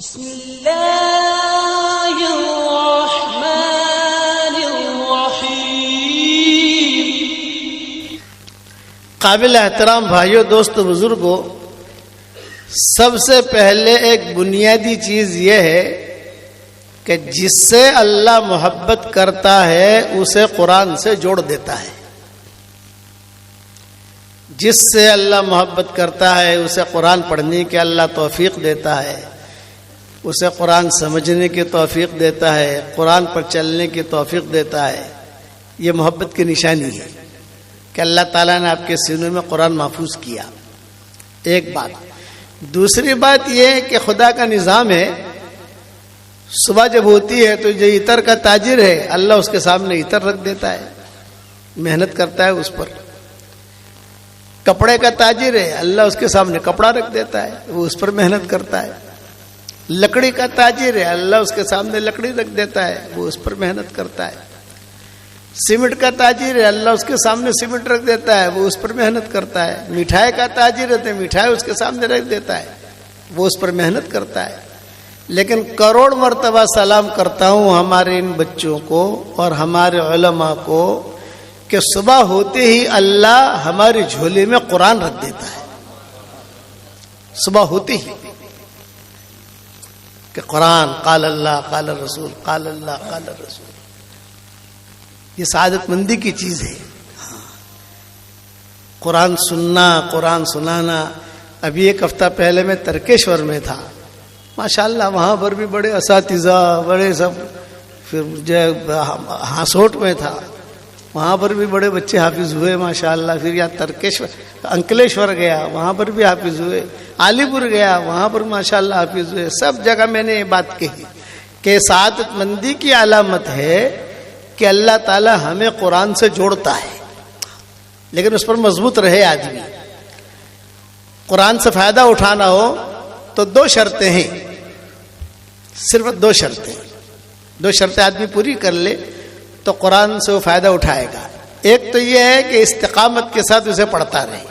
بسم اللہ الرحمن الرحیم۔ قابل احترام بھائیوں، دوستو، بزرگوں، سب سے پہلے ایک بنیادی چیز یہ ہے کہ جس سے اللہ محبت کرتا ہے اسے قرآن سے جوڑ دیتا ہے۔ جس سے اللہ محبت کرتا ہے اسے قرآن پڑھنے کی اللہ توفیق دیتا ہے، اسے قرآن سمجھنے کی توفیق دیتا ہے، قرآن پر چلنے کی توفیق دیتا ہے۔ یہ محبت کی نشانی ہے کہ اللہ تعالیٰ نے آپ کے سینوں میں قرآن محفوظ کیا۔ ایک بات۔ دوسری بات یہ ہے کہ خدا کا نظام ہے، صبح جب ہوتی ہے تو جو عطر کا تاجر ہے اللہ اس کے سامنے عطر رکھ دیتا ہے، محنت کرتا ہے اس پر۔ کپڑے کا تاجر ہے، اللہ اس کے سامنے کپڑا رکھ دیتا ہے، وہ اس پر محنت کرتا ہے۔ لکڑی کا تاجر ہے، اللہ اس کے سامنے لکڑی رکھ دیتا ہے، وہ اس پر محنت کرتا ہے۔ سیمنٹ کا تاجر ہے، اللہ اس کے سامنے سیمنٹ رکھ دیتا ہے، وہ اس پر محنت کرتا ہے۔ مٹھائی کا تاجر ہے تو مٹھائی اس کے سامنے رکھ دیتا ہے، وہ اس پر محنت کرتا ہے۔ لیکن کروڑ مرتبہ سلام کرتا ہوں ہمارے ان بچوں کو اور ہمارے علماء کو کہ صبح ہوتے ہی اللہ ہماری جھولی میں قرآن رکھ دیتا ہے۔ صبح ہوتے ہی کہ قرآن قال اللہ قال الرسول قال اللہ قال الرسول، یہ سعادت مندی کی چیز ہے۔ قرآن سننا، قرآن سنانا۔ ابھی ایک ہفتہ پہلے میں ترکیشور میں تھا، ماشاءاللہ وہاں پر بھی بڑے اساتذہ، بڑے سب۔ پھر جو ہاسوٹ میں تھا، وہاں پر بھی بڑے بچے حافظ ہوئے ماشاءاللہ۔ پھر یہاں ترکیشور، انکلیشور گیا، وہاں پر بھی حافظ ہوئے۔ علی پور گیا، وہاں پر ماشاءاللہ حافظ ہوئے۔ سب جگہ میں نے یہ بات کہی کہ سعادت مندی کی علامت ہے کہ اللہ تعالی ہمیں قرآن سے جوڑتا ہے، لیکن اس پر مضبوط رہے آدمی۔ قرآن سے فائدہ اٹھانا ہو تو دو شرطیں ہیں، صرف دو شرطیں۔ دو شرطیں آدمی پوری کر لے تو قرآن سے وہ فائدہ اٹھائے گا۔ ایک تو یہ ہے کہ استقامت کے ساتھ اسے پڑھتا رہے،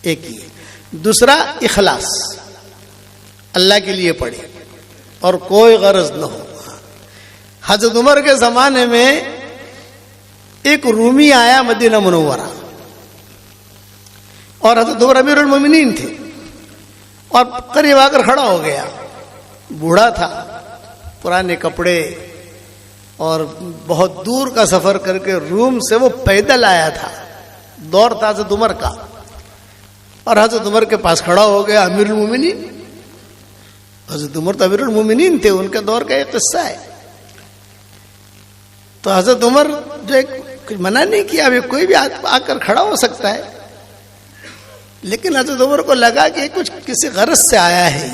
ایک ہی ہے۔ دوسرا اخلاص، اللہ کے لیے پڑھے اور کوئی غرض نہ ہو۔ حضرت عمر کے زمانے میں ایک رومی آیا مدینہ منورہ، اور حضرت عمر امیر المومنین تھے، اور قریب آ کر کھڑا ہو گیا۔ بوڑھا تھا، پرانے کپڑے، اور بہت دور کا سفر کر کے روم سے وہ پیدل آیا تھا۔ دور تھا حضرت عمر کا، اور حضرت عمر کے پاس کھڑا ہو گیا امیر المومنین۔ حضرت عمر تو امیر المومنین تھے، ان کے دور کا ایک قصہ ہے۔ تو حضرت عمر جو ایک منع نہیں کیا، ابھی کوئی بھی آ کر کھڑا ہو سکتا ہے، لیکن حضرت عمر کو لگا کہ کچھ کسی غرض سے آیا ہے،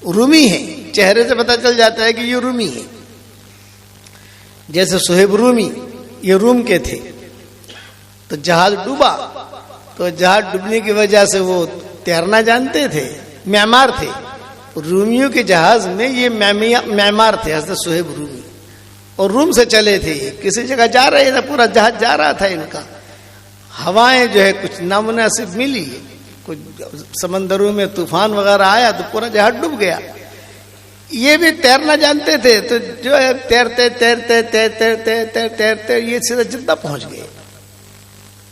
یہ رومی ہے، چہرے سے پتہ چل جاتا ہے کہ یہ رومی ہے۔ جیسے صہیب رومی، یہ روم کے تھے، تو جہاز ڈوبا، تو جہاز ڈوبنے کی وجہ سے وہ تیرنا جانتے تھے، معمار تھے۔ رومیوں کے جہاز میں یہ معمار تھے حضرت صہیب رومی، اور روم سے چلے تھے، کسی جگہ جا رہے تھے، پورا جہاز جا رہا تھا ان کا۔ ہوائیں جو ہے کچھ نامناسب ملی، کچھ سمندروں میں طوفان وغیرہ آیا تو پورا جہاز ڈوب گیا۔ یہ بھی تیرنا جانتے تھے، تو جو ہے تیرتے تیرتے تیرتے تیرتے تیرتے یہ سیدھا جدہ پہنچ گئے۔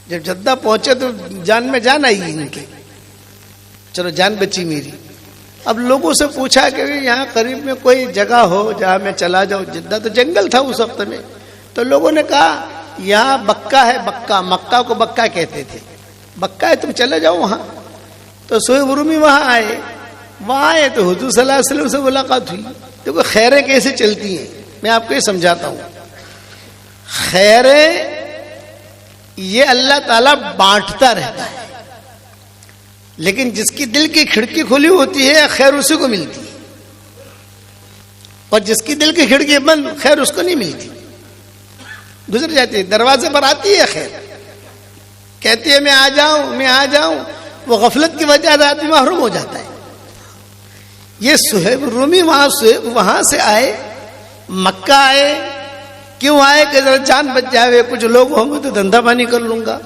جب جدہ پہنچے تو جان میں جان آئی ان کے، چلو جان بچی میری۔ اب لوگوں سے پوچھا کہ یہاں قریب میں کوئی جگہ ہو جہاں میں چلا جاؤں۔ جدہ تو جنگل تھا اس وقت میں، تو لوگوں نے کہا یہاں بکہ ہے، بکہ، مکہ کو بکہ کہتے تھے، بکہ ہے، تم چلے جاؤ وہاں۔ تو صہیب رومی وہاں آئے تو حضور صلی اللہ علیہ وسلم سے ملاقات ہوئی۔ دیکھو خیریں کیسے چلتی ہیں، میں آپ کو یہ سمجھاتا ہوں۔ خیریں یہ اللہ تعالیٰ بانٹتا رہتا ہے، لیکن جس کی دل کی کھڑکی کھلی ہوتی ہے خیر اسی کو ملتی ہے، اور جس کی دل کی کھڑکی بند خیر اس کو نہیں ملتی، گزر جاتی ہے۔ دروازے پر آتی ہے خیر، کہتی ہے میں آ جاؤں میں آ جاؤں، وہ غفلت کی وجہ سے آدمی محروم ہو جاتا ہے۔ یہ صہیب رومی وہاں سے آئے، مکہ آئے، کیوں آئے کہ ذرا جان بچ جائے، کچھ لوگ ہوں گے تو دھندا پانی کر لوں گا،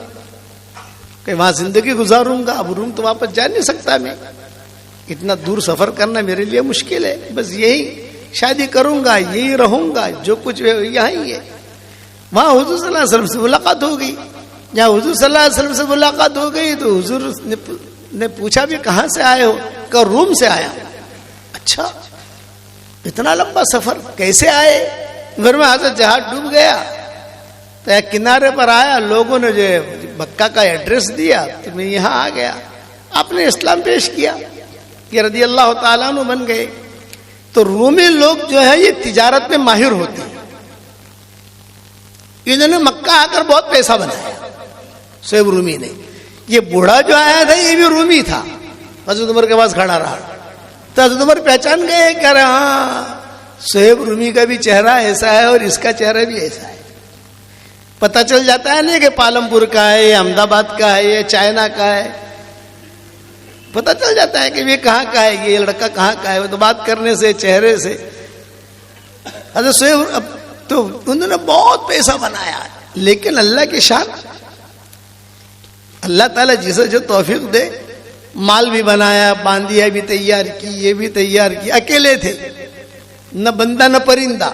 کہ وہاں زندگی گزاروں گا، اب روم تو واپس جا نہیں سکتا میں۔ اتنا دور سفر کرنا میرے لیے مشکل ہے، بس یہی شادی کروں گا، یہی رہوں گا، جو کچھ یہاں ہی ہے۔ وہاں حضور صلی اللہ علیہ وسلم سے ملاقات ہو گئی۔ جہاں حضور صلی اللہ علیہ وسلم سے ملاقات ہو گئی تو حضور نے پوچھا بھی کہاں سے آئے ہو؟ کہ روم سے آیا۔ اچھا، اتنا لمبا سفر کیسے آئے؟ گھر میں حضرت جہاز ڈوب گیا تو ایک کنارے پر آیا، لوگوں نے جو مکہ کا ایڈریس دیا تو میں یہاں آ گیا۔ آپ نے اسلام پیش کیا، یہ رضی اللہ تعالیٰ عنہ بن گئے۔ تو رومی لوگ جو ہے یہ تجارت میں ماہر ہوتے ہیں، انہوں نے مکہ آ کر بہت پیسہ بنایا، صہیب رومی نے۔ یہ بوڑھا جو آیا تھا یہ بھی رومی تھا، حضرت عمر کے پاس کھڑا رہا تو حضرت عمر پہچان گئے، کہہ رہے ہاں صہیب رومی کا بھی چہرہ ایسا ہے اور اس کا چہرہ بھی ایسا ہے۔ پتہ چل جاتا ہے نہیں کہ پالم پور کا ہے، یہ احمد آباد کا ہے، یہ چائنا کا ہے، پتہ چل جاتا ہے کہ یہ کہاں کا ہے، یہ لڑکا کہاں کا ہے، وہ تو بات کرنے سے، چہرے سے۔ حضرت صہیب تو انہوں نے بہت پیسہ بنایا، لیکن اللہ کی شان، اللہ تعالیٰ جسے جو توفیق دے، مال بھی بنایا، باندیا بھی تیار کی، یہ بھی تیار کی، اکیلے تھے، نہ بندہ نہ پرندہ،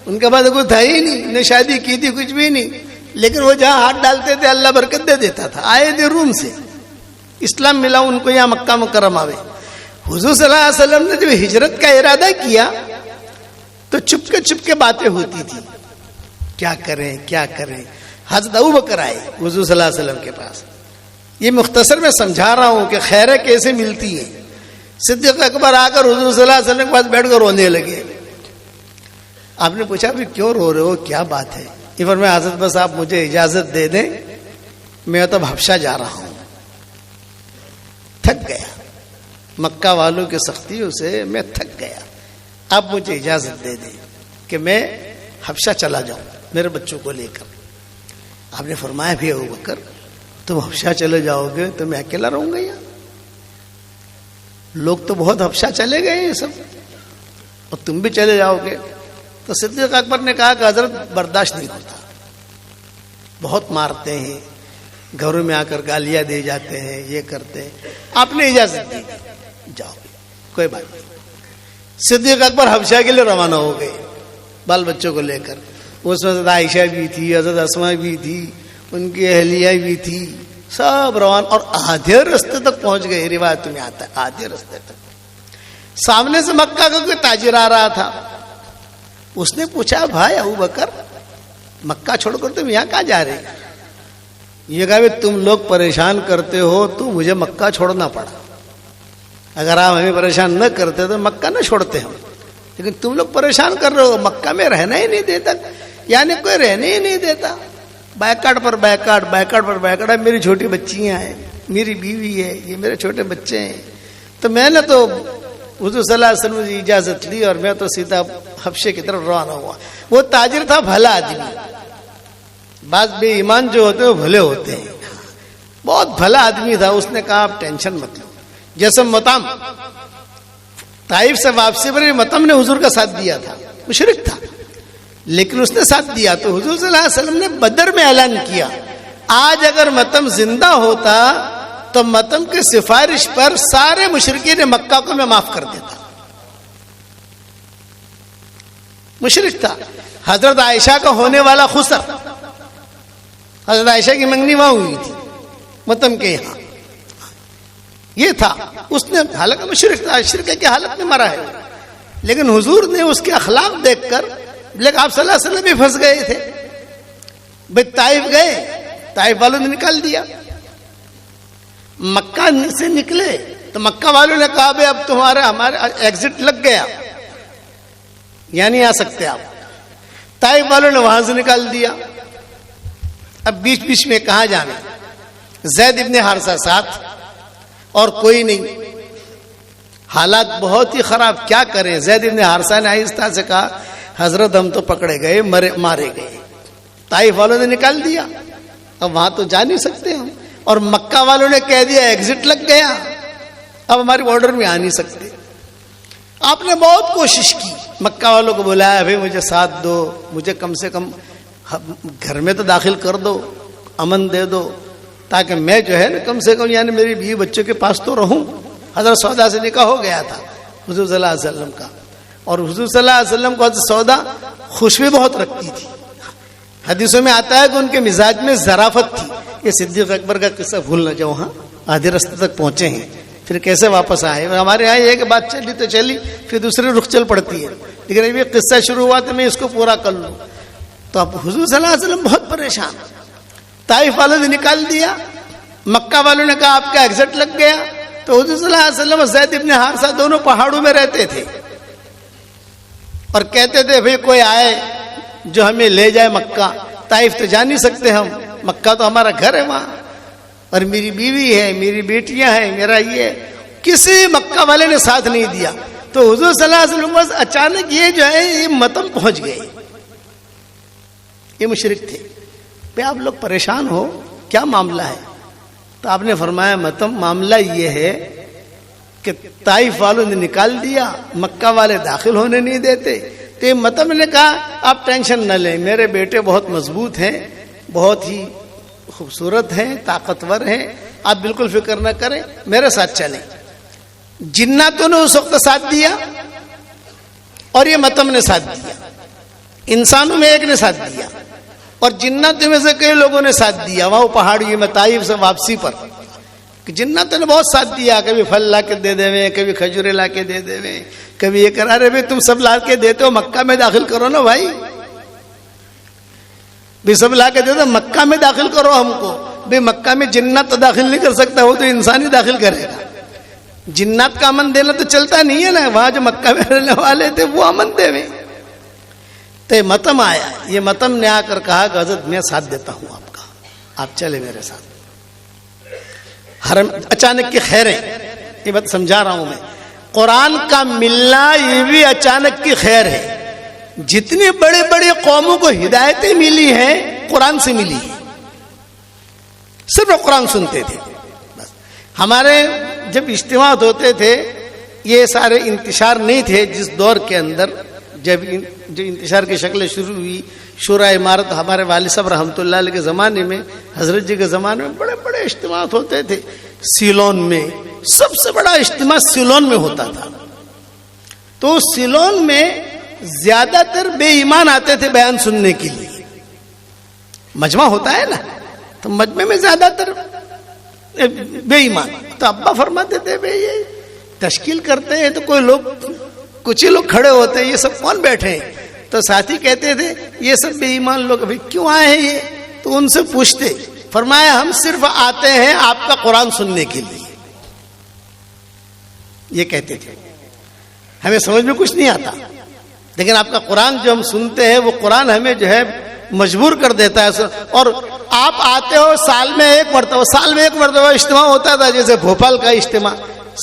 ان کے بعد کوئی تھا ہی نہیں، نہ شادی کی تھی، کچھ بھی نہیں، لیکن وہ جہاں ہاتھ ڈالتے تھے اللہ برکت دے دیتا تھا۔ آئے تھے روم سے، اسلام ملا ان کو یہاں مکہ مکرمہ میں۔ حضور صلی اللہ علیہ وسلم نے جب ہجرت کا ارادہ کیا تو چپ کے باتیں ہوتی تھی، کیا کریں کیا کریں۔ حضرت ابوبکر آئے حضور صلی اللہ علیہ وسلم کے پاس، یہ مختصر میں سمجھا رہا ہوں کہ خیریں کیسے ملتی ہیں۔ صدیق اکبر آ کر حضور صلی اللہ علیہ وسلم کے پاس بیٹھ کر رونے لگے۔ آپ نے پوچھا بھی کیوں رو رہے ہو، کیا بات ہے؟ یہ فرمایا حضرت بس آپ مجھے اجازت دے دیں، میں تو حبشہ جا رہا ہوں، تھک گیا، مکہ والوں کی سختیوں سے میں تھک گیا، آپ مجھے اجازت دے دیں کہ میں حبشہ چلا جاؤں میرے بچوں کو لے کر۔ آپ نے فرمایا بھی ابوبکر تم حبشہ چلے جاؤ گے تو میں اکیلا رہوں گا یہاں؟ لوگ تو بہت حبشہ چلے گئے ہیں سب، اور تم بھی چلے جاؤ گے؟ تو صدیق اکبر نے کہا کہ حضرت برداشت نہیں ہوتا، بہت مارتے ہیں، گھروں میں آ کر گالیاں دے جاتے ہیں، یہ کرتے ہیں، آپ نے اجازت دی جاؤ کوئی بات نہیں۔ صدیق اکبر حبشہ کے لیے روانہ ہو گئے بال بچوں کو لے کر۔ اس میں حضرت عائشہ بھی تھی، حضرت اسماء بھی تھی، ان کی اہلیہ بھی تھی، سب روان، اور آدھے رستے تک پہنچ گئے، روایت میں آتا ہے آدھے رستے تک۔ سامنے سے مکہ کا کوئی تاجر آ رہا تھا، اس نے پوچھا بھائی ابوبکر مکہ چھوڑ کر تم یہاں کہاں جا رہے؟ یہ کہا تم لوگ پریشان کرتے ہو تو مجھے مکہ چھوڑنا پڑا، اگر آپ ہمیں پریشان نہ کرتے تو مکہ نہ چھوڑتے ہم، لیکن تم لوگ پریشان کر رہے ہو، مکہ میں رہنا ہی نہیں دیتا، یعنی کوئی رہنے ہی نہیں دیتا، بیکاٹ پر بیکاٹ، بیکاٹ پر بیکاٹ۔ میری چھوٹی بچیاں ہیں، میری بیوی ہے، یہ میرے چھوٹے بچے ہیں۔ تو میں نے تو حضور صلی اللہ علیہ وسلم کی اجازت لی اور میں تو سیدھا حبشے کی طرف روانہ ہوا۔ وہ تاجر تھا بھلا آدمی، بعض بے ایمان جو ہوتے ہیں وہ بھلے ہوتے ہیں، بہت بھلا آدمی تھا۔ اس نے کہا آپ ٹینشن مت لو، جیسے مطعم طائف سے واپسی پر مطعم نے حضور کا ساتھ دیا تھا، مشرک تھا لیکن اس نے ساتھ دیا، تو حضور صلی اللہ علیہ وسلم نے بدر میں اعلان کیا آج اگر مطعم زندہ ہوتا تو مطعم کی سفارش پر سارے مشرکین مکہ کو میں معاف کر دیتا۔ مشرک تھا۔ حضرت عائشہ کا ہونے والا خسر، حضرت عائشہ کی منگنی وہاں ہوئی تھی مطعم کے یہاں، یہ تھا۔ اس نے حالانکہ مشرک تھا، شرک کی حالت میں مرا ہے، لیکن حضور نے اس کے اخلاق دیکھ کر، لیکن آپ صلی اللہ علیہ وسلم بھی پھنس گئے تھے، بھائی طائف گئے، طائف والوں نے نکال دیا۔ مکہ سے نکلے تو مکہ والوں نے کہا بھائی اب ہمارے ایگزٹ لگ گیا، یعنی نہیں آ سکتے آپ۔ طائف والوں نے وہاں سے نکال دیا۔ اب بیچ بیچ میں کہاں جانا؟ زید ابن حارثہ ساتھ اور کوئی نہیں، حالات بہت ہی خراب، کیا کریں؟ زید ابن حارثہ نے آہستہ سے کہا حضرت ہم تو پکڑے گئے، مارے گئے، طائف والوں نے نکال دیا، اب وہاں تو جا نہیں سکتے ہم، اور مکہ والوں نے کہہ دیا ایگزٹ لگ گیا، اب ہمارے بارڈر میں آ نہیں سکتے۔ آپ نے بہت کوشش کی، مکہ والوں کو بلایا بھائی مجھے ساتھ دو، مجھے کم سے کم گھر میں تو داخل کر دو، امن دے دو، تاکہ میں جو ہے نا کم سے کم یعنی میری بیوی بچوں کے پاس تو رہوں۔ حضرت سودا سے نکاح ہو گیا تھا حضور صلی اللہ علیہ وسلم کا، اور حضور صلی اللہ علیہ وسلم کو حضرت سودا خوشبو بہت رکھتی تھی. حدیثوں میں آتا ہے کہ ان کے مزاج میں ظرافت تھی. یہ صدیق اکبر کا قصہ بھول نہ جاؤ. ہاں آدھے راستے تک پہنچے ہیں پھر کیسے واپس آئے. ہمارے یہاں یہ کہ بات چلی تو چلی پھر دوسرے رخ چل پڑتی ہے، لیکن ابھی قصہ شروع ہوا تو میں اس کو پورا کر لوں. تو اب حضور صلی اللہ علیہ وسلم بہت پریشان. طائف والوں نے نکال دیا، مکہ والوں نے کہا آپ کا ایگزٹ لگ گیا. تو حضور صلی اللہ علیہ وسلم اور زید ابن حارثہ دونوں پہاڑوں میں رہتے تھے اور کہتے تھے بھئی کوئی آئے جو ہمیں لے جائے مکہ. طائف تو جا نہیں سکتے ہم، مکہ تو ہمارا گھر ہے وہاں، اور میری بیوی ہے، میری بیٹیاں ہیں، میرا یہ. کسی مکہ والے نے ساتھ نہیں دیا. تو حضور صلی اللہ علیہ وسلم بس اچانک یہ جو ہے یہ متم پہنچ گئے. یہ مشرک تھے. پہ آپ لوگ پریشان ہو، کیا معاملہ ہے؟ تو آپ نے فرمایا متم معاملہ یہ ہے کہ طائف والوں نے نکال دیا، مکہ والے داخل ہونے نہیں دیتے. تو یہ متم نے کہا آپ ٹینشن نہ لیں، میرے بیٹے بہت مضبوط ہیں، بہت ہی خوبصورت ہیں، طاقتور ہیں، آپ بالکل فکر نہ کریں، میرے ساتھ چلیں. جناتوں نے اس وقت ساتھ دیا اور یہ متم نے ساتھ دیا. انسانوں میں ایک نے ساتھ دیا اور جناتوں میں سے کئی لوگوں نے ساتھ دیا. وہاں پہاڑی میں طائف سے واپسی پر جناتوں نے بہت ساتھ دیا. کبھی پھل لا کے دے دے، کبھی کھجورے لا کے دے دے، کبھی یہ کرا رہے بھائی تم سب لا کے دیتے ہو مکہ میں داخل کرو نا بھائی، بھی سب لا کے دیتے مکہ میں داخل کرو ہم کو. بھائی مکہ میں جنات تو داخل نہیں کر سکتا، وہ تو انسان ہی داخل کرے گا. جنات کا امن دینا تو چلتا نہیں ہے نا. وہاں جو مکہ میں رہنے والے تھے وہ امن دے میں. تو یہ متم آیا. یہ متم نے آ کر کہا کہ حضرت میں ساتھ دیتا ہوں آپ کا، آپ چلے میرے ساتھ. حرم اچانک کی خیریں، یہ بات سمجھا رہا ہوں میں. قرآن کا ملنا یہ بھی اچانک کی خیر ہے. جتنی بڑی بڑی قوموں کو ہدایتیں ملی ہیں قرآن سے ملی ہیں. صرف قرآن سنتے تھے بس. ہمارے جب اجتماعات ہوتے تھے یہ سارے انتشار نہیں تھے جس دور کے اندر. جب جو انتشار کی شکلیں شروع ہوئی، شورا امارت ہمارے والد صاحب رحمۃ اللہ علیہ کے زمانے میں، حضرت جی کے زمانے میں بڑے بڑے اجتماعات ہوتے تھے. سیلون میں سب سے بڑا اجتماع سیلون میں ہوتا تھا. تو سیلون میں زیادہ تر بے ایمان آتے تھے بیان سننے کے لیے. مجمع ہوتا ہے نا، تو مجمع میں زیادہ تر بے ایمان. تو ابا فرماتے تھے بھائی یہ تشکیل کرتے ہیں تو کوئی لوگ، کچھ ہی لوگ کھڑے ہوتے ہیں، یہ سب کون بیٹھے ہیں؟ تو ساتھی کہتے تھے یہ سب بے ایمان لوگ ابھی کیوں آئے ہیں یہ؟ تو ان سے پوچھتے. فرمایا ہم صرف آتے ہیں آپ کا قرآن سننے کے لیے. یہ کہتے تھے. ہمیں سمجھ میں کچھ نہیں آتا، لیکن آپ کا قرآن جو ہم سنتے ہیں وہ قرآن ہمیں جو ہے مجبور کر دیتا ہے. اور آپ آتے ہو سال میں ایک مرتبہ، سال میں ایک مرتبہ اجتماع ہوتا تھا. جیسے بھوپال کا اجتماع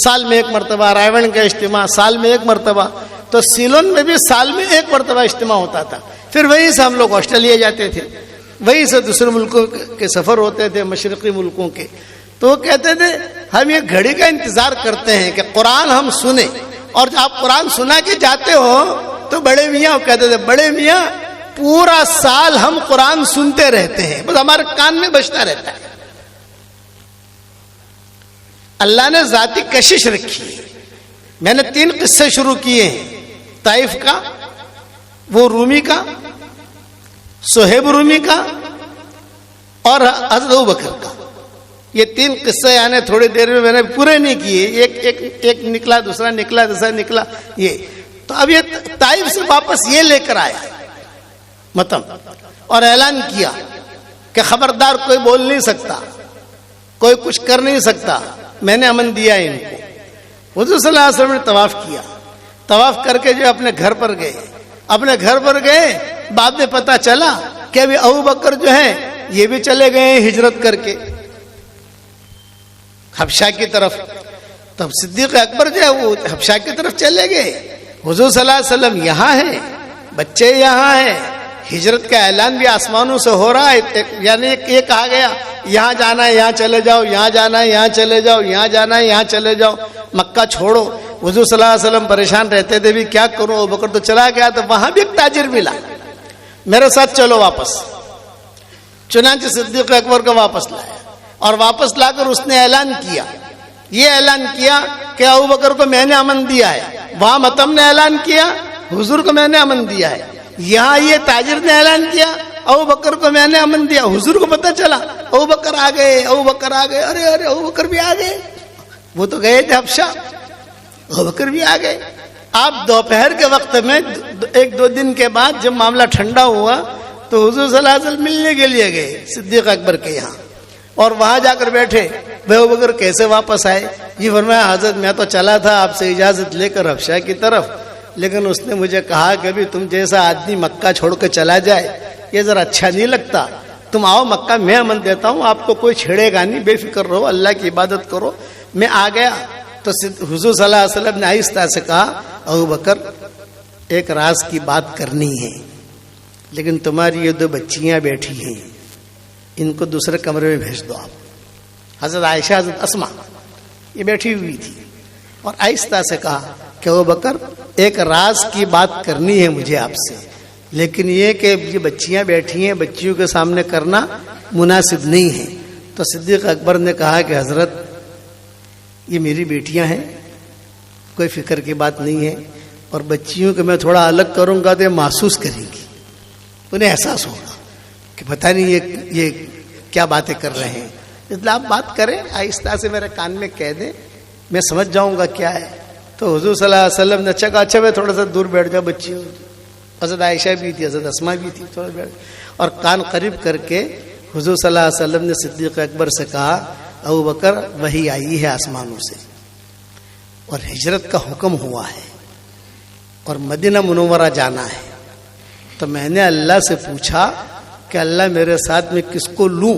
سال میں ایک مرتبہ، رائے کا اجتماع سال میں ایک مرتبہ. تو سیلون میں بھی سال میں ایک مرتبہ اجتماع ہوتا تھا. پھر وہیں سے ہم لوگ آسٹریلیا جاتے تھے، وہیں سے دوسرے ملکوں کے سفر ہوتے تھے، مشرقی ملکوں کے. تو وہ کہتے تھے ہم یہ گھڑی کا انتظار کرتے ہیں کہ قرآن ہم سنیں. اور جب آپ قرآن سنا کے جاتے ہو تو بڑے میاں کہتے تھے بڑے میاں پورا سال ہم قرآن سنتے رہتے ہیں، بس ہمارے کان میں بجتا رہتا ہے. اللہ نے ذاتی کشش رکھی ہے. میں نے 3 قصے شروع کیے ہیں، طائف کا، وہ رومی کا، صہیب رومی کا، اور حضرت ابوبکر کا. یہ 3 قصے یعنی تھوڑی دیر میں نے پورے نہیں کیے. ایک نکلا، دوسرا نکلا، دوسرا نکلا. یہ تو اب یہ طائف سے واپس یہ لے کر آیا متم اور اعلان کیا کہ خبردار کوئی بول نہیں سکتا، کوئی کچھ کر نہیں سکتا، میں نے امن دیا ان کو. حضور صلی اللہ علیہ وسلم نے طواف کیا. طواف کر کے جو اپنے گھر پر گئے، اپنے گھر پر گئے. بعد میں پتا چلا کہ ابھی ابوبکر جو ہیں یہ بھی چلے گئے ہیں ہجرت کر کے حبشہ کی طرف. تب صدیق اکبر جو ہے وہ حبشہ کی طرف چلے گئے. حضور صلی اللہ علیہ وسلم یہاں ہیں، بچے یہاں ہیں. ہجرت کا اعلان بھی آسمانوں سے ہو رہا ہے. یعنی یہ کہا گیا یہاں جانا ہے یہاں چلے جاؤ، یہاں جانا ہے یہاں چلے جاؤ، یہاں جانا ہے یہاں چلے جاؤ، مکہ چھوڑو. حضور صلی اللہ علیہ وسلم پریشان رہتے تھے بھی کیا کروں. ابوبکر تو چلا گیا. تو وہاں بھی ایک تاجر ملا، میرے ساتھ چلو واپس. چنانچہ صدیق اکبر کو واپس لایا اور واپس لا کر اس نے اعلان کیا یہ اعلان کیا کہ ابو بکر کو میں نے امن دیا ہے، وہاں متم نے اعلان کیا حضور کو میں نے امن دیا ہے، یہاں یہ تاجر نے اعلان کیا ابو بکر کو میں نے امن دیا، حضور کو پتہ چلا ابو بکر آ گئے، ابو بکر آ گئے، ارے ارے ابو بکر بھی آ گئے، وہ تو گئے تھے حبشہ، ابو بکر بھی آ گئے۔ آپ دوپہر کے وقت میں 1-2 دن کے بعد جب معاملہ ٹھنڈا ہوا تو حضور صلی اللہ علیہ وسلم ملنے کے لیے گئے صدیق اکبر کے یہاں، اور وہاں جا کر بیٹھے، بھائی ابو بکر کیسے واپس آئے؟ یہ فرمایا حضرت میں تو چلا تھا آپ سے اجازت لے کر حبشہ کی طرف، لیکن اس نے مجھے کہا کہ ابھی تم جیسا آدمی مکہ چھوڑ کے چلا جائے یہ ذرا اچھا نہیں لگتا، تم آؤ مکہ میں امن دیتا ہوں، آپ کو کوئی چھیڑے گا نہیں، بے فکر رہو، اللہ کی عبادت کرو۔ میں آ گیا تو حضور صلی اللہ علیہ وسلم نے آہستہ سے کہا ابو بکر ایک راز کی بات کرنی ہے، لیکن تمہاری یہ 2 بچیاں بیٹھی ہیں ان کو دوسرے کمرے میں بھیج دو آپ۔ حضرت عائشہ حضرت اسما یہ بیٹھی ہوئی تھی، اور آہستہ سے کہا کہ ابو بکر ایک راز کی بات کرنی ہے مجھے آپ سے، لیکن یہ کہ یہ بچیاں بیٹھی ہیں بچیوں کے سامنے کرنا مناسب نہیں ہے۔ تو صدیق اکبر نے کہا کہ حضرت یہ میری بیٹیاں ہیں، کوئی فکر کی بات نہیں ہے، اور بچیوں کو میں تھوڑا الگ کروں گا تو یہ محسوس کریں گی، انہیں احساس ہوگا کہ پتہ نہیں یہ کیا باتیں کر رہے ہیں، اس لیے آپ بات کریں آہستہ سے میرے کان میں کہہ دیں، میں سمجھ جاؤں گا کیا ہے۔ تو حضور صلی اللہ علیہ وسلم نے اچھا میں تھوڑا سا دور بیٹھ جاؤ، بچیوں، حضرت عائشہ بھی تھی، حضرت اسما بھی تھی، تھوڑا بیٹھ، اور کان قریب کر کے حضور صلی اللہ علیہ وسلم نے صدیق اکبر سے کہا ابو بکر وحی آئی ہے آسمانوں سے اور ہجرت کا حکم ہوا ہے اور مدینہ منورہ جانا ہے، تو میں نے اللہ سے پوچھا کہ اللہ میرے ساتھ میں کس کو لوں؟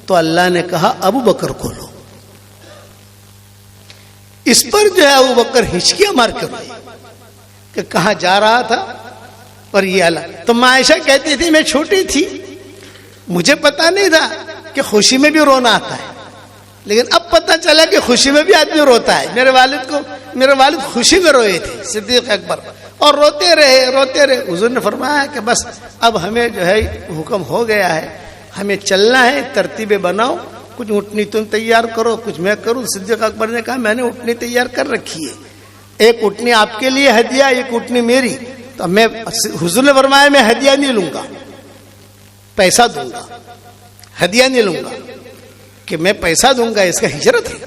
تو اللہ نے کہا ابو بکر کو لو۔ اس پر جو ہے ابو بکر ہچکیاں مار کر روئے کہ کہاں جا رہا تھا، اور یہ اللہ۔ تو عائشہ کہتی تھی میں چھوٹی تھی، مجھے پتا نہیں تھا کہ خوشی میں بھی رونا آتا ہے، لیکن اب پتا چلا کہ خوشی میں بھی آدمی روتا ہے۔ میرے والد خوشی میں روئے تھے صدیق اکبر، اور روتے رہے۔ حضور نے فرمایا کہ بس اب ہمیں جو ہے حکم ہو گیا ہے، ہمیں چلنا ہے، ترتیبیں بناؤ، کچھ اٹھنی تم تیار کرو، کچھ میں کروں۔ صدیق اکبر نے کہا میں نے اٹھنی تیار کر رکھی ہے، ایک اٹھنی آپ کے لیے ہدیہ، ایک اٹھنی میری۔ تو میں حضور نے فرمایا میں ہدیہ نہیں لوں گا، پیسہ دوں گا، ہدیہ نہیں لوں گا، کہ میں پیسہ دوں گا، اس کا ہجرت ہے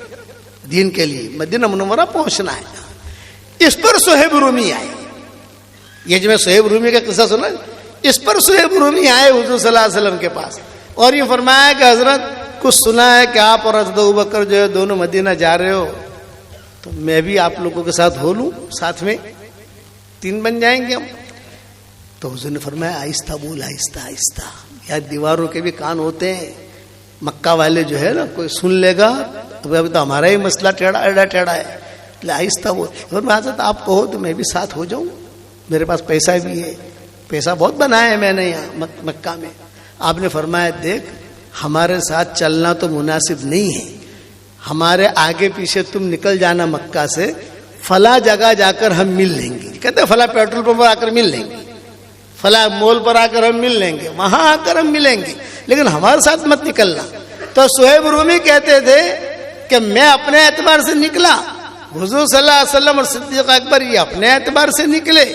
دین کے لیے، مدینہ منورہ پہنچنا ہے۔ اس پر صہیب رومی آئے، یہ جو میں صہیب رومی کا قصہ سنا، اس پر صہیب رومی آئے حضور صلی اللہ علیہ وسلم کے پاس، اور یہ فرمایا کہ حضرت کچھ سنا ہے کہ آپ اور حضرت ابوبکر جو ہے دونوں مدینہ جا رہے ہو، تو میں بھی آپ لوگوں کے ساتھ ہو لوں، ساتھ میں 3 بن جائیں گے ہم۔ تو حضور نے فرمایا آہستہ بول، آہستہ آہستہ، یار دیواروں کے بھی کان ہوتے ہیں، مکہ والے جو ہے نا کوئی سن لے گا تو ابھی تو ہمارا ہی مسئلہ ٹیڑھا ہے، آہستہ بول۔ حضرت آپ کہو تو میں بھی ساتھ ہو جاؤں، میرے پاس پیسہ بھی ہے، پیسہ بہت بنایا ہے میں نے یہاں مکہ میں۔ آپ نے فرمایا دیکھ ہمارے ساتھ چلنا تو مناسب نہیں ہے، ہمارے آگے پیچھے تم نکل جانا مکہ سے، فلاں جگہ جا کر ہم مل لیں گے، کہتے فلاں پیٹرول پمپ پر آ کر مل لیں گے، فلاں مول پر آ کر ہم مل لیں گے، وہاں آ کر ہم ملیں گے، لیکن ہمارے ساتھ مت نکلنا۔ تو صہیب رومی کہتے تھے کہ میں اپنے اعتبار سے نکلا، حضور صلی اللہ علیہ وسلم اور صدیق اکبر یہ اپنے اعتبار سے نکلے،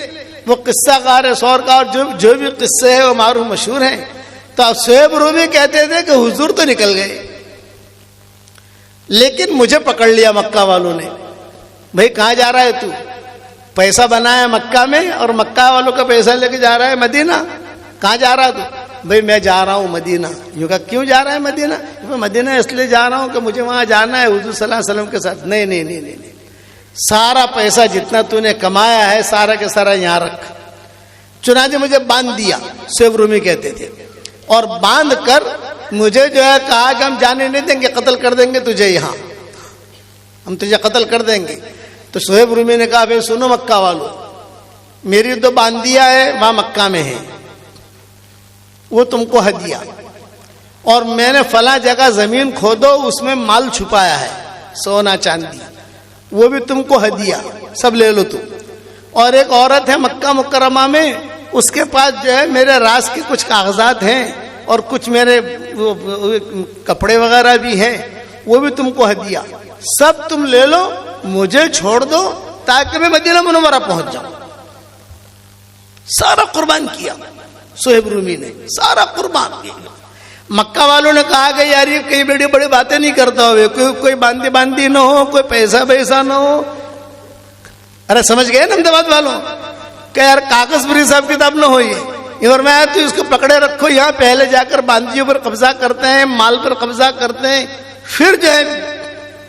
وہ قصہ کار سور کا اور جو بھی قصے ہیں وہ معروف مشہور ہیں۔ تو صہیب رومی کہتے تھے کہ حضور تو نکل گئے، لیکن مجھے پکڑ لیا مکہ والوں نے، بھائی کہاں جا رہا ہے تو؟ پیسہ بنایا مکہ میں اور مکہ والوں کا پیسہ لے کے جا رہا ہے مدینہ، کہاں جا رہا تو؟ بھائی میں جا رہا ہوں مدینہ۔ یوں کہا کیوں جا رہا ہے مدینہ؟ مدینہ اس لیے جا رہا ہوں کہ مجھے وہاں جانا ہے حضور صلی اللہ علیہ وسلم کے ساتھ۔ نہیں، سارا پیسہ جتنا تو نے کمایا ہے سارا کے سارا یہاں رکھ۔ چنانچہ مجھے باندھ دیا، صہیب رومی کہتے تھے، اور باندھ کر مجھے جو ہے کہا کہ ہم جانے نہیں دیں گے، قتل کر دیں گے تجھے، یہاں ہم تجھے قتل کر دیں گے۔ تو صہیب رومی نے کہا بھائی سنو مکہ والو، میری تو باندیا ہے وہاں مکہ میں ہے، وہ تم کو ہدیہ، اور میں نے فلاں جگہ زمین کھودو اس میں مال چھپایا ہے، سونا چاندی، وہ بھی تم کو ہدیہ، سب لے لو تم۔ اور ایک عورت ہے مکہ مکرمہ میں، اس کے پاس جو ہے میرے راز کے کچھ کاغذات ہیں اور کچھ میرے کپڑے وغیرہ بھی ہیں، وہ بھی تم کو ہدیہ، سب تم لے لو, مجھے چھوڑ دو تاکہ میں مدینہ منورہ پہنچ جاؤں. سارا قربان کیا صہیب رومی نے, سارا قربان کیا. مکہ والوں نے کہا کہ یار یہ کئی بڑی بڑی باتیں نہیں کرتا ہوئے, کوئی باندھی نہ ہو, کوئی پیسہ نہ ہو. ارے سمجھ گئے نا احمدآباد والوں کہ یار کاغذ پر حساب کتاب نہ ہو. یہ فرمایا تو اس کو پکڑے رکھو, یہاں پہلے جا کر باندھیوں پر قبضہ کرتے ہیں, مال پر قبضہ کرتے ہیں, پھر جو ہے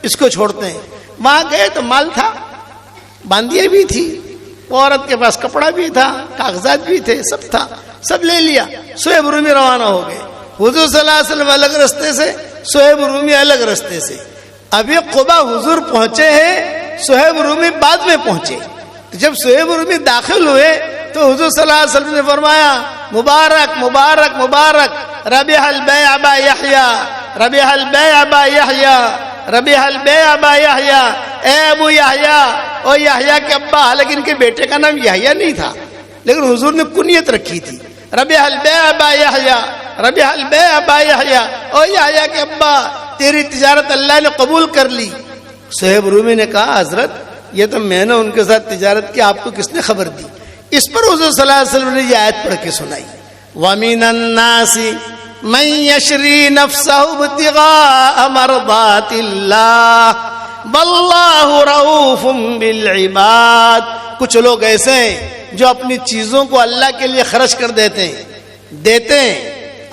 اس کو چھوڑتے ہیں. وہاں گئے تو مال تھا, باندھیاں بھی تھی, عورت کے پاس کپڑا بھی تھا, کاغذات بھی تھے, سب تھا, سب لے لیا. صہیب رومی روانہ ہو گئے. حضور صلی اللہ علیہ وسلم الگ رستے سے, صہیب رومی الگ رستے سے. ابھی قبا حضور پہنچے ہیں, صہیب رومی بعد میں پہنچے. جب صہیب رومی داخل ہوئے تو حضور صلی اللہ علیہ وسلم نے فرمایا مبارک مبارک مبارک ربیح البیع ابا یحییٰ, ربیح البیع ابا یحییٰ, ربیح البیع ابا یحییٰ. اے ابو یحییٰ, او یحییٰ کے ابا. حالانکہ ان کے بیٹے کا نام یحییٰ نہیں تھا, لیکن حضور نے کنیت رکھی تھی. ربیح البیع ابا یحییٰ, ربیح البیع ابا یحییٰ, او یحییٰ کے ابا, تیری تجارت اللہ نے قبول کر لی. صہیب رومی نے کہا حضرت یہ تو میں نے ان کے ساتھ تجارت کی, آپ کو کس نے خبر دی؟ اس پر حضور صلی اللہ علیہ وسلم نے یہ آیت پڑھ کے سنائی, وَمِنَ النَّاسِ مَن يَشْرِي نَفْسَهُ ابْتِغَاءَ مَرْضَاتِ اللَّهِ وَاللَّهُ رَءُوفٌ بِالْعِبَادِ. کچھ لوگ ایسے ہیں جو اپنی چیزوں کو اللہ کے لیے خرچ کر دیتے ہیں,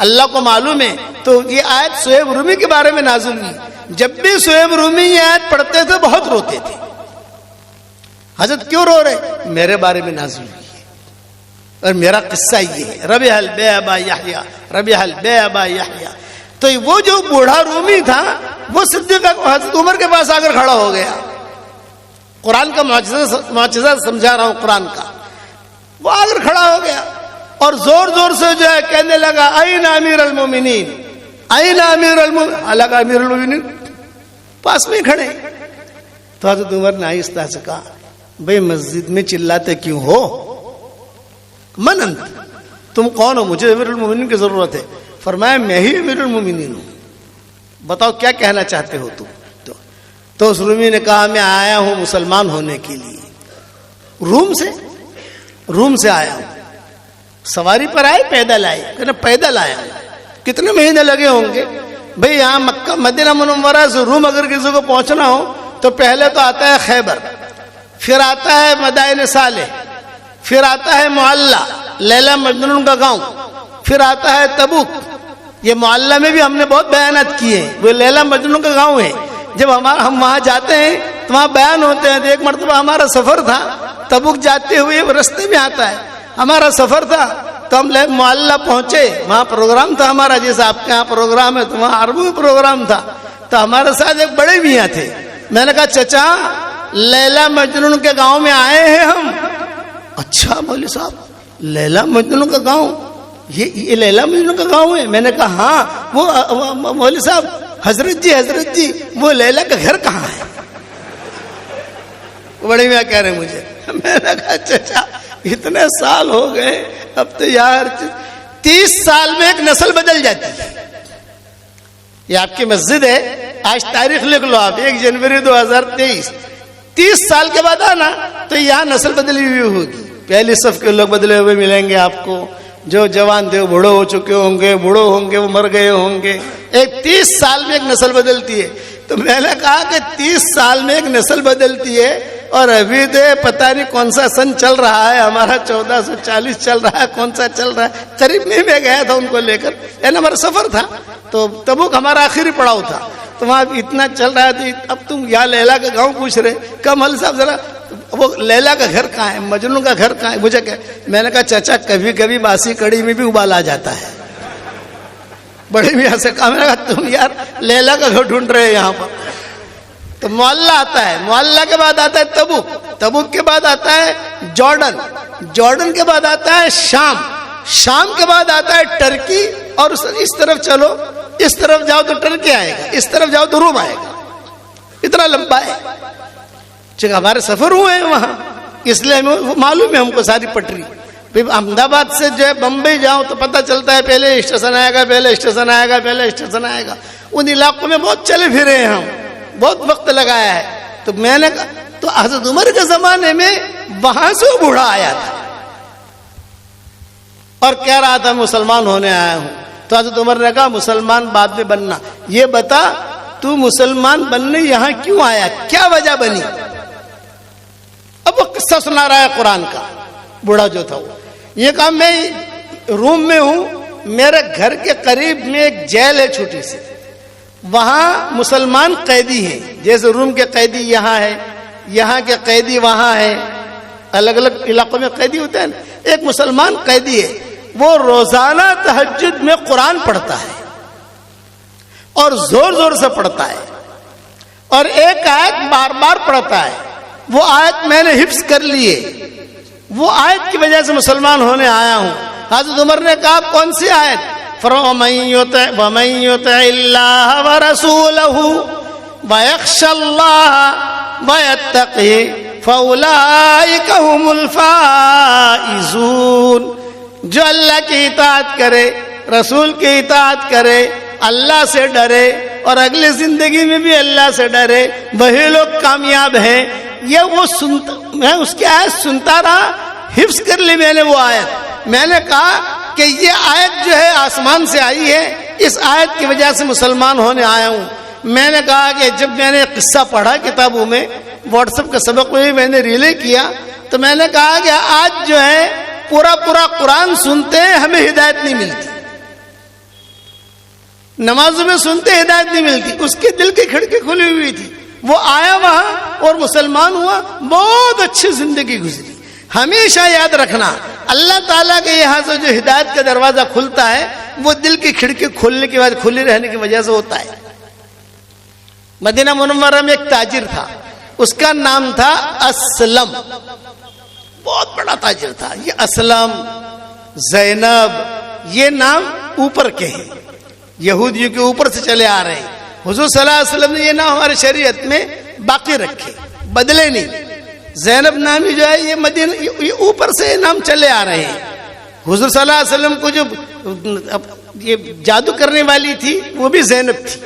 اللہ کو معلوم ہے. تو یہ آیت صہیب رومی کے بارے میں نازل ہوئی. جب بھی صہیب رومی یہ آیت پڑھتے تھے بہت روتے تھے. حضرت کیوں رو رہے؟ میرے بارے میں نازل ہوئی ہے اور میرا قصہ یہ ہے. ربیح البیع ابا یحییٰ, ربیح البیع ابا یحییٰ. تو وہ جو بوڑھا رومی تھا وہ صدیق حضرت عمر کے پاس آ کر کھڑا ہو گیا. قرآن کا معجزہ سمجھا رہا ہوں, قرآن کا. وہ آ کر کھڑا ہو گیا اور زور زور سے جو ہے کہنے لگا این امیر المومنین, این امیر المومنین. حالانکہ امیر المومنین پاس میں کھڑے. تو حضرت عمر نے آہستہ سے کہا بھئی مسجد میں چلاتے کیوں ہو؟ من انت, تم کون ہو؟ مجھے امیر المومنین کی ضرورت ہے. فرمایا میں ہی امیر المومنین ہوں, بتاؤ کیا کہنا چاہتے ہو تم؟ تو اس رومی نے کہا میں آیا ہوں مسلمان ہونے کے لیے, روم سے آیا ہوں. سواری پر آئے پیدل آئے؟ کہنا پیدل آیا ہوں. کتنے مہینے لگے ہوں گے بھئی؟ یہاں مکہ مدینہ منورہ سے روم اگر کسی کو پہنچنا ہو تو پہلے تو آتا ہے خیبر, پھر آتا ہے مدائن صالح, پھر آتا ہے معلّہ لیلا مجنون کا گاؤں, پھر آتا ہے تبوک. یہ معلّہ میں بھی ہم نے بہت بیانات کیے ہیں, وہ لیلا مجنون کا گاؤں ہے. جب ہم وہاں جاتے ہیں تو وہاں بیان ہوتے ہیں. تو ایک مرتبہ ہمارا سفر تھا, تبوک جاتے ہوئے رستے میں آتا ہے, ہمارا سفر تھا تو ہم معلّہ پہنچے, وہاں پروگرام تھا ہمارا, جیسا آپ کے یہاں پروگرام ہے تو وہاں عربوں میں پروگرام تھا. تو ہمارے ساتھ ایک بڑے میاں تھے. میں نے کہا چچا لیلا مجنون کے گاؤں میں آئے ہیں ہم. اچھا مولوی صاحب لیلا مجنون کا گاؤں, یہ لیلا مجنون کا گاؤں ہے؟ میں نے کہا ہاں. وہ مولوی صاحب حضرت جی وہ لیلا کا گھر کہاں ہے؟ بڑے میاں کہہ رہے مجھے. میں نے کہا چچا اتنے سال ہو گئے, اب تو یار 30 سال میں ایک نسل بدل جاتی ہے. یہ آپ کی مسجد ہے, آج تاریخ لکھ لو آپ, 1 جنوری 2023. 30 سال کے بعد آنا تو یہاں نسل بدلی ہوئی ہوگی. پہلی صف کے لوگ بدلے ہوئے ملیں گے آپ کو, جو جوان تھے وہ بوڑھے ہو چکے ہوں گے, بوڑھے ہوں گے وہ مر گئے ہوں گے. ایک 30 سال میں ایک نسل بدلتی ہے. تو میں نے کہا کہ 30 سال میں ایک نسل بدلتی ہے اور ابھی تو پتہ نہیں کون سا سن چل رہا ہے, ہمارا 1440 چل رہا ہے, کون سا چل رہا ہے. قریب میں گیا تھا ان کو لے کر, یعنی ہمارا سفر تھا تو تبوک ہمارا آخری پڑاؤ تھا. تو وہاں اتنا چل رہا تھا. اب تم یہاں لیلا کا گاؤں پوچھ رہے, کمل صاحب ذرا وہ لیلا کا گھر کہاں ہے, مجنون کا گھر کہاں ہے؟ مجھے کہ میں نے کہا چچا کبھی کبھی باسی کڑی میں بھی ابال آ جاتا ہے. بڑے میاں سے کہا, میں نے کہا تم یار لیلا کا گھر ڈھونڈ رہے ہیں یہاں پر. تو معلّہ آتا ہے, معلّہ کے بعد آتا ہے تبوک, تبوک کے بعد آتا ہے جارڈن, جارڈن کے بعد آتا ہے شام, شام کے بعد آتا ہے ٹرکی, اور اس طرف چلو, اس طرف جاؤ تو ٹرکی آئے گا, اس طرف جاؤ تو روم آئے گا. اتنا لمبا ہے. چونکہ ہمارے سفر ہوئے ہیں وہاں, اس لیے معلوم ہے ہم کو ساری پٹری. احمدآباد سے جو ہے بمبئی جاؤ تو پتہ چلتا ہے پہلے اسٹیشن آئے گا, پہلے اسٹیشن آئے گا, پہلے اسٹیشن آئے گا. ان علاقوں میں بہت چلے پھرے ہیں ہم, بہت وقت لگایا ہے. تو میں نے کہا تو حضرت عمر کے زمانے میں وہاں سے وہ بوڑھا آیا تھا اور کہہ رہا تھا مسلمان ہونے آیا ہوں. تو حضرت عمر نے کہا مسلمان بعد میں بننا, یہ بتا تو مسلمان بننے یہاں کیوں آیا, کیا وجہ بنی. اب وہ قصہ سنا رہا ہے قرآن کا. بوڑھا جو تھا وہ یہ کہا میں روم میں ہوں, میرے گھر کے قریب میں ایک جیل ہے چھوٹی سی, وہاں مسلمان قیدی ہیں, جیسے روم کے قیدی یہاں ہے, یہاں کے قیدی وہاں ہے, الگ الگ علاقوں میں قیدی ہوتے ہیں. ایک مسلمان قیدی ہے, وہ روزانہ تہجد میں قرآن پڑھتا ہے اور زور زور سے پڑھتا ہے, اور ایک آیت بار بار پڑھتا ہے. وہ آیت میں نے حفظ کر لیے, وہ آیت کی وجہ سے مسلمان ہونے آیا ہوں. حضرت عمر نے کہا کون سی آیت؟ وَمَن يُطِعِ اللَّهَ وَرَسُولَهُ وَيَخْشَ اللَّهَ وَيَتَّقِهِ فَأُولَٰئِكَ هُمُ الْفَائِزُونَ. جو اللہ کی اطاعت کرے, رسول کی اطاعت کرے, اللہ سے ڈرے اور اگلی زندگی میں بھی اللہ سے ڈرے, وہی لوگ کامیاب ہیں. یہ وہ سنتا, میں اس کی آیت سنتا رہا, حفظ کر لی میں نے وہ آیت. میں نے کہا کہ یہ آیت جو ہے آسمان سے آئی ہے, اس آیت کی وجہ سے مسلمان ہونے آیا ہوں. میں نے کہا کہ جب میں نے قصہ پڑھا کتابوں میں, واٹس ایپ کے سبق میں میں نے ریلے کیا, تو میں نے کہا کہ آج جو ہے پورا قرآن سنتے ہیں ہمیں ہدایت نہیں ملتی, نمازوں میں سنتے ہدایت نہیں ملتی. اس کے دل کی کھڑکی کھلی ہوئی تھی, وہ آیا وہاں اور مسلمان ہوا, بہت اچھی زندگی گزری. ہمیشہ یاد رکھنا اللہ تعالیٰ کے یہاں سے جو ہدایت کا دروازہ کھلتا ہے وہ دل کی کھڑکی کھولنے کے بعد کھلی رہنے کی وجہ سے ہوتا ہے. مدینہ منورہ میں ایک تاجر تھا, اس کا نام تھا اسلم, بہت بڑا تاجر تھا. یہ اسلم, زینب, یہ نام اوپر کے ہیں, یہودیوں کے اوپر سے چلے آ رہے ہیں. حضور صلی اللہ علیہ وسلم نے یہ نام ہماری شریعت میں باقی رکھے, بدلے نہیں. زینب نامی جو ہے یہ مدینہ, یہ اوپر سے یہ نام چلے آ رہے ہیں. حضور صلی اللہ علیہ وسلم کو جو یہ جادو کرنے والی تھی وہ بھی زینب تھی,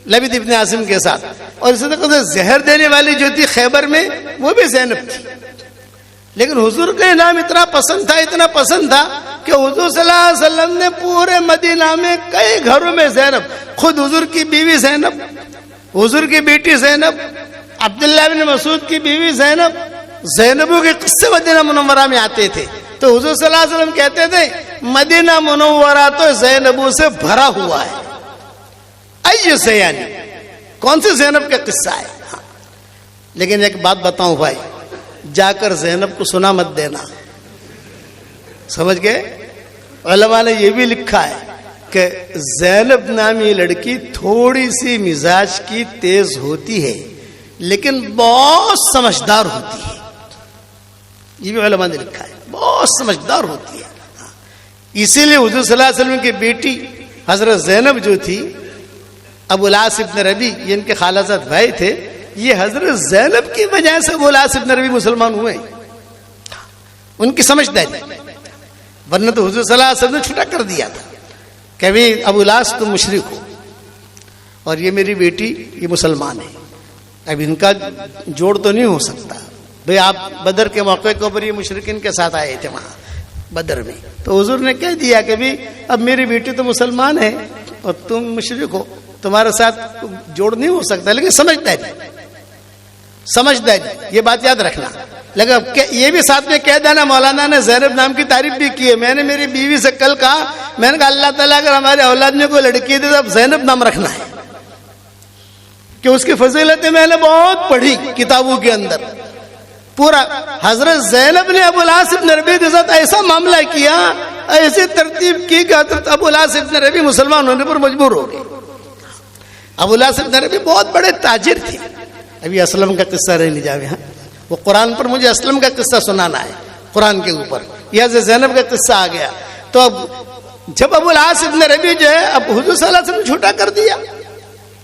لبید ابن عاصم کے ساتھ, اور اسی طرح زہر دینے والی جو تھی خیبر میں وہ بھی زینب تھی. لیکن حضور کا نام اتنا پسند تھا کہ حضور صلی اللہ علیہ وسلم نے پورے مدینہ میں کئی گھروں میں زینب, خود حضور کی بیوی زینب, حضور کی بیٹی زینب, عبداللہ بن مسعود کی بیوی زینب, زینبوں کے قصے مدینہ منورہ میں آتے تھے. تو حضور صلی اللہ علیہ وسلم کہتے تھے مدینہ منورہ تو زینبوں سے بھرا ہوا ہے. ایو سے یعنی کون سی زینب کا قصہ ہے. لیکن ایک بات بتاؤں بھائی, جا کر زینب کو سنا مت دینا, سمجھ گئے. علماء نے یہ بھی لکھا ہے کہ زینب نامی لڑکی تھوڑی سی مزاج کی تیز ہوتی ہے لیکن بہت سمجھدار ہوتی ہے. یہ بھی علماء نے لکھا ہے, بہت سمجھدار ہوتی ہے. اسی لیے حضور صلی اللہ علیہ وسلم کی بیٹی حضرت زینب جو تھی, ابو العاص ابن ربی, یہ ان کے خالازاد بھائی تھے, یہ حضرت زینب کی وجہ سے ابو العاص ابن ربی مسلمان ہوئے, ان کی سمجھداری. ورنہ تو حضور صلی اللہ علیہ وسلم نے چھٹا کر دیا تھا کہ ابھی ابو العاص تم مشرک ہو اور یہ میری بیٹی یہ مسلمان ہے, اب ان کا جوڑ تو نہیں ہو سکتا. بھئی آپ بدر کے موقع کے اوپر یہ مشرکین کے ساتھ آئے تھے وہاں بدر میں, تو حضور نے کہہ دیا کہ بھی اب میری بیٹی تو مسلمان ہے اور تم مشرک ہو, تمہارے ساتھ جوڑ نہیں ہو سکتا. لیکن سمجھداری, یہ بات یاد رکھنا. لیکن یہ بھی ساتھ میں کہہ دینا, مولانا نے زینب نام کی تعریف بھی کی ہے. میں نے میری بیوی سے کل کہا, میں نے کہا اللہ تعالیٰ اگر ہمارے اولاد میں کوئی لڑکی دے تو اب زینب نام رکھنا ہے, کہ اس کی فضیلتیں میں نے بہت پڑھی کتابوں کے اندر. پورا حضرت زینب نے ابو العاص ابن ربی کے ساتھ ایسا معاملہ کیا, ایسی ترتیب کی کہ حضرت ابو العاص ابن ربی مسلمان ہونے پر مجبور ہو گئے. ابو العاص ابن ربی بہت بڑے تاجر تھے. ابھی اسلم کا قصہ رہ نہیں جاوے, ہاں وہ قرآن پر مجھے اسلم کا قصہ سنانا ہے, قرآن کے اوپر یہاں سے زینب کا قصہ آ گیا. تو اب جب ابو العاص ابن ربی جو ہے, اب حضور صلی اللہ علیہ وسلم نے چھوٹا کر دیا.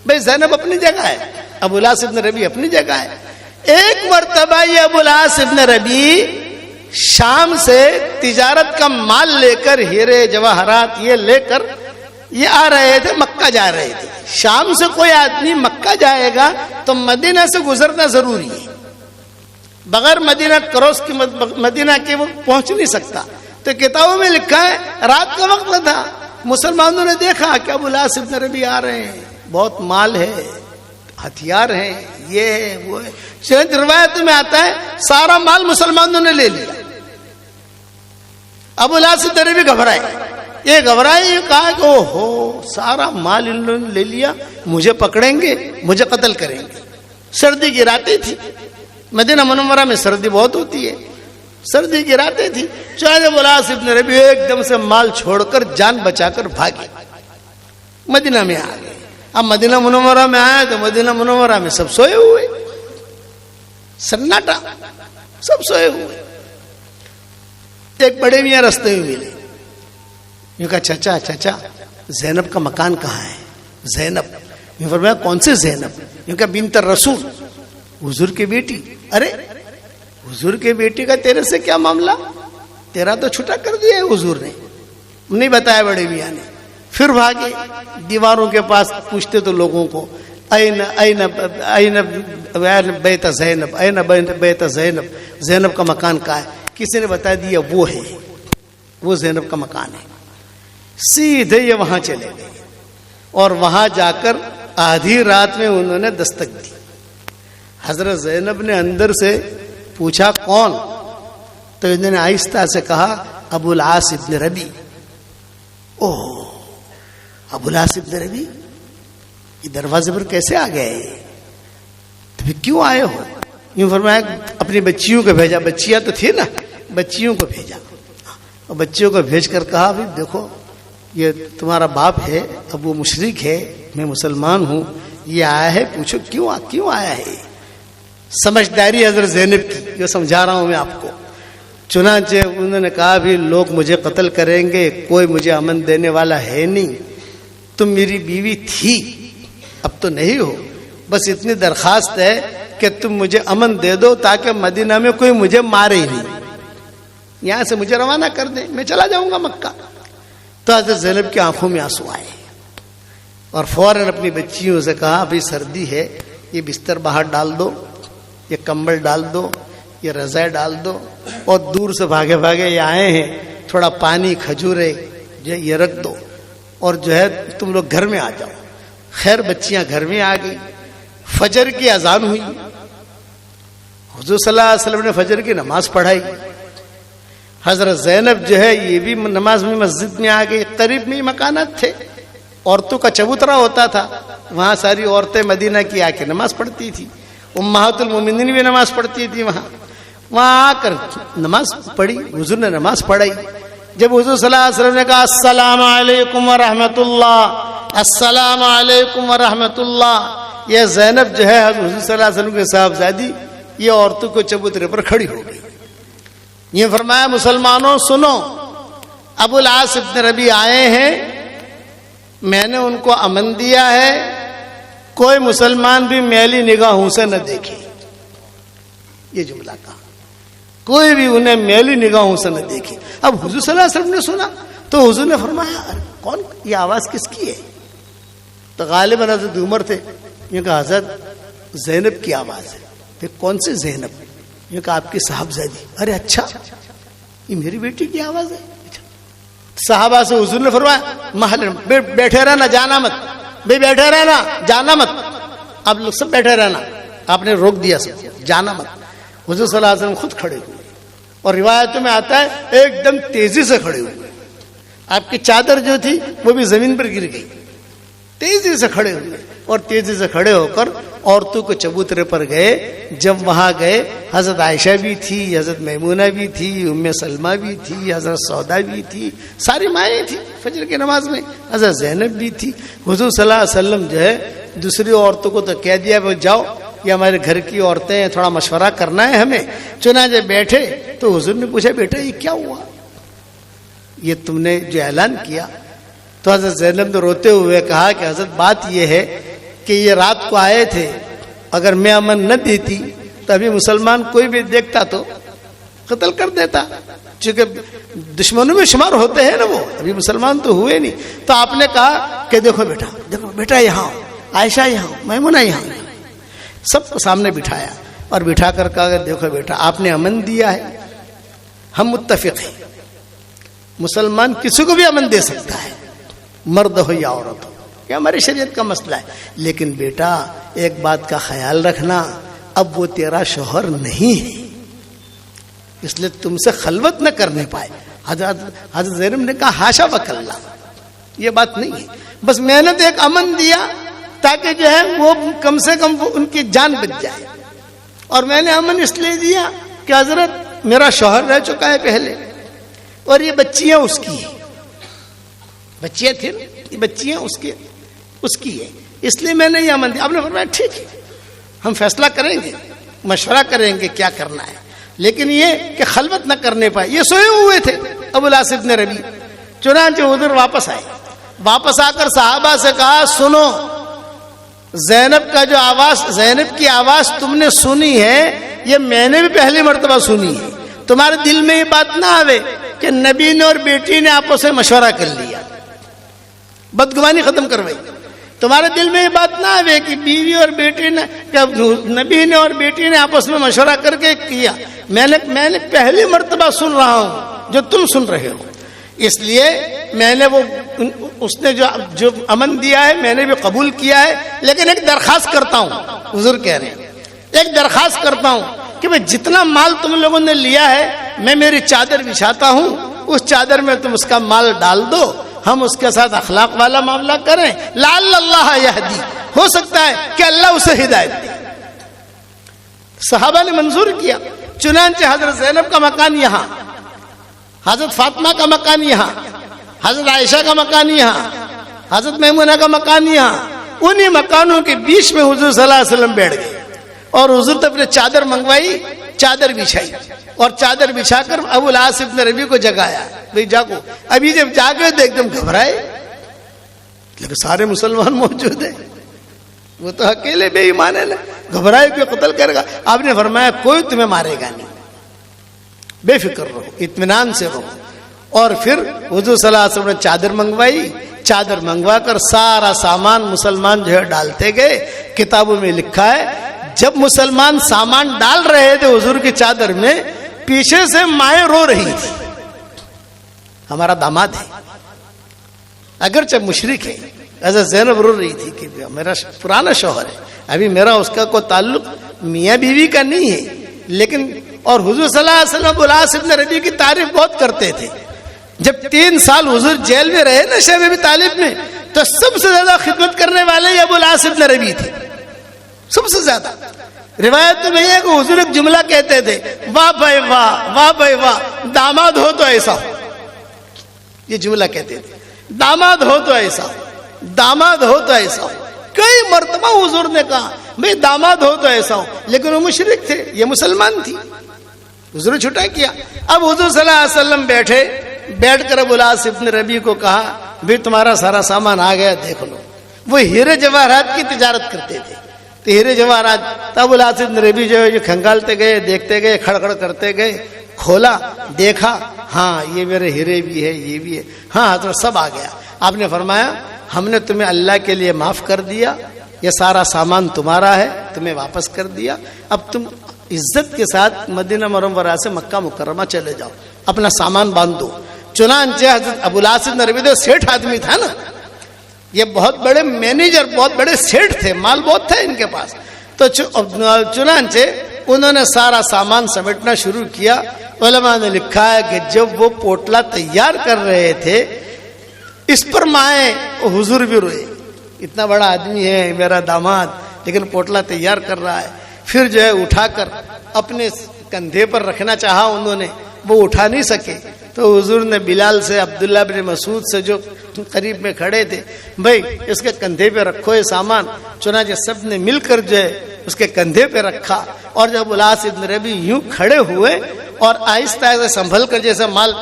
بھائی زینب اپنی جگہ ہے, ابو العاص ابن ربی اپنی جگہ ہے. ایک مرتبہ یہ ابو العاص ابن ربی شام سے تجارت کا مال لے کر, ہیرے جواہرات یہ لے کر یہ آ رہے تھے, مکہ جا رہے تھے. شام سے کوئی آدمی مکہ جائے گا تو مدینہ سے گزرنا ضروری ہے. بغیر مدینہ کراس کی مدینہ کے وہ پہنچ نہیں سکتا. تو کتابوں میں لکھا ہے رات کا وقت تھا, مسلمانوں نے دیکھا کہ ابو العاص ابن ربیع آ رہے ہیں, بہت مال ہے, ہتھیار ہیں, یہ ہے وہ ہے. روایت میں آتا ہے سارا مال مسلمانوں نے لے لیا. ابو العاص ابن ربیع گھبرائے, یہ کہا کہ او ہو سارا مال ان لوگوں نے لے لیا, مجھے پکڑیں گے, مجھے قتل کریں گے. سردی کی راتیں تھی, مدینہ منورہ میں سردی بہت ہوتی ہے, سردی کی راتیں تھی. چنانچہ ابو العاص ابن ربیع ایک دم سے مال چھوڑ کر جان بچا کر بھاگے, مدینہ میں آ گئے. اب مدینہ منورہ میں آیا تو مدینہ منورہ میں سب سوئے ہوئے, سناٹا, سب سوئے ہوئے. ایک بڑے میاں رستے میں ملے, یوں کہا چچا زینب کا مکان کہاں ہے؟ زینب. یوں فرمایا کون سے زینب؟ یوں کہا بنت الرسول, حضور کی بیٹی. ارے حضور کی بیٹی کا تیرے سے کیا معاملہ؟ تیرا تو چھٹا کر دیا ہے حضور نے. نہیں بتایا بڑے میاں نے. پھر بھاگے دیواروں کے پاس, پوچھتے تو لوگوں کو این بیت زینب, این بیت زینب, زینب کا مکان کہاں ہے؟ کسی نے بتا دیا وہ ہے, وہ زینب کا مکان ہے. سیدھے یہ وہاں چلے گئے اور وہاں جا کر آدھی رات میں انہوں نے دستک دی. حضرت زینب نے اندر سے پوچھا کون؟ تو انہوں نے آہستہ سے کہا ابو العاص ابن ربیع. اوہ ابو العاص ابن ربیع, یہ دروازے پر کیسے آ گئے؟ تو پھر کیوں آئے ہو؟ یوں فرمایا اپنی بچیوں کو بھیجا, بچیاں تو تھی نا, بچیوں کو بھیجا اور بچیوں کو بھیج کر کہا بھی دیکھو یہ تمہارا باپ ہے, اب وہ مشرک ہے, میں مسلمان ہوں, یہ آیا ہے, پوچھو کیوں آیا ہے. سمجھداری حضرت زینب کی, جو سمجھا رہا ہوں میں آپ کو. چنانچہ انہوں نے کہا بھی لوگ مجھے قتل کریں گے, کوئی مجھے امن دینے والا ہے نہیں, تم میری بیوی تھی اب تو نہیں ہو, بس اتنی درخواست ہے کہ تم مجھے امن دے دو تاکہ مدینہ میں کوئی مجھے مارے ہی نہیں, یہاں سے مجھے روانہ کر دیں, میں چلا جاؤں گا مکہ. تو حضرت زینب کی آنکھوں میں آنسو آئے اور فوراً اپنی بچیوں سے کہا ابھی سردی ہے, یہ بستر باہر ڈال دو, یہ کمبل ڈال دو, یہ رضائی ڈال دو, اور دور سے بھاگے بھاگے یہ آئے ہیں, تھوڑا پانی کھجورے جو یہ رکھ دو, اور جو ہے تم لوگ گھر میں آ جاؤ. خیر بچیاں گھر میں آ گئی. فجر کی اذان ہوئی, حضور صلی اللہ علیہ وسلم نے فجر کی نماز پڑھائی. حضرت زینب جو ہے یہ بھی نماز میں مسجد میں آ گئی. قریب میں ہی مکانات تھے, عورتوں کا چبوترا ہوتا تھا, وہاں ساری عورتیں مدینہ کی آ کے نماز پڑھتی تھی. امہات المومنین بھی نماز پڑھتی تھی وہاں آ کر نماز پڑھی. حضور نے نماز پڑھائی. جب حضور صلی اللہ علیہ وسلم نے کہا السلام علیکم ورحمۃ اللہ, السلام علیکم ورحمۃ اللہ, یہ زینب جو ہے حضور صلی اللہ علیہ وسلم کے صاحبزادی, یہ عورتوں کو چبوترے پر کھڑی ہو گئی. یہ فرمایا مسلمانوں سنو, ابو العاص ابن ربیع آئے ہیں, میں نے ان کو امن دیا ہے, کوئی مسلمان بھی میلی نگاہوں سے نہ دیکھے. یہ جملہ کہا, کوئی بھی انہیں میلی نگاہوں سے نہ دیکھے. اب حضور صلی اللہ علیہ وسلم نے سنا تو حضور نے فرمایا کون, یہ آواز کس کی ہے؟ تو غالباً حضرت عمر تھے. یہ کہا حضرت زینب کی آواز ہے. پھر کون سی زینب؟ یہ کہا آپ کی صاحبزادی. ارے اچھا, یہ میری بیٹی کی آواز ہے. صحابہ سے حضور نے فرمایا محل بیٹھے رہنا, جانا مت, بھائی بیٹھے رہنا, جانا مت, آپ لوگ سب بیٹھے رہنا. آپ نے روک دیا سب, جانا مت. حضور صلی اللہ علیہ وسلم خود کھڑے ہوئے, اور روایتوں میں آتا ہے ایک دم تیزی سے کھڑے ہوئے. آپ کی چادر جو تھی وہ بھی زمین پر گر گئی. تیزی سے کھڑے ہوئے, اور تیزی سے کھڑے ہو کر عورتوں کو چبوترے پر گئے. جب وہاں گئے حضرت عائشہ بھی تھی, حضرت میمونہ بھی تھی, ام سلمہ بھی تھی, حضرت سودا بھی تھی, ساری مائیں تھی فجر کی نماز میں, حضرت زینب بھی تھی. حضور صلی اللہ علیہ وسلم جو ہے دوسری عورتوں کو تو کہہ دیا وہ جاؤ, یہ ہمارے گھر کی عورتیں ہیں, تھوڑا مشورہ کرنا ہے ہمیں. چنانچہ بیٹھے تو حضور نے پوچھا بیٹا یہ کیا ہوا, یہ تم نے جو اعلان کیا؟ تو حضرت زینب نے روتے ہوئے کہا کہ حضرت بات یہ ہے کہ یہ رات کو آئے تھے, اگر میں امن نہ دیتی تو ابھی مسلمان کوئی بھی دیکھتا تو قتل کر دیتا, چونکہ دشمنوں میں شمار ہوتے ہیں نا وہ, ابھی مسلمان تو ہوئے نہیں. تو آپ نے کہا کہ دیکھو بیٹا, دیکھو بیٹا, یہاں عائشہ, یہاں میمونہ, یہاں. سب کو سامنے بٹھایا اور بٹھا کر کہا دیکھو بیٹا آپ نے امن دیا ہے، ہم متفق ہیں، مسلمان کسی کو بھی امن دے سکتا ہے، مرد ہو یا عورت ہو، یہ ہماری شریعت کا مسئلہ ہے، لیکن بیٹا ایک بات کا خیال رکھنا، اب وہ تیرا شوہر نہیں ہے، اس لیے تم سے خلوت نہ کرنے پائے۔ حضرت زینب نے کہا ہاشا وکلا، یہ بات نہیں ہے، بس میں نے تو ایک امن دیا تاکہ جو ہے وہ کم سے کم ان کی جان بچ جائے، اور میں نے امن اس لیے دیا کہ حضرت میرا شوہر رہ چکا ہے پہلے اور یہ بچیاں اس کی ہیں، بچیاں تھیں یہ بچیاں اس کی ہے، اس لیے میں نے یہ امن دیا۔ آپ نے فرمایا ٹھیک ہے ہم فیصلہ کریں گے، مشورہ کریں گے کیا کرنا ہے، لیکن یہ کہ خلوت نہ کرنے پائے۔ یہ سوئے ہوئے تھے ابو العاص ابن ربیع، چنانچہ حضور واپس آئے، واپس آ کر صحابہ سے کہا سنو، زینب کا جو آواز، زینب کی آواز تم نے سنی ہے، یہ میں نے بھی پہلی مرتبہ سنی ہے، تمہارے دل میں یہ بات نہ آوے کہ نبی نے اور بیٹی نے آپس میں مشورہ کر لیا، بدگمانی ختم کروائی، تمہارے دل میں یہ بات نہ آوے کہ بیوی اور بیٹی نے، نبی نے اور بیٹی نے آپس میں مشورہ کر کے کیا، میں نے پہلی مرتبہ سن رہا ہوں جو تم سن رہے ہو، اس لیے میں نے وہ اس نے جو امن دیا ہے میں نے بھی قبول کیا ہے، لیکن ایک درخواست کرتا ہوں، حضور کہہ رہے ہیں ایک درخواست کرتا ہوں کہ میں جتنا مال تم لوگوں نے لیا ہے میں میری چادر بچھاتا ہوں، اس چادر میں تم اس کا مال ڈال دو، ہم اس کے ساتھ اخلاق والا معاملہ کریں، لعل اللہ یہدی، ہو سکتا ہے کہ اللہ اسے ہدایت دے۔ صحابہ نے منظور کیا، چنانچہ حضرت زینب کا مکان یہاں، حضرت فاطمہ کا مکان یہاں، حضرت عائشہ کا مکان یہاں، حضرت میمونہ کا مکان یہاں، انہی مکانوں کے بیچ میں حضور صلی اللہ علیہ وسلم بیٹھ گئے، اور حضور نے اپنے چادر منگوائی، چادر بچھائی، اور چادر بچھا کر ابو العاص ابن ربیع کو جگایا، بھئی جاگو۔ ابھی جب جاگے تو ایک دم گھبرائے، لیکن سارے مسلمان موجود ہیں، وہ تو اکیلے بے ایمان ہے، گھبرائے کوئی قتل کرے گا۔ آپ نے فرمایا کوئی تمہیں مارے گا نہیں، بے فکر رہو، اطمینان سے رہو۔ اور پھر حضور صلی اللہ علیہ وسلم نے چادر منگوائی، چادر منگوا کر سارا سامان مسلمان جو ہے ڈالتے گئے۔ کتابوں میں لکھا ہے جب مسلمان سامان ڈال رہے تھے حضور کی چادر میں، پیچھے سے مائیں رو رہی تھی، ہمارا داماد ہے اگرچہ مشرک ہے، ایسا زینب رو رہی تھی کہ میرا پرانا شوہر ہے، ابھی میرا اس کا کوئی تعلق میاں بیوی کا نہیں ہے، لیکن اور حضور صلی اللہ علیہ وسلم ابو العاص ابن ربیع کی تعریف بہت کرتے تھے۔ جب 3 سال حضور جیل میں رہے نا شیخ ابی طالب میں، تو سب سے زیادہ خدمت کرنے والے ابو العاص ابن ربیع تھے، سب سے زیادہ۔ روایت میں یہ ہے کہ حضور ایک جملہ کہتے تھے، واہ بھائی واہ، واہ بھائی واہ، داماد ہو تو ایسا ہو، یہ جملہ کہتے تھے، داماد ہو تو ایسا ہو، داماد ہو تو ایسا ہو۔ کئی مرتبہ حضور نے کہا بھئی داماد ہو تو ایسا ہو، لیکن وہ مشرک تھے، یہ مسلمان تھی، حضور نے چھٹا کیا۔ اب حضور صلی اللہ علیہ وسلم بیٹھ کر ابو العاص ابن ربیع کو کہا بھئی تمہارا سارا سامان آ گیا، دیکھ لو۔ وہ ہیرے جواہرات کی تجارت کرتے تھے، تو ہیرے جواہرات، ابو العاص ابن ربیع جو ہے کھنگالتے گئے، دیکھتے گئے، کھڑکھڑ کرتے گئے، کھولا، دیکھا، ہاں یہ میرے ہیرے بھی ہے، یہ بھی ہے، ہاں حضرت سب آ گیا۔ آپ نے فرمایا ہم نے تمہیں اللہ کے لیے معاف کر دیا، یہ سارا سامان تمہارا ہے، تمہیں واپس کر دیا، اب تم عزت کے ساتھ مدینہ منورہ سے مکہ مکرمہ چلے جاؤ، اپنا سامان باندھ دو۔ چنانچہ حضرت ابو العاص بن ربیع سیٹھ آدمی تھا نا، یہ بہت بڑے مینیجر، بہت بڑے سیٹھ تھے، مال بہت تھا ان کے پاس، تو چنانچہ انہوں نے سارا سامان سمیٹنا شروع کیا۔ علماء نے لکھا ہے کہ جب وہ پوٹلا تیار کر رہے تھے اس پر مائیں حضور بھی روئے، اتنا بڑا آدمی ہے میرا داماد، لیکن پوٹلا تیار کر رہا ہے۔ پھر جو ہے اٹھا کر اپنے کندھے پر رکھنا چاہا انہوں نے، وہ اٹھا نہیں سکے، تو حضور نے بلال سے، عبداللہ بن مسعود سے جو قریب میں کھڑے تھے، بھائی اس کے کندھے پہ رکھو یہ سامان۔ چنانچہ سب نے مل کر جو ہے اس کے کندھے پہ رکھا، اور جب ابو العاص ابن ربیع یوں کھڑے ہوئے اور آہستہ آہستہ سنبھل کر، جیسے مال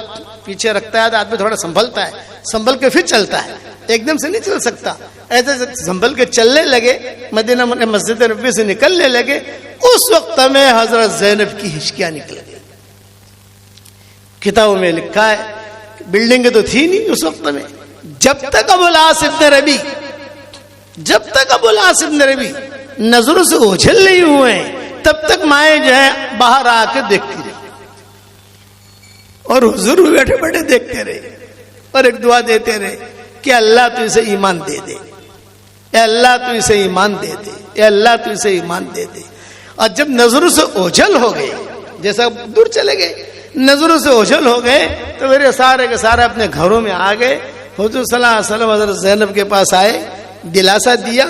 پیچھے رکھتا ہے تو آدمی تھوڑا سنبھلتا ہے، سنبھل کے پھر چلتا ہے، ایک دم سے نہیں چل سکتا، ایسے سنبھل کے چلنے لگے، مدینہ مسجد نبوی سے نکلنے لگے، اس وقت میں حضرت زینب کی ہچکیاں نکل گئی۔ کتابوں میں لکھا ہے بلڈنگیں تو تھی نہیں اس وقت میں، جب تک ابو العاص ابن ربیع نظروں سے اوجھل نہیں ہوئے تب تک مائیں جو ہے باہر آ کے دیکھتی رہی اور حضور بھی بیٹھے بیٹھے دیکھتے رہے اور ایک دعا دیتے رہے کہ اللہ تو اسے ایمان دے دے، اے اللہ تو اسے ایمان دے دے، اے اللہ تو اسے ایمان دے دے۔ اور جب نظروں سے اوجھل ہو گئے، جیسا دور چلے گئے، نظروں سے اوجھل ہو گئے تو میرے سارے کے سارے اپنے گھروں میں آ گئے۔ حضور صلی اللہ علیہ وسلم حضرت زینب کے پاس آئے، دلاسا دیا،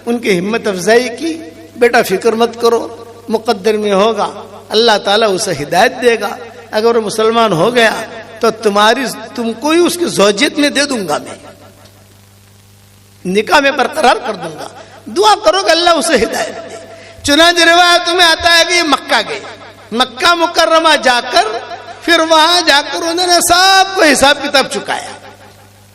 ان کی ہمت افزائی کی، بیٹا فکر مت کرو، مقدر میں ہوگا، اللہ تعالیٰ اسے ہدایت دے گا، اگر وہ مسلمان ہو گیا تو تم کو ہی اس کی زوجیت میں دے دوں گا، میں نکاح میں برقرار کر دوں گا، دعا کرو کہ اللہ اسے ہدایت دے۔ چنانچہ روایتوں میں آتا ہے کہ یہ مکہ گئے، مکہ مکرمہ جا کر پھر وہاں جا کر انہوں نے سب کو حساب کتاب چکایا،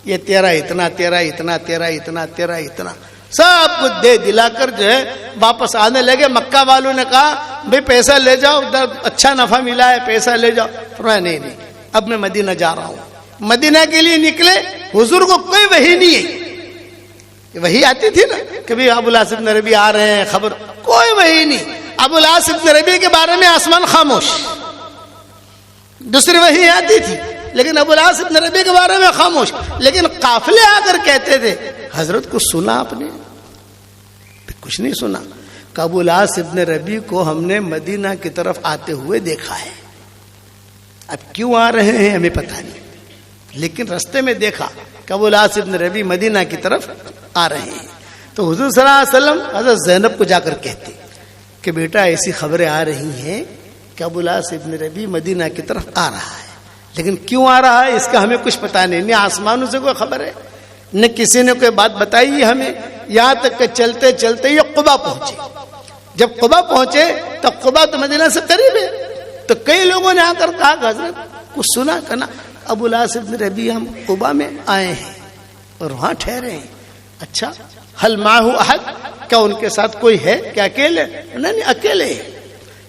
یہ تیرا اتنا، تیرا اتنا، تیرا اتنا، تیرا اتنا، سب کچھ دے دلا کر جو ہے واپس آنے لگے۔ مکہ والوں نے کہا بھئی پیسہ لے جاؤ، اچھا نفع ملا ہے، پیسہ لے جاؤ۔ فرمایا نہیں نہیں، اب میں مدینہ جا رہا ہوں۔ مدینہ کے لیے نکلے، حضور کو کوئی وحی نہیں ہے، وحی آتی تھی نا کبھی ابو العاص بن ربیع آ رہے ہیں، خبر، کوئی وحی نہیں۔ ابو العاص بن ربیع کے بارے میں آسمان خاموش، دوسری وحی آتی تھی لیکن ابو العاص بن ربیع کے بارے میں خاموش۔ لیکن قافلے آ کر کہتے تھے حضرت کچھ سنا آپ نے؟ کچھ نہیں سنا۔ ابو العاص بن ربیع کو ہم نے مدینہ کی طرف آتے ہوئے دیکھا ہے، اب کیوں آ رہے ہیں ہمیں پتہ نہیں، لیکن رستے میں دیکھا کہ ابو العاص بن ربیع مدینہ کی طرف آ رہے ہیں۔ تو حضور صلی اللہ علیہ وسلم حضرت زینب کو جا کر کہتے کہ بیٹا ایسی خبریں آ رہی ہیں کہ ابو العاص بن ربیع مدینہ کی طرف آ رہا ہے، لیکن کیوں آ رہا ہے اس کا ہمیں کچھ پتہ نہیں، نہ آسمانوں سے کوئی خبر ہے، نہ کسی نے کوئی بات بتائی ہمیں، یہاں تک کہ چلتے چلتے یہ قبا پہنچے۔ جب قبا پہنچے تو قبا تو مدینہ سے قریب ہے، تو کئی لوگوں نے آ کر کہا کہ حضرت کچھ سنا کہنا ابو العاص بن ربیع ہم قبا میں آئے ہیں اور وہاں ٹھہرے ہیں۔ اچھا، حل معہ احد، کیا ان کے ساتھ کوئی ہے کیا اکیلے؟ نہیں اکیلے ہیں۔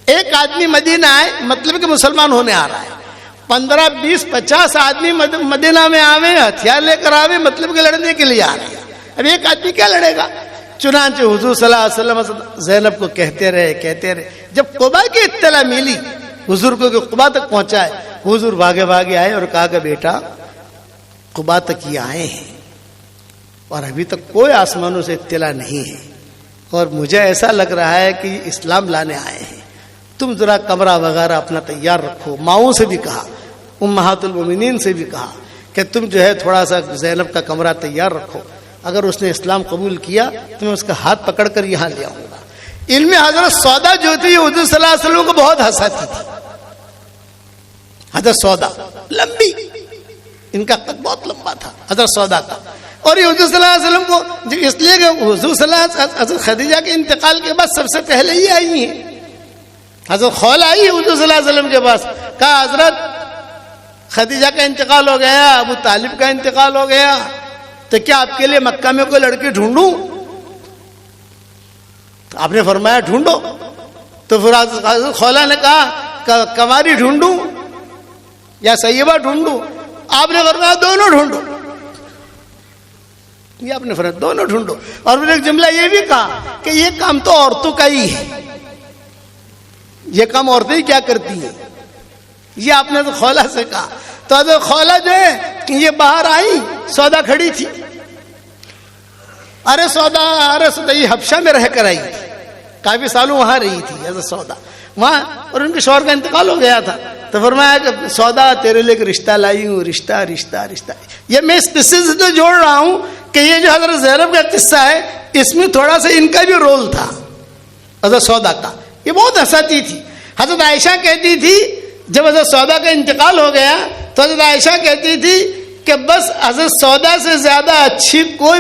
ایک آدمی مدینہ آئے مطلب کہ مسلمان ہونے آ رہا ہے، 15 20 50 آدمی مدینہ میں آوے ہتھیار لے کر آوے مطلب کہ لڑنے کے لیے آ رہے ہیں، اب ایک آدمی کیا لڑے گا؟ چنانچہ حضور صلی اللہ علیہ وسلم زینب کو کہتے رہے۔ جب قبا کی اطلاع ملی حضور کو کہ قبا تک پہنچا ہے، حضور بھاگے بھاگے آئے اور کہا کہ بیٹا قبا تک یہ آئے ہیں اور ابھی تک کوئی آسمانوں سے اطلاع نہیں ہے، اور مجھے ایسا لگ رہا ہے کہ اسلام لانے آئے ہیں، تم ذرا کمرہ وغیرہ اپنا تیار رکھو۔ ماؤں سے بھی کہا، امہات المومنین سے بھی کہا کہ تم جو ہے تھوڑا سا زینب کا کمرہ تیار رکھو، اگر اس نے اسلام قبول کیا تو میں اس کا ہاتھ پکڑ کر یہاں لے آؤں گا۔ علم حضرت سودا جو تھی حضور صلی اللہ علیہ وسلم کو بہت ہنساتی تھی۔ حضرت سودا لمبی، ان کا قد بہت لمبا تھا حضرت سودا کا، اور یہ حضور صلی اللہ علیہ وسلم کو اس لیے کہ حضور صلی اللہ علیہ وسلم حضرت خدیجہ کے انتقال کے بعد سب سے پہلے ہی آئی ہیں۔ حضرت خولہ آئی ہے حضور صلی اللہ علیہ وسلم کے پاس، کہا حضرت خدیجہ کا انتقال ہو گیا، ابو طالب کا انتقال ہو گیا، تو کیا آپ کے لیے مکہ میں کوئی لڑکی ڈھونڈوں؟ تو آپ نے فرمایا ڈھونڈو۔ تو پھر حضرت خولہ نے کہا کنواری ڈھونڈوں یا سیبہ ڈھونڈوں؟ آپ نے فرمایا دونوں ڈھونڈو۔ یہ آپ نے فرمایا دونوں ڈھونڈو، اور پھر ایک جملہ یہ بھی کہا کہ یہ کام تو عورتوں کا ہی ہے، یہ کام عورتیں ہی کیا کرتی ہیں، یہ آپ نے تو خولہ سے کہا۔ تو حضرت خولہ جو ہے یہ باہر آئی، سودا کھڑی تھی، ارے سودا یہ حبشہ میں رہ کر آئی تھی، کافی سالوں وہاں رہی تھی حضرت سودا وہاں، اور ان کے شوہر کا انتقال ہو گیا تھا۔ تو فرمایا کہ سودا تیرے لیے ایک رشتہ لائی ہوں، رشتہ رشتہ رشتہ۔ یہ میں اس قصے سے تو جوڑ رہا ہوں کہ یہ جو حضرت زینب کا قصہ ہے اس میں تھوڑا سا ان کا بھی رول تھا حضرت سودا کا، یہ بہت ہنساتی تھی۔ حضرت عائشہ کہتی تھی جب حضرت سودا کا انتقال ہو گیا تو حضرت عائشہ کہتی تھی کہ بس حضرت سودا سے زیادہ اچھی کوئی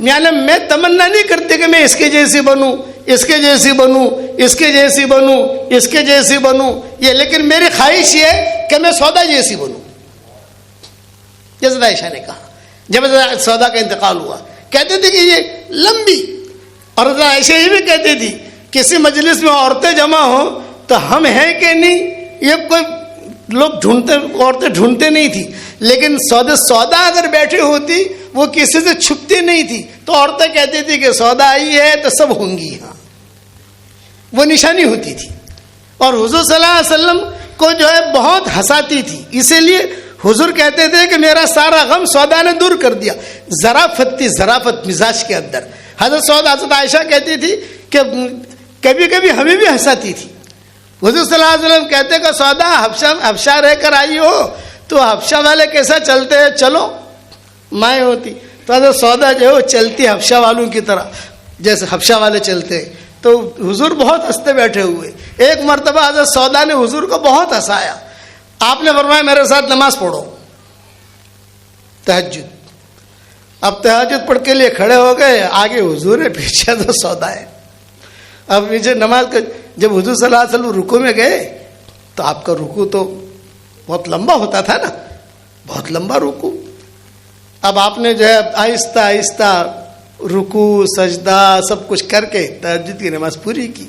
یعنی میں تمنا نہیں کرتی کہ میں اس کے جیسی بنوں، اس کے جیسی بنوں، اس کے جیسی بنوں، اس کے جیسی بنوں، یہ لیکن میری خواہش یہ ہے کہ میں سودا جیسی بنوں۔ حضرت عائشہ نے کہا جب حضرت سودا کا انتقال ہوا، کہتے تھے کہ یہ لمبی، اور حضرت عائشہ یہ بھی کہتی تھی کسی مجلس میں عورتیں جمع ہوں تو ہم ہیں کہ نہیں، یہ کوئی لوگ ڈھونڈتے، عورتیں ڈھونڈتے نہیں تھی، لیکن سودا اگر بیٹھی ہوتی وہ کسی سے چھپتی نہیں تھی، تو عورتیں کہتی تھی کہ سودا آئی ہے تو سب ہوں گی۔ ہاں وہ نشانی ہوتی تھی. اور حضور صلی اللہ علیہ وسلم کو جو ہے بہت ہنساتی تھی. اسی لیے حضور کہتے تھے کہ میرا سارا غم سودا نے دور کر دیا. ظرافت تھی, ظرافت مزاج کے اندر. حضرت عائشہ کہتی تھی کہ کبھی کبھی ہمیں بھی ہنساتی تھی. حضور صلی اللہ علیہ وسلم کہتے کہ سودا حبشہ رہ کر آئی ہو تو حبشہ والے کیسا چلتے ہیں, چلو مائیں ہوتی. تو حضرت سودا جو ہے وہ چلتی حبشہ والوں کی طرح, جیسے حبشہ والے چلتے. تو حضور بہت ہنستے بیٹھے ہوئے. ایک مرتبہ حضرت سودا نے حضور کو بہت ہنسایا. آپ نے فرمایا میرے ساتھ نماز پڑھو, تہجد. اب تہجد پڑھ کے لیے کھڑے ہو گئے, آگے حضور ہے, پیچھے تو سودا ہے. اب پیچھے نماز کا جب حضور صلی اللہ علیہ وسلم رکوع میں گئے تو آپ کا رکوع تو بہت لمبا ہوتا تھا نا, بہت لمبا رکوع. اب آپ نے جو ہے آہستہ آہستہ رکوع سجدہ سب کچھ کر کے تہجد کی نماز پوری کی.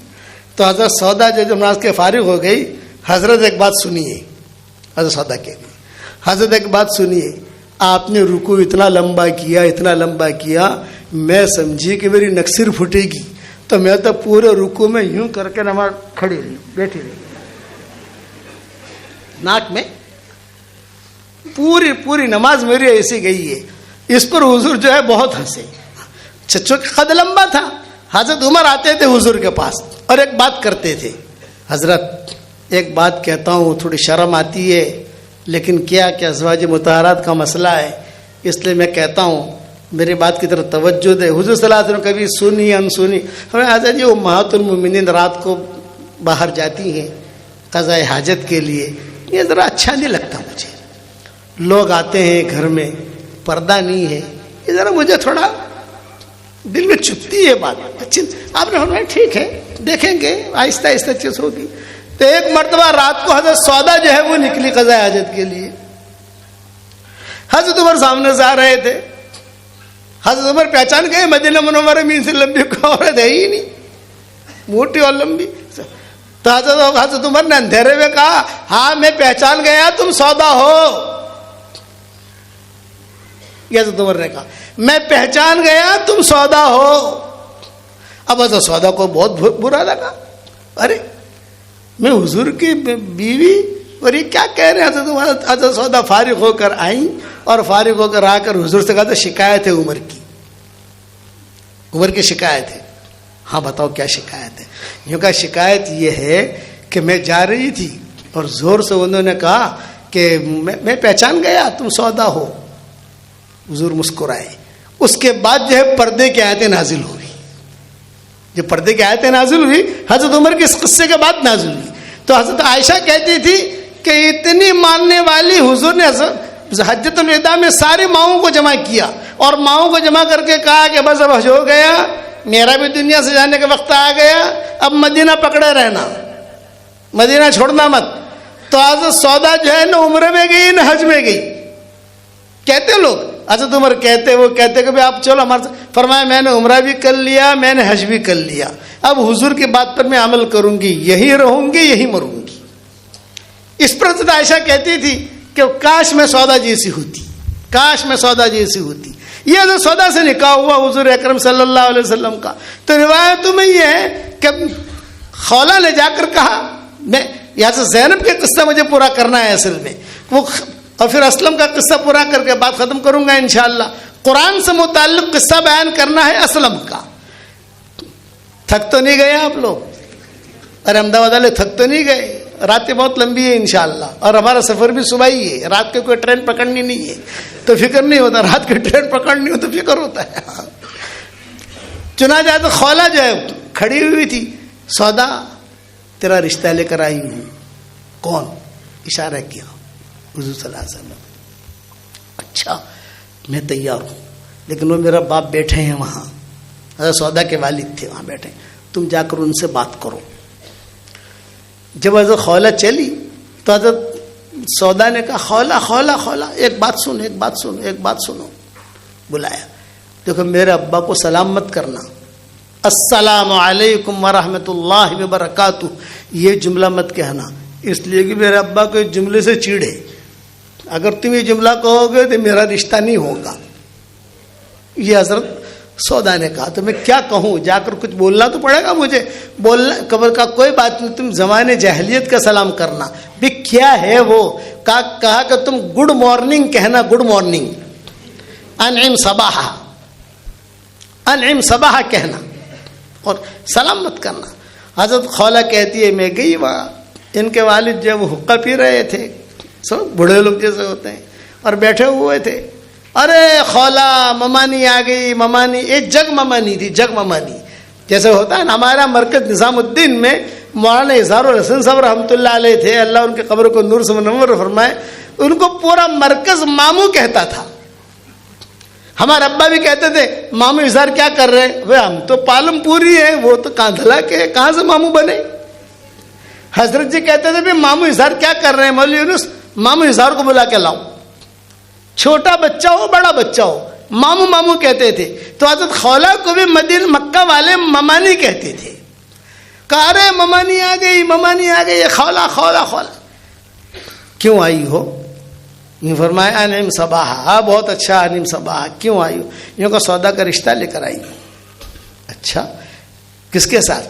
تو حضرت سودا جب نماز کے فارغ ہو گئی, حضرت ایک بات سنیے. حضرت سودا کے لیے حضرت ایک بات سنیے, آپ نے رکوع اتنا لمبا کیا, اتنا لمبا کیا, میں سمجھی کہ میری نکسر پھٹے گی. تو میں تو پورے رکوع میں یوں کر کے نماز کھڑی رہی, بیٹھی رہی, ناک میں پوری نماز میری ایسی گئی ہے. اس پر حضور جو ہے بہت ہنسے. چچو کا قد لمبا تھا. حضرت عمر آتے تھے حضور کے پاس اور ایک بات کرتے تھے, حضرت ایک بات کہتا ہوں, تھوڑی شرم آتی ہے, لیکن کیا کہ ازواج مطہرات کا مسئلہ ہے, اس لیے میں کہتا ہوں, میری بات کی طرف توجہ دے. حضور صلی اللہ علیہ وسلم کبھی سنی انسنی. ہمیں حضرت جی امہات المومنین رات کو باہر جاتی ہیں قضاء حاجت کے لیے, یہ ذرا اچھا نہیں لگتا مجھے. لوگ آتے ہیں گھر میں, پردہ نہیں ہے, یہ ذرا مجھے تھوڑا دل میں چپتی ہے بات. اچھی آپ نے فرمایا ٹھیک ہے, دیکھیں گے, آہستہ آہستہ چیز ہوگی. تو ایک مرتبہ رات کو حضرت سودا جو ہے وہ نکلی قضاء حاجت کے لیے. حضرت عمر سامنے سے آ رہے تھے. حضرت عمر پہچان گئے مدینہ منورہ میں ان سے لمبی کوئی عورت ہے ہی نہیں, موٹی اور لمبی. تو حضرت عمر نے اندھیرے میں کہا, ہاں میں پہچان گیا, تم سودا ہو. حضرت عمر نے کہا میں پہچان گیا, تم سودا ہو. اب حضرت سودا کو بہت برا لگا, ارے میں حضور کی بیوی, اور یہ کیا کہہ رہے ہیں. حضرت سودا فارغ ہو کر آئیں اور فارغ ہو کر آ کر حضور سے کہا تھا شکایت ہے عمر کی, عمر کی شکایت ہے. ہاں بتاؤ کیا شکایت ہے. یوں کہا شکایت یہ ہے کہ میں جا رہی تھی اور زور سے انہوں نے کہا کہ میں پہچان گیا, تم سودا ہو. حضور مسکرائے. اس کے بعد جو ہے پردے کی آیتیں نازل ہوئی. جو پردے کی آیتیں نازل ہوئی حضرت عمر کے اس قصے کے بعد نازل ہوئی. تو حضرت عائشہ کہتی تھی کہ اتنی ماننے والی حضور نے حجۃ الوداع میں ساری ماؤں کو جمع کیا اور ماؤں کو جمع کر کے کہا کہ بس اب حج ہو گیا, میرا بھی دنیا سے جانے کا وقت آ گیا, اب مدینہ پکڑے رہنا, مدینہ چھوڑنا مت. تو حضرت سودا جو ہے نہ عمرے میں گئی نہ حج میں گئی. کہتے لوگ, حضرت عمر کہتے, وہ کہتے کہ آپ چلو ہمارے ساتھ. فرمایا میں نے عمرہ بھی کر لیا, میں نے حج بھی کر لیا, اب حضور کی بات پر میں عمل کروں گی, یہی رہوں گی, یہی مروں گی. اس پر حضرت عائشہ کہتی تھی کہ کاش میں سودا جیسی ہوتی, کاش میں سودا جیسی ہوتی. یہ حضرت سودا سے نکاح ہوا حضور اکرم صلی اللہ علیہ وسلم کا. تو روایتوں میں یہ ہے کہ خولہ نے جا کر کہا, میں یہاں سے زینب کے قصہ مجھے پورا کرنا ہے اصل میں, وہ اور پھر اسلم کا قصہ پورا کر کے بات ختم کروں گا انشاءاللہ. قرآن سے متعلق قصہ بیان کرنا ہے اسلم کا. تھک تو نہیں گئے آپ لوگ؟ ارے احمدآباد والے تھک تو نہیں گئے؟ راتیں بہت لمبی ہے انشاءاللہ, اور ہمارا سفر بھی صبح ہی ہے, رات کے کوئی ٹرین پکڑنی نہیں ہے تو فکر نہیں ہوتا, رات کی ٹرین پکڑنی ہو تو فکر ہوتا ہے. چنانچہ تو خولہ جو ہے کھڑی ہوئی تھی, سودا تیرا رشتہ لے کر آئی ہوں. کون؟ اشارہ کیا حضور صلی اللہ علیہ وسلم. اچھا میں تیار ہوں, لیکن وہ میرا باپ بیٹھے ہیں وہاں, حضرت سودا کے والد تھے وہاں بیٹھے, تم جا کر ان سے بات کرو. جب حضرت خولہ چلی تو حضرت سودا نے کہا خولہ خولہ خولہ ایک بات سن, ایک بات سن, ایک بات سنو. بلایا, دیکھو میرے ابا کو سلام مت کرنا, السلام علیکم ورحمۃ اللہ وبرکاتہ, یہ جملہ مت کہنا, اس لیے کہ میرے ابا کو اس جملے سے چیڑے. اگر تم یہ جملہ کہو گے تو میرا رشتہ نہیں ہوگا. یہ حضرت سودا نے کہا تو میں کیا کہوں, جا کر کچھ بولنا تو پڑے گا مجھے. بولنا قبر کا کوئی بات نہیں, تم زمانے جاہلیت کا سلام کرنا. بھی کیا ہے وہ؟ کہا کہ تم گڈ مارننگ کہنا, گڈ مارننگ, انعم صباحا, انعم صباحا کہنا, اور سلام مت کرنا. حضرت خولہ کہتی ہے میں گئی وہاں, ان کے والد جو وہ حقہ پی رہے تھے, سب بوڑھے لوگ جیسے ہوتے ہیں, اور بیٹھے ہوئے تھے. ارے خولہ ممانی آ گئی, ممانی, ایک جگ ممانی تھی, جگ ممانی جیسے ہوتا ہے نا. ہمارا مرکز نظام الدین میں مولانا اظہار الحسن صاحب رحمۃ اللہ علیہ تھے, اللہ ان کے قبر کو نور سے منور فرمائے. ان کو پورا مرکز ماموں کہتا تھا. ہمارے ابا بھی کہتے تھے ماموں اظہار کیا کر رہے ہیں, وہ ہم تو پالم پوری ہیں, وہ تو کاندھلا کے کہاں سے ماموں بنے. حضرت جی کہتے تھے بھی ماموں اظہار کیا کر رہے ہیں, مولوی یونس ماموں اظہار کو بلا کے لاؤ, چھوٹا بچہ ہو بڑا بچہ ہو, ماموں ماموں کہتے تھے. تو حضرت خولہ کو بھی مدینہ مکہ والے ممانی کہتے تھے. کہا ارے ممانی آ گئی, ممانی آ گئی, خولہ خولہ خولہ. کیوں آئی ہو؟ یہ فرمایا انعم صباحا, بہت اچھا, انعم صباحا, کیوں آئی ہو؟ یوں کا سودا کا رشتہ لے کر آئی ہوں. اچھا کس کے ساتھ؟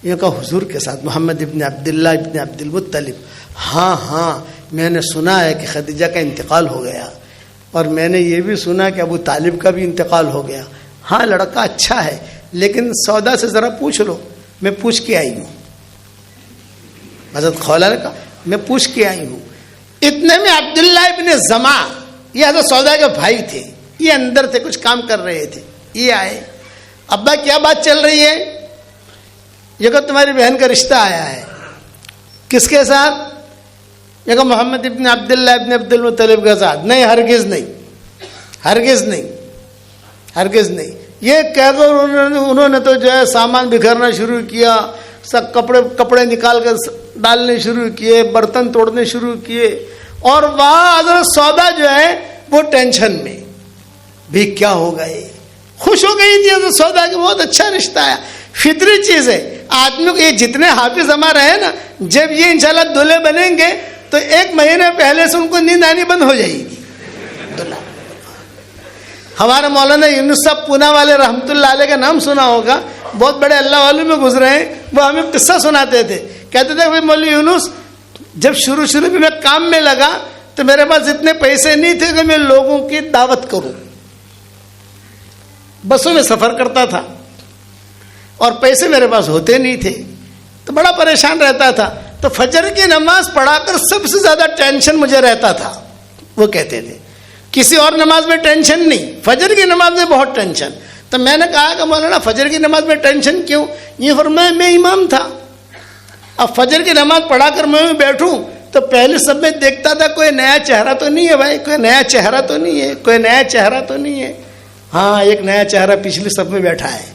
یوں کا حضور کے ساتھ, محمد ابن عبداللہ ابن عبد المطلب. ہاں ہاں میں نے سنا ہے کہ خدیجہ کا انتقال ہو گیا, اور میں نے یہ بھی سنا کہ ابو طالب کا بھی انتقال ہو گیا. ہاں لڑکا اچھا ہے, لیکن سودا سے ذرا پوچھ لو. میں پوچھ کے آئی ہوں. حضرت خولہ نے کہا میں پوچھ کے آئی ہوں. اتنے میں عبداللہ ابن زما, یہ حضرت سودا کے بھائی تھے, یہ اندر تھے, کچھ کام کر رہے تھے. یہ آئے, ابا کیا بات چل رہی ہے؟ یہ کہ تمہاری بہن کا رشتہ آیا ہے. کس کے ساتھ؟ یہ کہ محمد ابن عبداللہ ابن عبد المطلب کے ساتھ. نہیں, ہرگز نہیں, ہرگز نہیں, ہرگز نہیں. یہ کہہ کر انہوں نے تو جو ہے سامان بکھرنا شروع کیا, سب کپڑے نکال کر ڈالنے شروع کیے, برتن توڑنے شروع کیے. اور وہاں حضرت سودا جو ہے وہ ٹینشن میں بھی کیا ہوگا. یہ خوش ہو گئی تھی حضرت سودا کہ بہت اچھا رشتہ آیا. فطری چیز ہے آدمی کو. یہ جتنے حافظ ہمارے ہیں نا, جب یہ انشاءاللہ دولہے بنیں گے تو 1 مہینے پہلے سے ان کو نیند آنی بند ہو جائے گی. ہمارے مولانا یونس صاحب پونا والے رحمۃ اللہ علیہ کا نام سنا ہوگا, بہت بڑے اللہ والوں میں گزرے ہیں. وہ ہمیں قصہ سناتے تھے, کہتے تھے کہ مولوی یونس جب شروع میں میں کام میں لگا تو میرے پاس اتنے پیسے نہیں تھے کہ میں لوگوں کی دعوت کروں. بسوں میں سفر کرتا تھا اور پیسے میرے پاس ہوتے نہیں تھے, تو بڑا پریشان رہتا تھا. تو فجر کی نماز پڑھا کر سب سے زیادہ ٹینشن مجھے رہتا تھا. وہ کہتے تھے کسی اور نماز میں ٹینشن نہیں, فجر کی نماز میں بہت ٹینشن. تو میں نے کہا کہ مولانا فجر کی نماز میں ٹینشن کیوں؟ یہ فرمایا میں امام تھا, اب فجر کی نماز پڑھا کر میں بیٹھوں تو پہلے سب میں دیکھتا تھا کوئی نیا چہرہ تو نہیں ہے بھائی, کوئی نیا چہرہ تو نہیں ہے, کوئی نیا چہرہ تو نہیں ہے. ہاں ایک نیا چہرہ پچھلی صف میں بیٹھا ہے,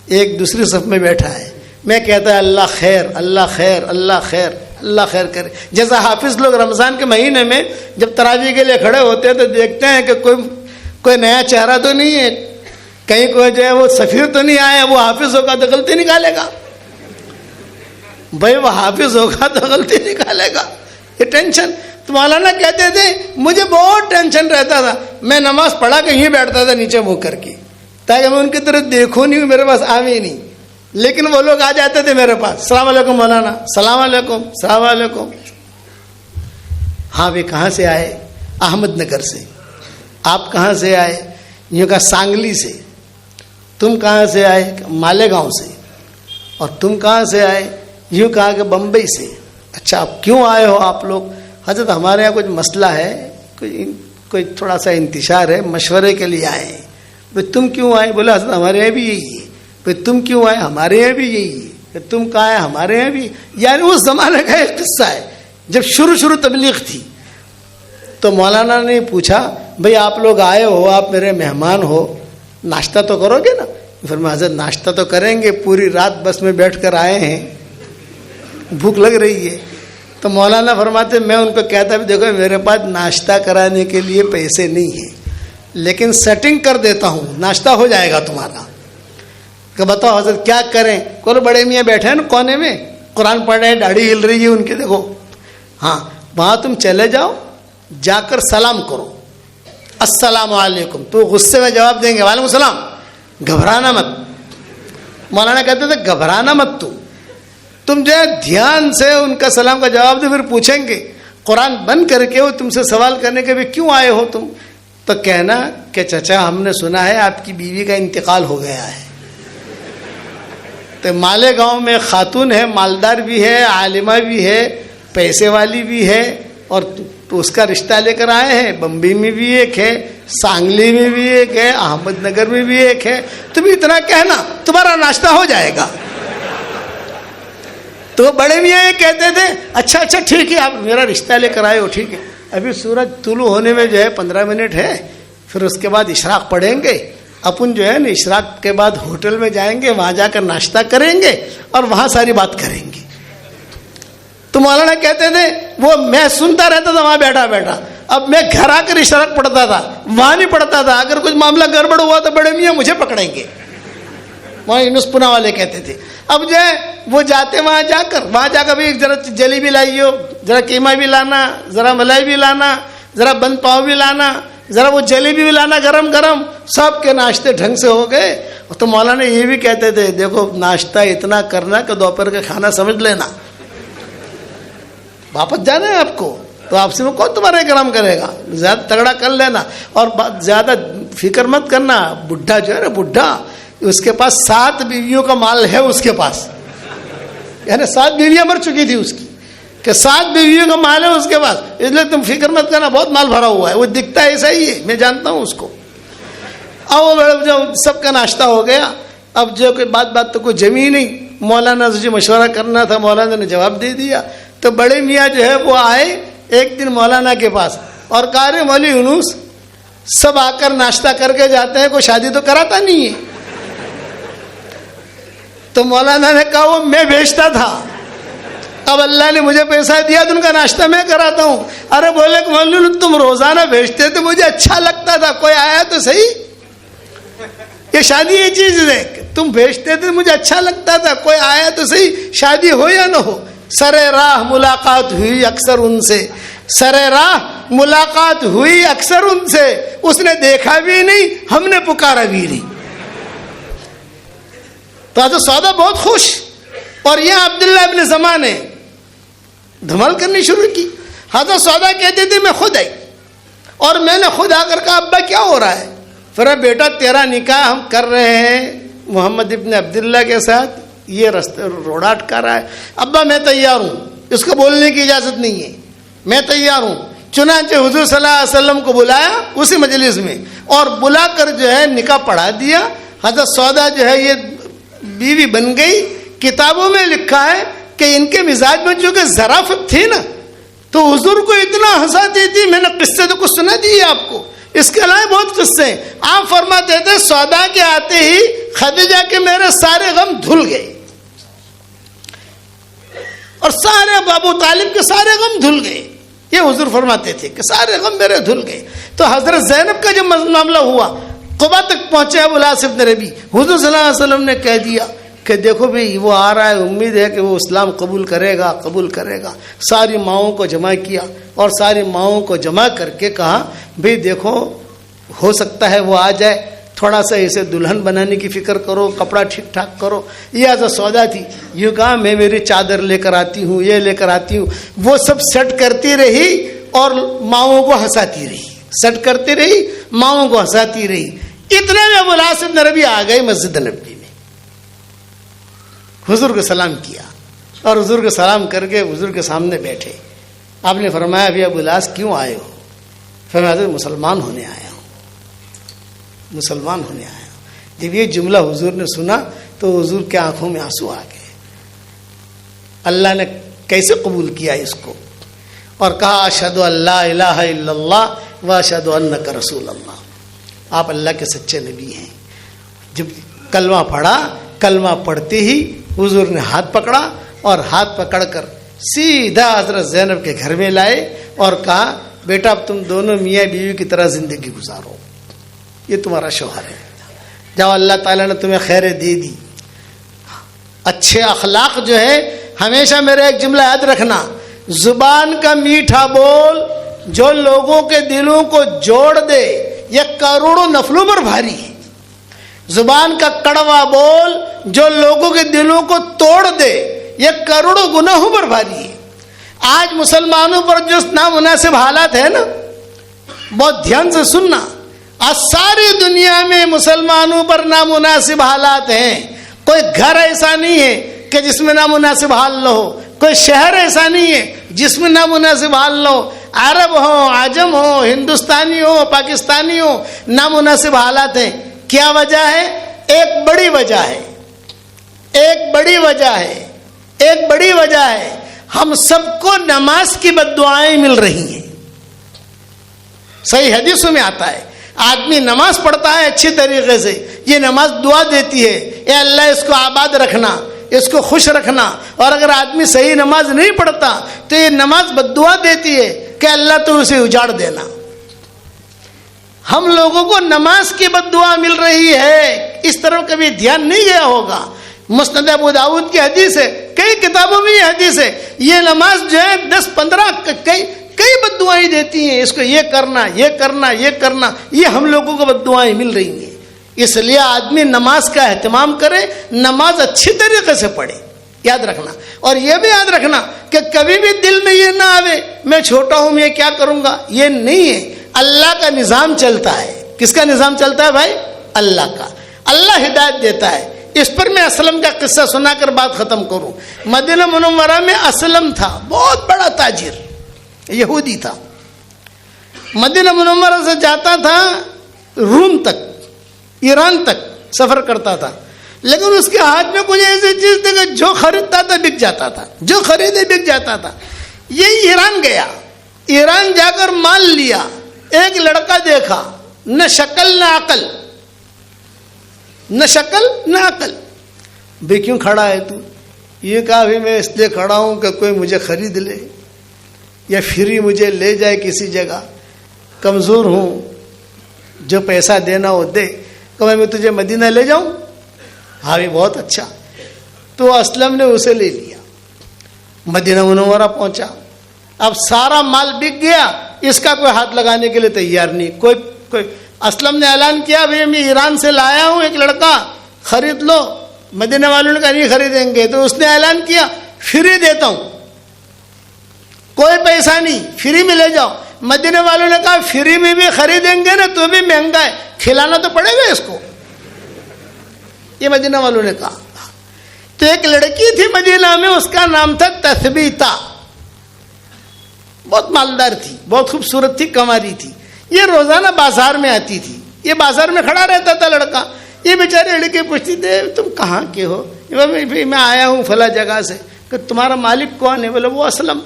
ایک دوسری صف میں بیٹھا ہے. میں کہتا ہے اللہ خیر, اللہ خیر, اللہ خیر, اللہ خیر کرے. جیسا حافظ لوگ رمضان کے مہینے میں جب تراویح کے لیے کھڑے ہوتے ہیں تو دیکھتے ہیں کہ کوئی نیا چہرہ تو نہیں ہے, کہیں کوئی جو ہے وہ سفیر تو نہیں آیا. وہ حافظ ہوگا تو غلطی نکالے گا بھائی, وہ حافظ ہوگا تو غلطی نکالے گا. یہ ٹینشن. تو مولانا کہتے تھے مجھے بہت ٹینشن رہتا تھا, میں نماز پڑھا کے یہیں بیٹھتا تھا نیچے منہ کر کے, تاکہ میں ان کی طرف دیکھوں نہیں, میرے پاس آوے نہیں. لیکن وہ لوگ آ جاتے تھے میرے پاس, السلام علیکم مولانا, السلام علیکم, السلام علیکم. ہاں وہ کہاں سے آئے؟ احمد نگر سے. آپ کہاں سے آئے؟ یوں کہا سانگلی سے. تم کہاں سے آئے؟ مالیگاؤں سے. اور تم کہاں سے آئے؟ یوں کہا کہ بمبئی سے. اچھا آپ کیوں آئے ہو آپ لوگ؟ حضرت ہمارے یہاں کچھ مسئلہ ہے, کوئی تھوڑا سا انتشار ہے, مشورے کے لیے آئے ہیں. بھائی تم کیوں آئے؟ بولے حضرت ہمارے یہاں بھی یہی ہے. بھائی تم کیوں آئے؟ ہمارے یہاں بھی یہی ہے. کہ تم کہاں ہے؟ ہمارے یہاں بھی. یعنی اس زمانے کا ایک قصہ ہے جب شروع تبلیغ تھی. تو مولانا نے پوچھا بھائی آپ لوگ آئے ہو, آپ میرے مہمان ہو, ناشتہ تو کرو گے نا؟ پھر میں حضرت ناشتہ تو کریں گے, پوری رات بس میں بیٹھ کر آئے ہیں, بھوک لگ رہی ہے. تو مولانا فرماتے میں ان کو کہتا بھی دیکھو میرے پاس ناشتہ کرانے کے لیے پیسے نہیں ہیں, لیکن سیٹنگ کر دیتا ہوں, ناشتہ ہو جائے گا تمہارا. کہ بتاؤ حضرت کیا کریں؟ کوئی بڑے میاں بیٹھے ہیں نا کونے میں, قرآن پڑھ رہے ہیں, داڑھی ہل رہی ہے ان کی, دیکھو. ہاں وہاں تم چلے جاؤ, جا کر سلام کرو, السلام علیکم. تو غصے میں جواب دیں گے وعلیکم السلام. گھبرانا مت. مولانا کہتے تھے گھبرانا مت, تم جو ہے دھیان سے ان کا سلام کا جواب دو. پھر پوچھیں گے قرآن بند کر کے وہ تم سے سوال کرنے کے بھی کیوں آئے ہو تم, تو کہنا کہ چچا ہم نے سنا ہے آپ کی بیوی کا انتقال ہو گیا ہے. تو مالیگاؤں میں خاتون ہے, مالدار بھی ہے, عالمہ بھی ہے, پیسے والی بھی ہے, اور تو اس کا رشتہ لے کر آئے ہیں. بمبئی میں بھی ایک ہے, سانگلی میں بھی ایک ہے, احمد نگر میں بھی ایک ہے. تم اتنا کہنا تمہارا ناشتہ ہو جائے گا. تو بڑے میاں یہ کہتے تھے اچھا اچھا ٹھیک ہے آپ میرا رشتہ لے کر آئے ہو, ٹھیک ہے. ابھی سورج طلوع ہونے میں جو ہے 15 منٹ ہے, پھر اس کے بعد اشراق پڑھیں گے. اپن جو ہے نا اشراق کے بعد ہوٹل میں جائیں گے, وہاں جا کر ناشتہ کریں گے اور وہاں ساری بات کریں گے. تو مولانا کہتے تھے وہ میں سنتا رہتا تھا وہاں بیٹھا بیٹھا. اب میں گھر آ کر اشراق پڑھتا تھا, وہاں نہیں پڑھتا تھا. اگر کچھ معاملہ گڑبڑ ہوا تو بڑے میاں مجھے پکڑیں گے. وہاں یونس پونا والے کہتے تھے. اب جو ہے وہ جاتے وہاں جا کر بھی ذرا جلیبی لائیو, ذرا قیمہ بھی لانا, ذرا ملائی بھی لانا, ذرا بند پاؤ بھی لانا, ذرا وہ جلیبی بھی لانا گرم گرم. سب کے ناشتے ڈھنگ سے ہو گئے. تو مولانا یہ بھی کہتے تھے دیکھو ناشتہ اتنا کرنا کہ دوپہر کا کھانا سمجھ لینا, واپس جانا ہے آپ کو, تو آپ سے وہ کون تمہارے کرم کرے گا, زیادہ تگڑا کر لینا. اور زیادہ فکر مت کرنا. بڈھا جو ہے نا بڈھا, اس کے پاس 7 بیویوں کا مال ہے اس کے پاس, یعنی 7 بیویاں مر چکی تھی اس کی, کہ 7 بیویوں کا مال ہے اس کے پاس. اس لیے تم فکر مت کرنا, بہت مال بھرا ہوا ہے. وہ دکھتا ہے ایسا ہی ہے, میں جانتا ہوں اس کو. اب جو سب کا ناشتہ ہو گیا, اب جو کہ بات تو کوئی جمی نہیں. مولانا سے جو مشورہ کرنا تھا مولانا نے جواب دے دیا. تو بڑے میاں جو ہے وہ آئے ایک دن مولانا کے پاس اور کہا رہے مولوی یونس سب آ کر ناشتہ کر کے جاتے ہیں, کوئی شادی تو کراتا نہیں ہے. تو مولانا نے کہا وہ میں بیچتا تھا, اب اللہ نے مجھے پیسہ دیا تو ان کا ناشتہ میں کراتا ہوں. ارے بولے کہ مولوی تم روزانہ بیچتے تو مجھے اچھا لگتا تھا, کوئی آیا تو صحیح. یہ شادی یہ چیز ہے, تم بیچتے تھے مجھے اچھا لگتا تھا, کوئی آیا تو صحیح, شادی ہو یا نہ ہو. سرے راہ ملاقات ہوئی اکثر ان سے, سرے راہ ملاقات ہوئی اکثر ان سے, اس نے دیکھا بھی نہیں ہم نے پکارا بھی نہیں. تو حضرت سودا بہت خوش. اور یہ عبداللہ ابن زمان نے دھمال کرنی شروع کی. حضرت سودا کہتے تھے میں خود آئی اور میں نے خود آ کر کہا ابا کیا ہو رہا ہے. پھر بیٹا تیرا نکاح ہم کر رہے ہیں محمد ابن عبداللہ کے ساتھ, یہ راستے روڑا اٹکا رہا ہے. ابا میں تیار ہوں, اس کو بولنے کی اجازت نہیں ہے, میں تیار ہوں. چنانچہ حضور صلی اللہ علیہ وسلم کو بلایا اسی مجلس میں اور بلا کر جو ہے نکاح پڑھا دیا. حضرت سودا جو ہے یہ بیوی بن گئی. کتابوں میں لکھا ہے کہ ان کے مزاج میں جو کہ ظرافت تھی نا, تو حضور کو اتنا ہنساتی تھی. میں نے قصے تو کچھ سنا دی آپ کو, اس کے علاوہ بہت قصے ہیں. آپ فرماتے تھے سودا کے آتے ہی خدیجہ کے میرے سارے غم دھل گئے, اور سارے ابو طالب کے سارے غم دھل گئے. یہ حضور فرماتے تھے کہ سارے غم میرے دھل گئے. تو حضرت زینب کا جب معاملہ ہوا قبا تک پہنچے ابو العاص بن ربیع, حضور صلی اللہ علیہ وسلم نے کہہ دیا کہ دیکھو بھئی وہ آ رہا ہے, امید ہے کہ وہ اسلام قبول کرے گا. ساری ماؤں کو جمع کیا اور ساری ماؤں کو جمع کر کے کہا بھئی دیکھو ہو سکتا ہے وہ آ جائے, تھوڑا سا اسے دلہن بنانے کی فکر کرو, کپڑا ٹھیک ٹھاک کرو. یہ حضرت سودا تھی, یوں کہا میں میری چادر لے کر آتی ہوں, یہ لے کر آتی ہوں. وہ سب سیٹ کرتی رہی اور ماؤں کو ہنساتی رہی, سیٹ کرتی رہی ماؤں کو ہنساتی رہی. اتنے میں ابو العاص بن ربیع آ گئے مسجد نبوی میں, حضور کو سلام کیا اور حضور کو سلام کر کے حضور کے سامنے بیٹھے. آپ نے فرمایا ابھی ابو العاص کیوں آئے ہو؟ فرمایا مسلمان ہونے آیا ہوں, مسلمان ہونے آیا ہوں. جب یہ جملہ حضور نے سنا تو حضور کے آنکھوں میں آنسو آ گئے. اللہ نے کیسے قبول کیا اس کو, اور کہا اشہد ان لا الہ الا اللہ و اشہد انک رسول اللہ. آپ اللہ کے سچے نبی ہیں. جب کلمہ پڑھا, کلمہ پڑھتے ہی حضور نے ہاتھ پکڑا اور ہاتھ پکڑ کر سیدھا حضرت زینب کے گھر میں لائے اور کہا بیٹا اب تم دونوں میاں بیوی کی طرح زندگی گزارو, یہ تمہارا شوہر ہے. جب اللہ تعالیٰ نے تمہیں خیریں دے دی, اچھے اخلاق جو ہے, ہمیشہ میرا ایک جملہ یاد رکھنا, زبان کا میٹھا بول جو لوگوں کے دلوں کو جوڑ دے یہ کروڑوں نفلوں پر بھاری ہے. زبان کا کڑوا بول جو لوگوں کے دلوں کو توڑ دے یہ کروڑوں گناہوں پر بھاری ہے. آج مسلمانوں پر جو نامناسب حالات ہے نا، بہت دھیان سے سننا، آج ساری دنیا میں مسلمانوں پر نامناسب حالات ہیں. کوئی گھر ایسا نہیں ہے کہ جس میں نامناسب حال نہ ہو، کوئی شہر ایسا نہیں ہے جس میں نامناسب حال نہ ہو. عرب ہو، عجم ہو، ہندوستانی ہو، پاکستانی ہو، نامناسب حالات ہیں. کیا وجہ ہے؟ ایک بڑی وجہ ہے، ایک بڑی وجہ ہے، ایک بڑی وجہ ہے. ہم سب کو نماز کی بد دعائیں مل رہی ہیں. صحیح حدیثوں میں آتا ہے، آدمی نماز پڑھتا ہے اچھی طریقے سے، یہ نماز دعا دیتی ہے، اے اللہ اس کو آباد رکھنا، اس کو خوش رکھنا. اور اگر آدمی صحیح نماز نہیں پڑھتا تو یہ نماز بد دعا دیتی ہے کہ اللہ تو اسے اجاڑ دینا. ہم لوگوں کو نماز کی بد دعا مل رہی ہے، اس طرف کبھی دھیان نہیں گیا ہوگا. مسند ابو داؤد کی حدیث ہے، کئی کتابوں میں یہ حدیث ہے. یہ نماز جو ہے 10-15 کئی بد دعائیں دیتی ہیں، اس کو یہ کرنا، یہ کرنا، یہ کرنا. یہ ہم لوگوں کو بد دعائیں مل رہی ہیں. اس لیے آدمی نماز کا اہتمام کرے، نماز اچھی طریقے سے پڑھے. یاد رکھنا، اور یہ بھی یاد رکھنا کہ کبھی بھی دل میں یہ نہ آوے میں چھوٹا ہوں، میں کیا کروں گا. یہ نہیں ہے. اللہ کا نظام چلتا ہے. کس کا نظام چلتا ہے بھائی؟ اللہ کا. اللہ ہدایت دیتا ہے. اس پر میں اسلم کا قصہ سنا کر بات ختم کروں. مدینہ منورہ میں اسلم تھا، بہت بڑا تاجر، یہودی تھا. مدینہ منورہ سے جاتا تھا روم تک، ایران تک سفر کرتا تھا. لیکن اس کے ہاتھ میں کچھ ایسی چیز تھی کہ جو خریدتا تھا بک جاتا تھا، جو خریدے بک جاتا تھا. یہ ایران گیا، ایران جا کر مال لیا. ایک لڑکا دیکھا، نہ شکل نہ عقل، نہ شکل نہ عقل. بھئی کیوں کھڑا ہے تو؟ یہ کہا بھی میں اس لیے کھڑا ہوں کہ کوئی مجھے خرید لے یا فری مجھے لے جائے کسی جگہ. کمزور ہوں، جو پیسہ دینا ہو دے. کہ میں تجھے مدینہ لے جاؤں؟ ہاں بھی بہت اچھا. تو اسلم نے اسے لے لیا، مدینہ منورہ پہنچا. اب سارا مال بک گیا، اس کا کوئی ہاتھ لگانے کے لیے تیار نہیں. کوئی اسلم نے اعلان کیا بھئی میں ایران سے لایا ہوں ایک لڑکا، خرید لو. مدینہ والوں نے کہا نہیں خریدیں گے. تو اس نے اعلان کیا فری دیتا ہوں، کوئی پیسہ نہیں، فری میں لے جاؤ. مدینہ والوں نے کہا فری میں بھی خریدیں گے نا تو بھی مہنگا ہے، کھلانا تو پڑے گا اس کو. یہ مدینہ والوں نے کہا. تو ایک لڑکی تھی مدینہ میں، اس کا نام تھا تثبیتہ، بہت مالدار تھی، بہت خوبصورت تھی، کماری تھی. یہ روزانہ بازار میں آتی تھی. یہ بازار میں کھڑا رہتا تھا لڑکا. یہ بیچارے لڑکے پوچھتی تھے تم کہاں کے ہو؟ میں آیا ہوں فلاں جگہ سے. کہ تمہارا مالک کون ہے؟ بولے وہ اسلم.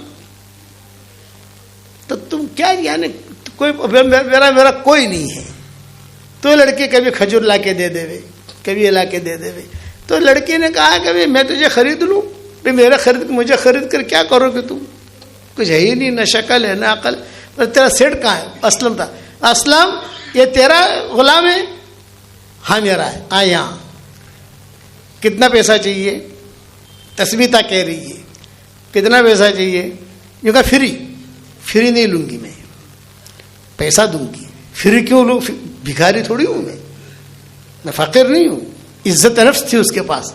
تو تم کیا یعنی کوئی میرا کوئی نہیں ہے. تو لڑکی کبھی کھجور لا کے دے دے، کبھی یہ لا کے دے دے. تو لڑکی نے کہا کہ میں تجھے خرید لوں؟ مجھے خرید کر کیا کرو گے تم؟ کچھ ہے ہی نہیں، نہ شکل ہے نہ عقل. تیرا سیٹ کہاں ہے؟ اسلم تھا. اسلم یہ تیرا غلام ہے؟ ہاں میرا ہے. آ یہاں. کتنا پیسہ چاہیے؟ تثبیتہ کہہ رہی ہے کتنا پیسہ چاہیے؟ یہ کہا فری نہیں لوں گی، میں پیسہ دوں گی. فری کیوں لوں؟ بھکاری تھوڑی ہوں میں فقیر نہیں ہوں. عزت نفس تھی اس کے پاس.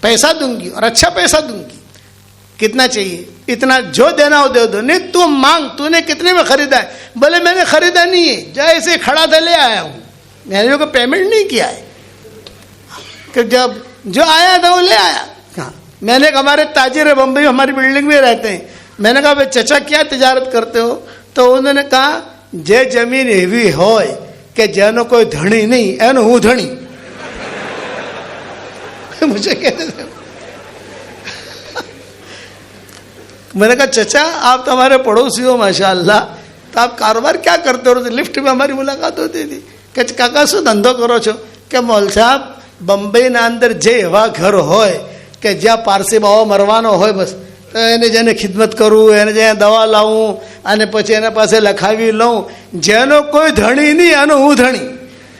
پیسہ دوں گی اور اچھا پیسہ دوں گی. کتنا چاہیے؟ اتنا، جو دینا ہو دے دو. نہیں تو مانگ، تو نے کتنے میں خریدا ہے؟ بولے میں نے خریدا نہیں ہے، جیسے کھڑا تھا لے آیا ہوں، میں نے کو پیمنٹ نہیں کیا ہے. کہ جب جو آیا تھا وہ لے آیا. ہاں میں نے ہمارے تاجر ہے بمبئی، ہماری بلڈنگ میں رہتے ہیں. میں نے کہا بھائی چچا کیا تجارت کرتے ہو؟ تو انہوں نے کہا جے زمین ایوی ہوئے کہ جانو کوئی دھڑی نہیں اینو ہوں دھڑی. مجھے کہتے تھے. میں نے کہا چچا آپ تو ہمارے پڑوسی ہو ماشاء اللہ، تو آپ کاروبار کیا کرتے ہو؟ لفٹ میں ہماری ملاقات ہوتی تھی. کہ کاکا شو دھندو کرو چھو؟ کہ مول صاحب بمبئی ના અંદર જે એવા ઘર હોય કે જ્યાં પારસી બાવો મરવાનો હોય બસ, તો એને જેને ખિદમત કરું, એને જ્યાં દવા લાવું અને પછી એના પાસે લખાવી લઉં, જેનો કોઈ ધણી નહીં એનો હું ધણી.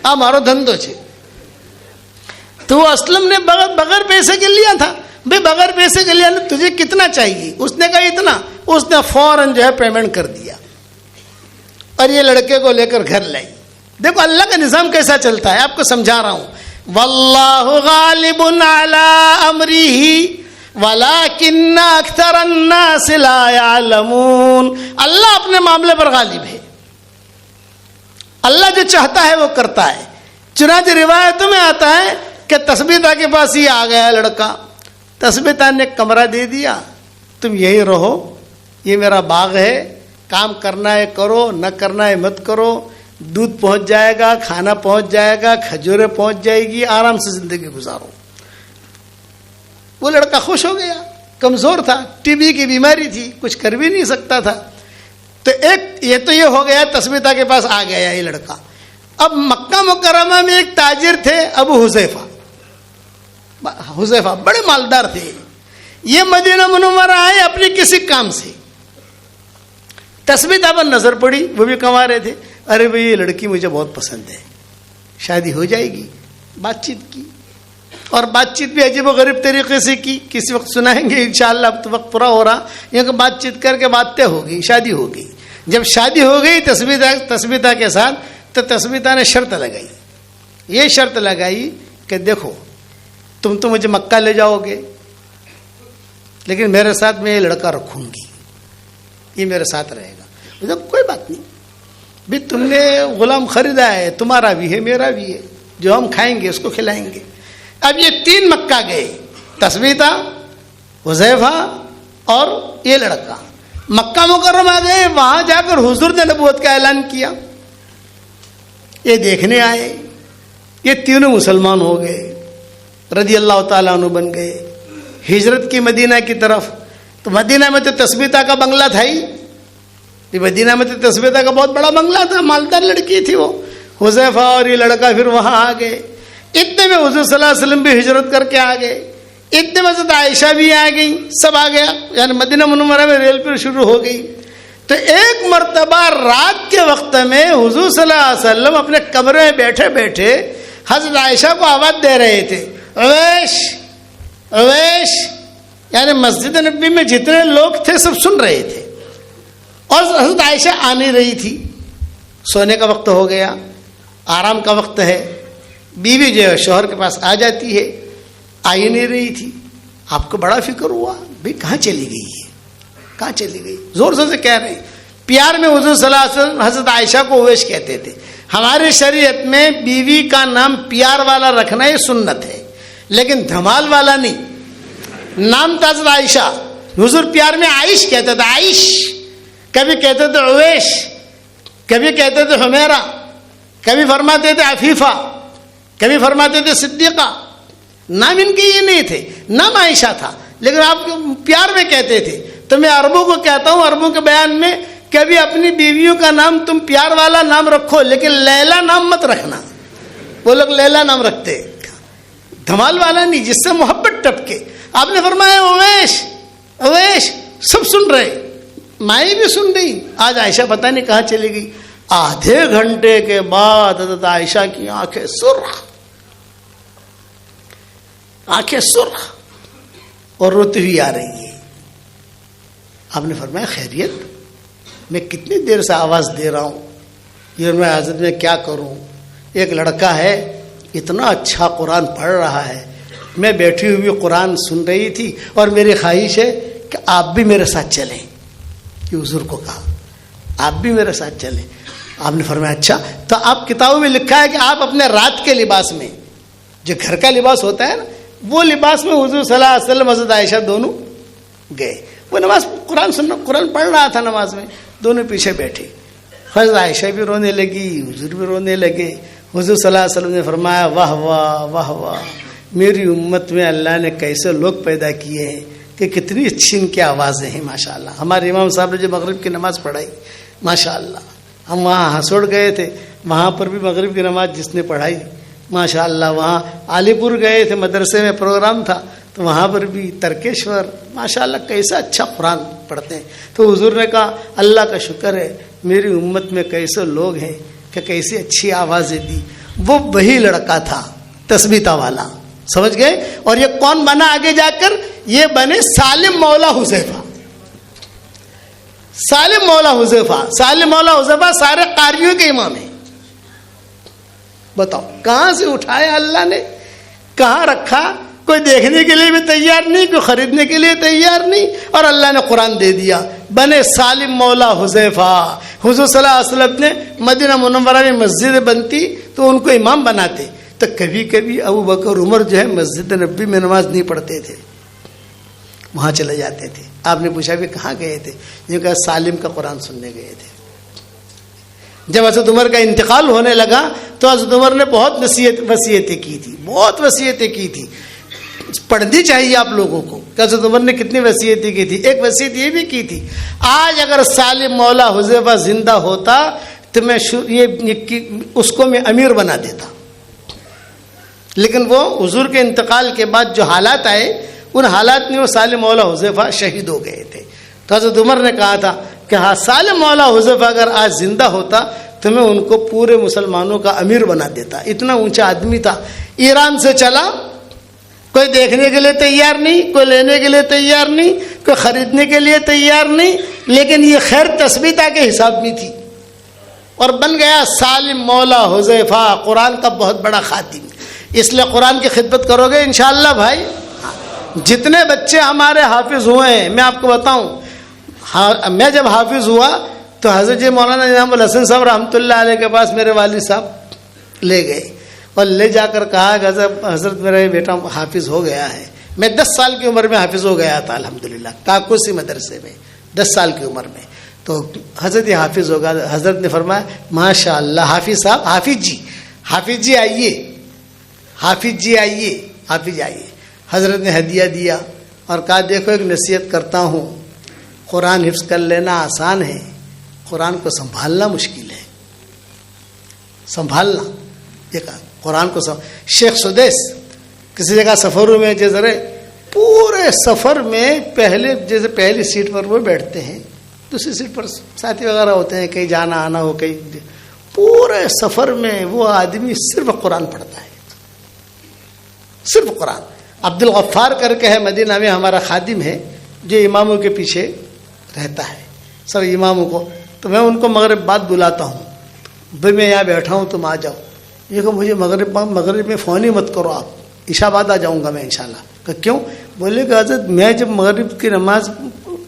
આ મારો ધંધો છે. تو اسلم نے بغیر پیسے کے لیا تھا. بھائی بغیر پیسے کے لیا تجھے کتنا چاہیے؟ اس نے کہا اتنا. اس نے فوراً جو ہے پیمنٹ کر دیا اور یہ لڑکے کو لے کر گھر لائی. دیکھو اللہ کا نظام کیسا چلتا ہے، آپ کو سمجھا رہا ہوں. واللہ غالب علی امرہ ولکن اکثر الناس لا یعلمون. اللہ اپنے معاملے پر غالب ہے. اللہ جو چاہتا ہے وہ کرتا ہے. چنانچہ روایتوں میں آتا ہے کہ تثبیتہ کے پاس ہی آ گیا لڑکا. تثبیتہ نے کمرہ دے دیا, تم یہی رہو, یہ میرا باغ ہے, کام کرنا ہے کرو, نہ کرنا ہے مت کرو, دودھ پہنچ جائے گا, کھانا پہنچ جائے گا, کھجوریں پہنچ جائے گی, آرام سے زندگی گزارو. وہ لڑکا خوش ہو گیا. کمزور تھا, ٹی بی کی بیماری تھی, کچھ کر بھی نہیں سکتا تھا. تو یہ ہو گیا, تثبیتہ کے پاس آ گیا یہ لڑکا. اب مکہ مکرمہ میں ایک تاجر تھے ابو حذیفہ. حذیفہ بڑے مالدار تھے. یہ مدینہ منورہ آئے اپنے کسی کام سے. تثبیتہ پر نظر پڑی, وہ بھی کما رہے تھے. ارے بھائی یہ لڑکی مجھے بہت پسند ہے, شادی ہو جائے گی. بات چیت کی, اور بات چیت بھی عجیب و غریب طریقے سے کی. کسی وقت سنائیں گے انشاءاللہ, اب تو وقت پورا ہو رہا. یہ کہ بات چیت کر کے بات طے ہو گئی, شادی ہو گئی. جب شادی ہو گئی تثبیتہ کے ساتھ, تو تثبیتہ نے شرط لگائی. یہ شرط لگائی کہ دیکھو تم تو مجھے مکہ لے جاؤ گے, لیکن میرے ساتھ میں یہ لڑکا رکھوں گی, یہ میرے ساتھ رہے گا. کوئی بات نہیں بھی, تم نے غلام خریدا ہے, تمہارا بھی ہے میرا بھی ہے, جو ہم کھائیں گے اس کو کھلائیں گے. اب یہ تین مکہ گئے, تثبیتہ, حذیفہ اور یہ لڑکا. مکہ مکرمہ گئے, وہاں جا کر حضور نے نبوت کا اعلان کیا. یہ دیکھنے آئے, یہ تینوں مسلمان ہو گئے, رضی اللہ تعالیٰ عنہ بن گئے. ہجرت کی مدینہ کی طرف. تو مدینہ میں تو تثبیتہ کا بنگلہ تھا ہی. مدینہ میں تو تثبیتہ کا بہت بڑا بنگلہ تھا, مالدار لڑکی تھی وہ. حذیفہ اور یہ لڑکا پھر وہاں آ گئے. اتنے میں حضور صلی اللہ علیہ وسلم بھی ہجرت کر کے آ گئے. اتنے میں حضرت عائشہ بھی آ گئی, سب آ گیا. یعنی مدینہ منورہ میں ریل پھر شروع ہو گئی. تو ایک مرتبہ رات کے وقت میں حضور صلی اللہ علیہ وسلم اپنے کمرے میں بیٹھے بیٹھے حضرت عائشہ کو آواز دے رہے تھے, اویش اویش. یعنی مسجد نبی میں جتنے لوگ تھے سب سن رہے تھے, اور حضرت عائشہ آ نہیں رہی تھی. سونے کا وقت ہو گیا, آرام کا وقت ہے. بیوی جو ہے شوہر کے پاس آ جاتی ہے, آ ہی نہیں رہی تھی. آپ کو بڑا فکر ہوا, بھائی کہاں چلی گئی ہے, کہاں چلی گئی. زور زور سے کہہ رہے ہیں. پیار میں حضور صلی اللہ علیہ وسلم حضرت عائشہ کو اویش کہتے تھے. ہمارے شریعت میں بیوی کا نام پیار والا رکھنا یہ سنت ہے, لیکن دھمال والا نہیں. نام تھا حضرت عائشہ, حضور پیار میں عائش کہتے تھے, عائش. کبھی کہتے تھے اویش, کبھی کہتے تھے حمیرہ, کبھی فرماتے تھے عفیفہ, کبھی فرماتے تھے صدیقہ. نام ان کے یہ نہیں تھے, نام عائشہ تھا, لیکن آپ پیار میں کہتے تھے. تو میں عربوں کو کہتا ہوں, عربوں کے بیان میں, کبھی اپنی بیویوں کا نام تم پیار والا نام رکھو, لیکن لیلا نام مت رکھنا. وہ لوگ لیلا نام رکھتے, دھمال والا نہیں, جس سے محبت ٹپکے. آپ نے فرمایا اویش اویش, سب سن رہے, مائیں بھی سن رہی. آج عائشہ پتہ نہیں کہاں چلی گئی. آدھے گھنٹے کے بعد حضرت عائشہ کی آنکھیں سرخ, آنکھیں سرخ اور روتی ہوئی آ رہی ہے. آپ نے فرمایا خیریت, میں کتنی دیر سے آواز دے رہا ہوں, یہ میں حضرت میں کیا کروں. ایک لڑکا ہے, اتنا اچھا قرآن پڑھ رہا ہے, میں بیٹھی ہوئی قرآن سن رہی تھی, اور میری خواہش ہے کہ آپ بھی میرے ساتھ چلیں. یہ حضور کو کہا آپ بھی میرے ساتھ چلیں. آپ نے فرمایا اچھا. تو آپ کتابوں میں لکھا ہے کہ آپ اپنے رات کے لباس میں, جو گھر کا لباس ہوتا ہے نا, وہ لباس میں حضور صلی اللہ علیہ وسلم حضرت عائشہ دونوں گئے. وہ نماز قرآن پڑھ رہا تھا, نماز میں دونوں پیچھے بیٹھے. حضرت عائشہ بھی رونے لگی, حضور بھی رونے لگے. حضور صلی اللہ علیہ وسلم نے فرمایا واہ واہ واہ واہ, میری امت میں اللہ نے کیسے لوگ پیدا کیے ہیں کہ کتنی اچھی ان کی آوازیں ہیں. ماشاء اللہ. ہمارے امام صاحب نے جو مغرب کی نماز پڑھائی, ماشاء اللہ, ہم وہاں ہسوڑ گئے تھے, وہاں پر بھی مغرب کی نماز جس نے پڑھائی, ماشاء اللہ. وہاں علی پور گئے تھے, مدرسے میں پروگرام تھا, تو وہاں پر بھی ترکیشور, ماشاء اللہ کیسا اچھا قرآن پڑھتے ہیں. تو حضور نے کہا اللہ کا شکر ہے میری امت میں کیسے لوگ ہیں کہ کیسی اچھی آوازیں دی. وہ وہی لڑکا تھا تثبیتہ والا, سمجھ گئے. اور یہ کون بنا آگے جا کر, یہ بنے سالم مولا حذیفہ. سالم مولا حذیفہ, سالم مولا حذیفہ سارے قاریوں کے امام ہیں. بتاؤ کہاں سے اٹھایا اللہ نے, کہاں رکھا؟ کوئی دیکھنے کے لیے بھی تیار نہیں، کوئی خریدنے کے لیے تیار نہیں، اور اللہ نے قرآن دے دیا۔ بنے سالم مولا حذیفہ، حضور صلی اللہ علیہ وسلم نے مدینہ منورہ میں مسجد بنتی تو ان کو امام بناتے، تو کبھی کبھی ابو بکر عمر جو ہے مسجد نبی میں نماز نہیں پڑھتے تھے، وہاں چلے جاتے تھے۔ آپ نے پوچھا بھی کہاں گئے تھے؟ یہ کہا سالم کا قرآن سننے گئے تھے۔ جب حضرت عمر کا انتقال ہونے لگا تو حضرت عمر نے بہت وصیتیں کی تھی، بہت وصیتیں کی تھی، پڑھنی چاہیے آپ لوگوں کو کہ حضرت عمر نے کتنی وصیتیں کی تھی۔ ایک وصیت یہ بھی کی تھی، آج اگر سالم مولا حذیفہ زندہ ہوتا تو میں اس کو میں امیر بنا دیتا، لیکن وہ حضور کے انتقال کے بعد جو حالات آئے ان حالات میں وہ سالم مولا حذیفہ شہید ہو گئے تھے۔ تو حضرت عمر نے کہا تھا کہ ہاں سالم مولا حذیفہ اگر آج زندہ ہوتا تو میں ان کو پورے مسلمانوں کا امیر بنا دیتا، اتنا اونچا آدمی تھا۔ ایران سے چلا، کوئی دیکھنے کے لیے تیار نہیں، کوئی لینے کے لیے تیار نہیں، کوئی خریدنے کے لیے تیار نہیں، لیکن یہ خیر تثبیتہ کے حساب میں تھی اور بن گیا سالم مولا حذیفہ، قرآن کا بہت بڑا خادم۔ اس لیے قرآن کی خدمت کرو گے انشاءاللہ بھائی۔ جتنے بچے ہمارے حافظ ہوئے ہیں میں آپ کو بتاؤں، میں جب حافظ ہوا تو حضرت جی مولانا نظام الحسن صاحب رحمۃ اللہ علیہ کے پاس میرے والد صاحب لے گئے اور لے جا کر کہا کہ حضرت میرا بیٹا حافظ ہو گیا ہے۔ میں 10 سال کی عمر میں حافظ ہو گیا تھا الحمدللہ، کاکوسی مدرسے میں 10 سال کی عمر میں۔ تو حضرت یہ حافظ ہوگا، حضرت نے فرمایا ماشاء اللہ حافظ صاحب، حافظ جی آئیے، حافظ جی آئیے، حافظ آئیے۔ حضرت نے ہدیہ دیا اور کہا دیکھو ایک نصیحت کرتا ہوں، قرآن حفظ کر لینا آسان ہے، قرآن کو سنبھالنا مشکل ہے، سنبھالنا۔ یہ کہا قرآن کو شیخ سدیس کسی جگہ سفروں میں جیسے پورے سفر میں جیسے پہلی سیٹ پر وہ بیٹھتے ہیں، دوسری سیٹ پر ساتھی وغیرہ ہوتے ہیں، کہیں جانا آنا ہو، کہیں پورے سفر میں وہ آدمی صرف قرآن پڑھتا ہے، صرف قرآن۔ عبد الغفار کر کے ہے مدینہ میں ہمارا خادم ہے جو اماموں کے پیچھے رہتا ہے، سب اماموں کو، تو میں ان کو مغرب بعد بلاتا ہوں، بھائی میں یہاں بیٹھا ہوں تم آ جاؤ۔ یہ کہ مجھے مغرب میں فون ہی مت کرو، آپ عشاء بعد آ جاؤں گا میں انشاءاللہ۔ کہ کیوں؟ بولے کہ حضرت میں جب مغرب کی نماز،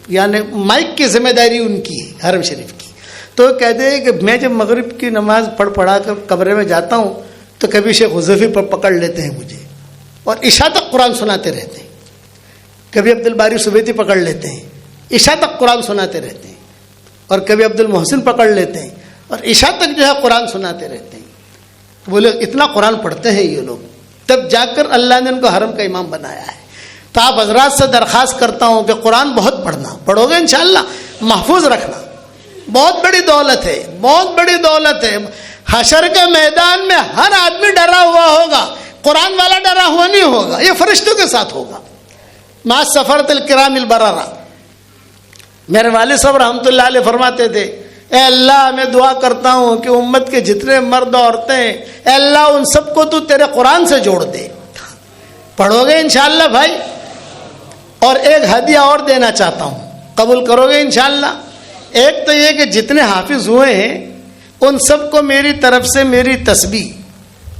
یعنی مائک کی ذمہ داری ان کی ہے حرم شریف کی، تو کہتے ہیں کہ میں جب مغرب کی نماز پڑھا کر کمرے میں جاتا ہوں تو کبھی شیخ حذیفی پر پکڑ لیتے ہیں مجھے اور عشاء تک قرآن سناتے رہتے ہیں، کبھی عبد الباری سویتی پکڑ لیتے ہیں، عشاء تک قرآن سناتے رہتے ہیں، اور کبھی عبد المحسن پکڑ لیتے ہیں اور عشاء تک جو ہے قرآن سناتے رہتے ہیں۔ بولے اتنا قرآن پڑھتے ہیں یہ لوگ، تب جا کر اللہ نے ان کو حرم کا امام بنایا ہے۔ تو آپ حضرات سے درخواست کرتا ہوں کہ قرآن بہت پڑھو گے انشاءاللہ، محفوظ رکھنا، بہت بڑی دولت ہے، بہت بڑی دولت ہے۔ حشر کے میدان میں ہر آدمی ڈرا ہوا ہوگا، قرآن والا ڈرا ہوا نہیں ہوگا، یہ فرشتوں کے ساتھ ہوگا۔ مع سفرۃ الکرام البررہ، میرے والد صاحب رحمۃ اللہ علیہ فرماتے تھے اے اللہ میں دعا کرتا ہوں کہ امت کے جتنے مرد عورتیں، اے اللہ ان سب کو تو تیرے قرآن سے جوڑ دے۔ پڑھو گے انشاءاللہ بھائی؟ اور ایک ہدیہ اور دینا چاہتا ہوں، قبول کرو گے انشاءاللہ؟ ایک تو یہ کہ جتنے حافظ ہوئے ہیں ان سب کو میری طرف سے میری تسبیح،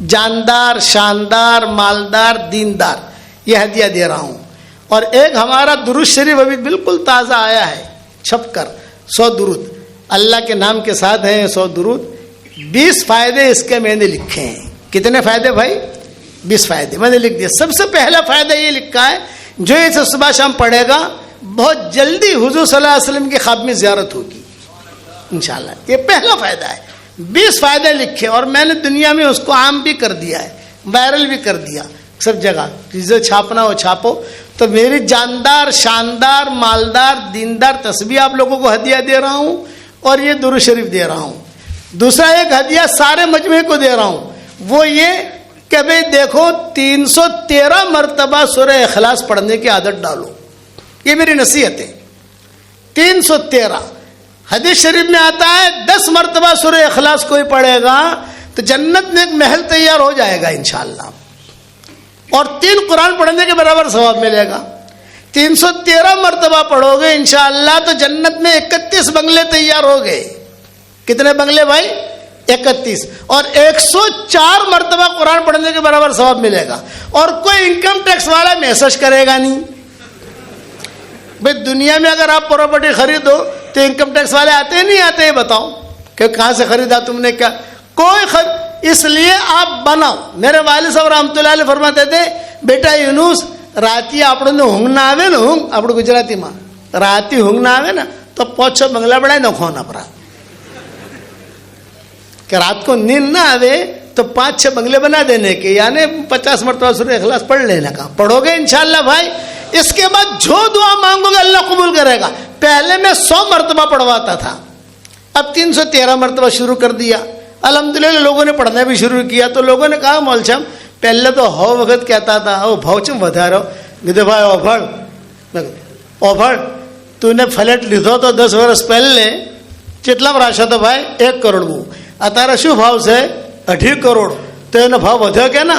جاندار، شاندار، مالدار، دیندار، یہ ہدیہ دے رہا ہوں۔ اور ایک ہمارا درود شریف ابھی بالکل تازہ آیا ہے چھپ کر، 100 درود اللہ کے نام کے ساتھ ہیں، 100 درود، 20 فائدے اس کے میں نے لکھے ہیں۔ کتنے فائدے بھائی؟ 20 فائدے میں نے لکھ دیے۔ سب سے پہلا فائدہ یہ لکھا ہے جو اسے صبح شام پڑھے گا بہت جلدی حضور صلی اللہ علیہ وسلم کی خواب میں زیارت ہوگی انشاءاللہ، یہ پہلا فائدہ ہے۔ 20 فائدے لکھے اور میں نے دنیا میں اس کو عام بھی کر دیا ہے، وائرل بھی کر دیا سب جگہ، چیزیں چھاپنا ہو چھاپو۔ تو میری جاندار، شاندار، مالدار، دیندار تسبیح آپ لوگوں کو ہدیہ دے رہا ہوں اور یہ درود شریف دے رہا ہوں۔ دوسرا ایک ہدیہ سارے مجمع کو دے رہا ہوں، وہ یہ کہ بھئی دیکھو 313 مرتبہ سورہ اخلاص پڑھنے کی عادت ڈالو، یہ میری نصیحت ہے۔ 313 حدیث شریف میں آتا ہے 10 مرتبہ سورہ اخلاص کوئی پڑھے گا تو جنت میں ایک محل تیار ہو جائے گا انشاءاللہ، اور 3 قرآن پڑھنے کے برابر ثواب ملے گا۔ 313 مرتبہ پڑھو گے انشاءاللہ تو جنت میں 31 بنگلے تیار ہو گئے۔ کتنے بنگلے بھائی؟ 31 اور 104 مرتبہ قرآن پڑھنے کے برابر ثواب ملے گا. اور کوئی انکم ٹیکس والا میسج کرے گا نہیں. بھائی دنیا میں اگر آپ پراپرٹی خریدو تو انکم ٹیکس والے آتے نہیں آتے, بتاؤ کہ کہاں سے خریدا تم نے, کیا کوئی اس لیے آپ بناؤ. میرے والد صاحب رحمۃ اللہ علیہ فرماتے تھے, بیٹا یونس راتی આપણે ઊંઘ ના આવે ને, ઊંઘ આપણે ગુજરાતીમાં રાતી ઊંઘ ના આવે ને તો 5-6 બંગલા બનાવી નાખો ના પરા, کہ رات کو نیند نہ آوے تو 5-6 بنگلے بنا دینے کے, یعنی 50 مرتبہ سورہ اخلاص پڑھ لینے کا. پڑھو گے انشاءاللہ بھائی, اس کے بعد جو دعا مانگو گے اللہ قبول کرے گا. پہلے میں 100 مرتبہ پڑھواتا تھا, اب 313 مرتبہ شروع کر دیا. الحمدللہ لوگوں نے پڑھنا بھی شروع کیا. تو لوگوں نے کہا مول صاحب پہلے تو ہو وقت کہتا تھا او بھاؤ چم ودا رہو, کہتے بھائی اوبھڑ تو نے فلیٹ લીધો તો 10 વર્ષ પહેલે કેટલા રાશા તો ભાઈ 1 કરોડનું, અત્યારે શું ભાવ છે 2.5 કરોડ, તો એનો ભાવ વધ્યો કે ના?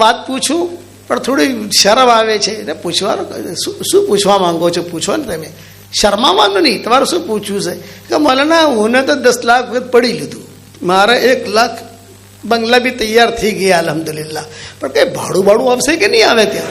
વાત પૂછું પણ થોડી શરમ આવે છે ને પૂછવાનું, શું પૂછવા માંગો છો પૂછો ને તમે, શરમાવાનું નહીં, તમારું શું પૂછવું છે? કે મૌલાના હું તો 10 લાખ વખત પડી લીધું, મારા 1 લાખ બંગલા બી તૈયાર થઈ ગયા અલ્હમ્દુલિલ્લાહ, પણ કઈ ભાડું આવશે કે નહીં આવે ત્યાં?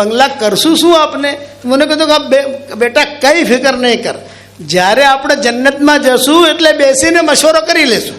બંગલા કરશું શું આપને? મને કીધું કે બેટા કઈ ફિકર નહીં કર, જ્યારે આપણે જન્નતમાં જશું એટલે બેસીને મશવરો કરી લેશું,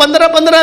15-15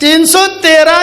313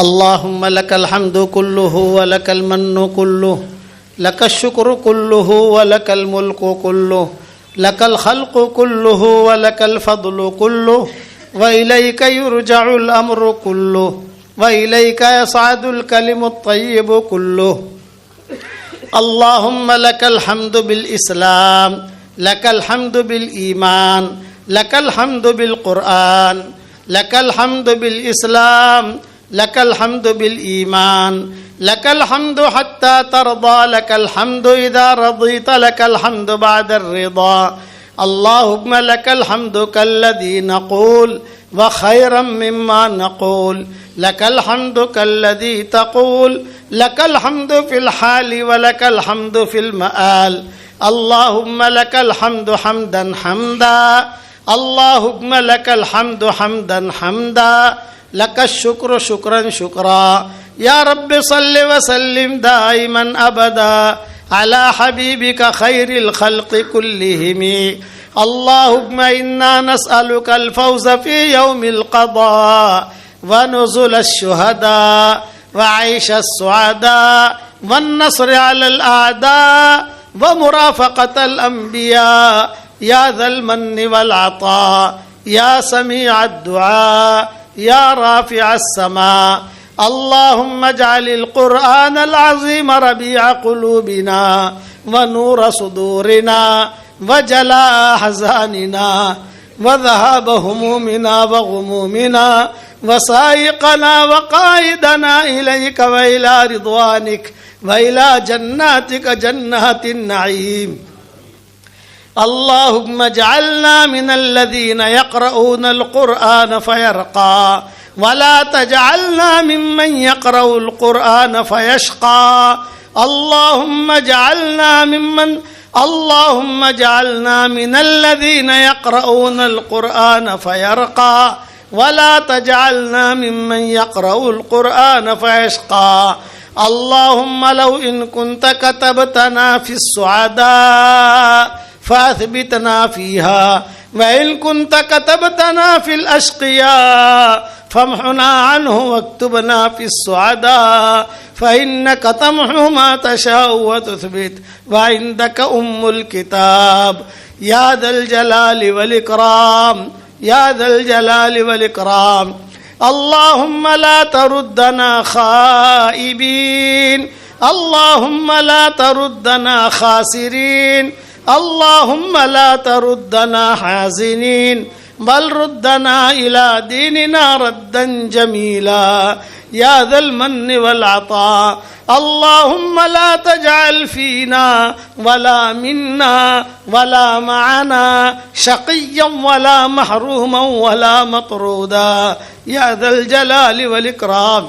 اللهم لك الحمد كله ولك المن كله لك الشكر كله ولك الملك كله لك الخلق كله ولك الفضل كله وإليك يرجع الأمر كله وإليك يصعد الكلم الطيب كله. اللهم لك الحمد بالإسلام لك الحمد بالإيمان لك الحمد بالقرآن لك الحمد بالإسلام لك الحمد بالإيمان لك الحمد حتى ترضى لك الحمد إذا رضيت لك الحمد بعد الرضا. اللهم لك الحمد كالذي نقول وخيرا مما نقول لك الحمد كالذي تقول لك الحمد في الحال ولك الحمد في المآل. اللهم لك الحمد حمدا حمدا اللهم لك الحمد حمدا حمدا لك الشكر شكرا شكرا. يا رب صل وسلم دائما أبدا على حبيبك خير الخلق كلهم. اللهم إنا نسألك الفوز في يوم القضاء ونزل الشهداء وعيش السعداء والنصر على الأعداء ومرافقة الأنبياء يا ذا المن والعطاء يا سميع الدعاء يا رافع السماء. اللهم اجعل القرآن العظيم ربيع قلوبنا ونور صدورنا وجلاء أحزاننا وذهاب همومنا وغمومنا وسائقنا وقائدنا إليك وإلى رضوانك وإلى جناتك جنات النعيم. اللهم اجعلنا من الذين يقرؤون القرآن فيرقى ولا تجعلنا ممن يقرأ القرآن فيشقى. اللهم اجعلنا من الذين يقرؤون القرآن فيرقى ولا تجعلنا ممن يقرأ القرآن فيشقى. اللهم لو إن كنت كتبتنا في السعداء فأثبتنا فيها وإن كنت كتبتنا في الأشقياء فامحنا عنه واكتبنا في السعداء فإنك تمحو ما تشاء وتثبت وعندك أم الكتاب. يا ذا الجلال والإكرام يا ذا الجلال والإكرام. اللهم لا تردنا خائبين اللهم لا تردنا خاسرين اللهم لا تردنا حازنين بل ردنا إلى ديننا ردا جميلا يا ذا المن والعطاء. اللهم لا تجعل فينا ولا منا ولا معنا شقيا ولا محروما ولا مطرودا يا ذا الجلال والإكرام.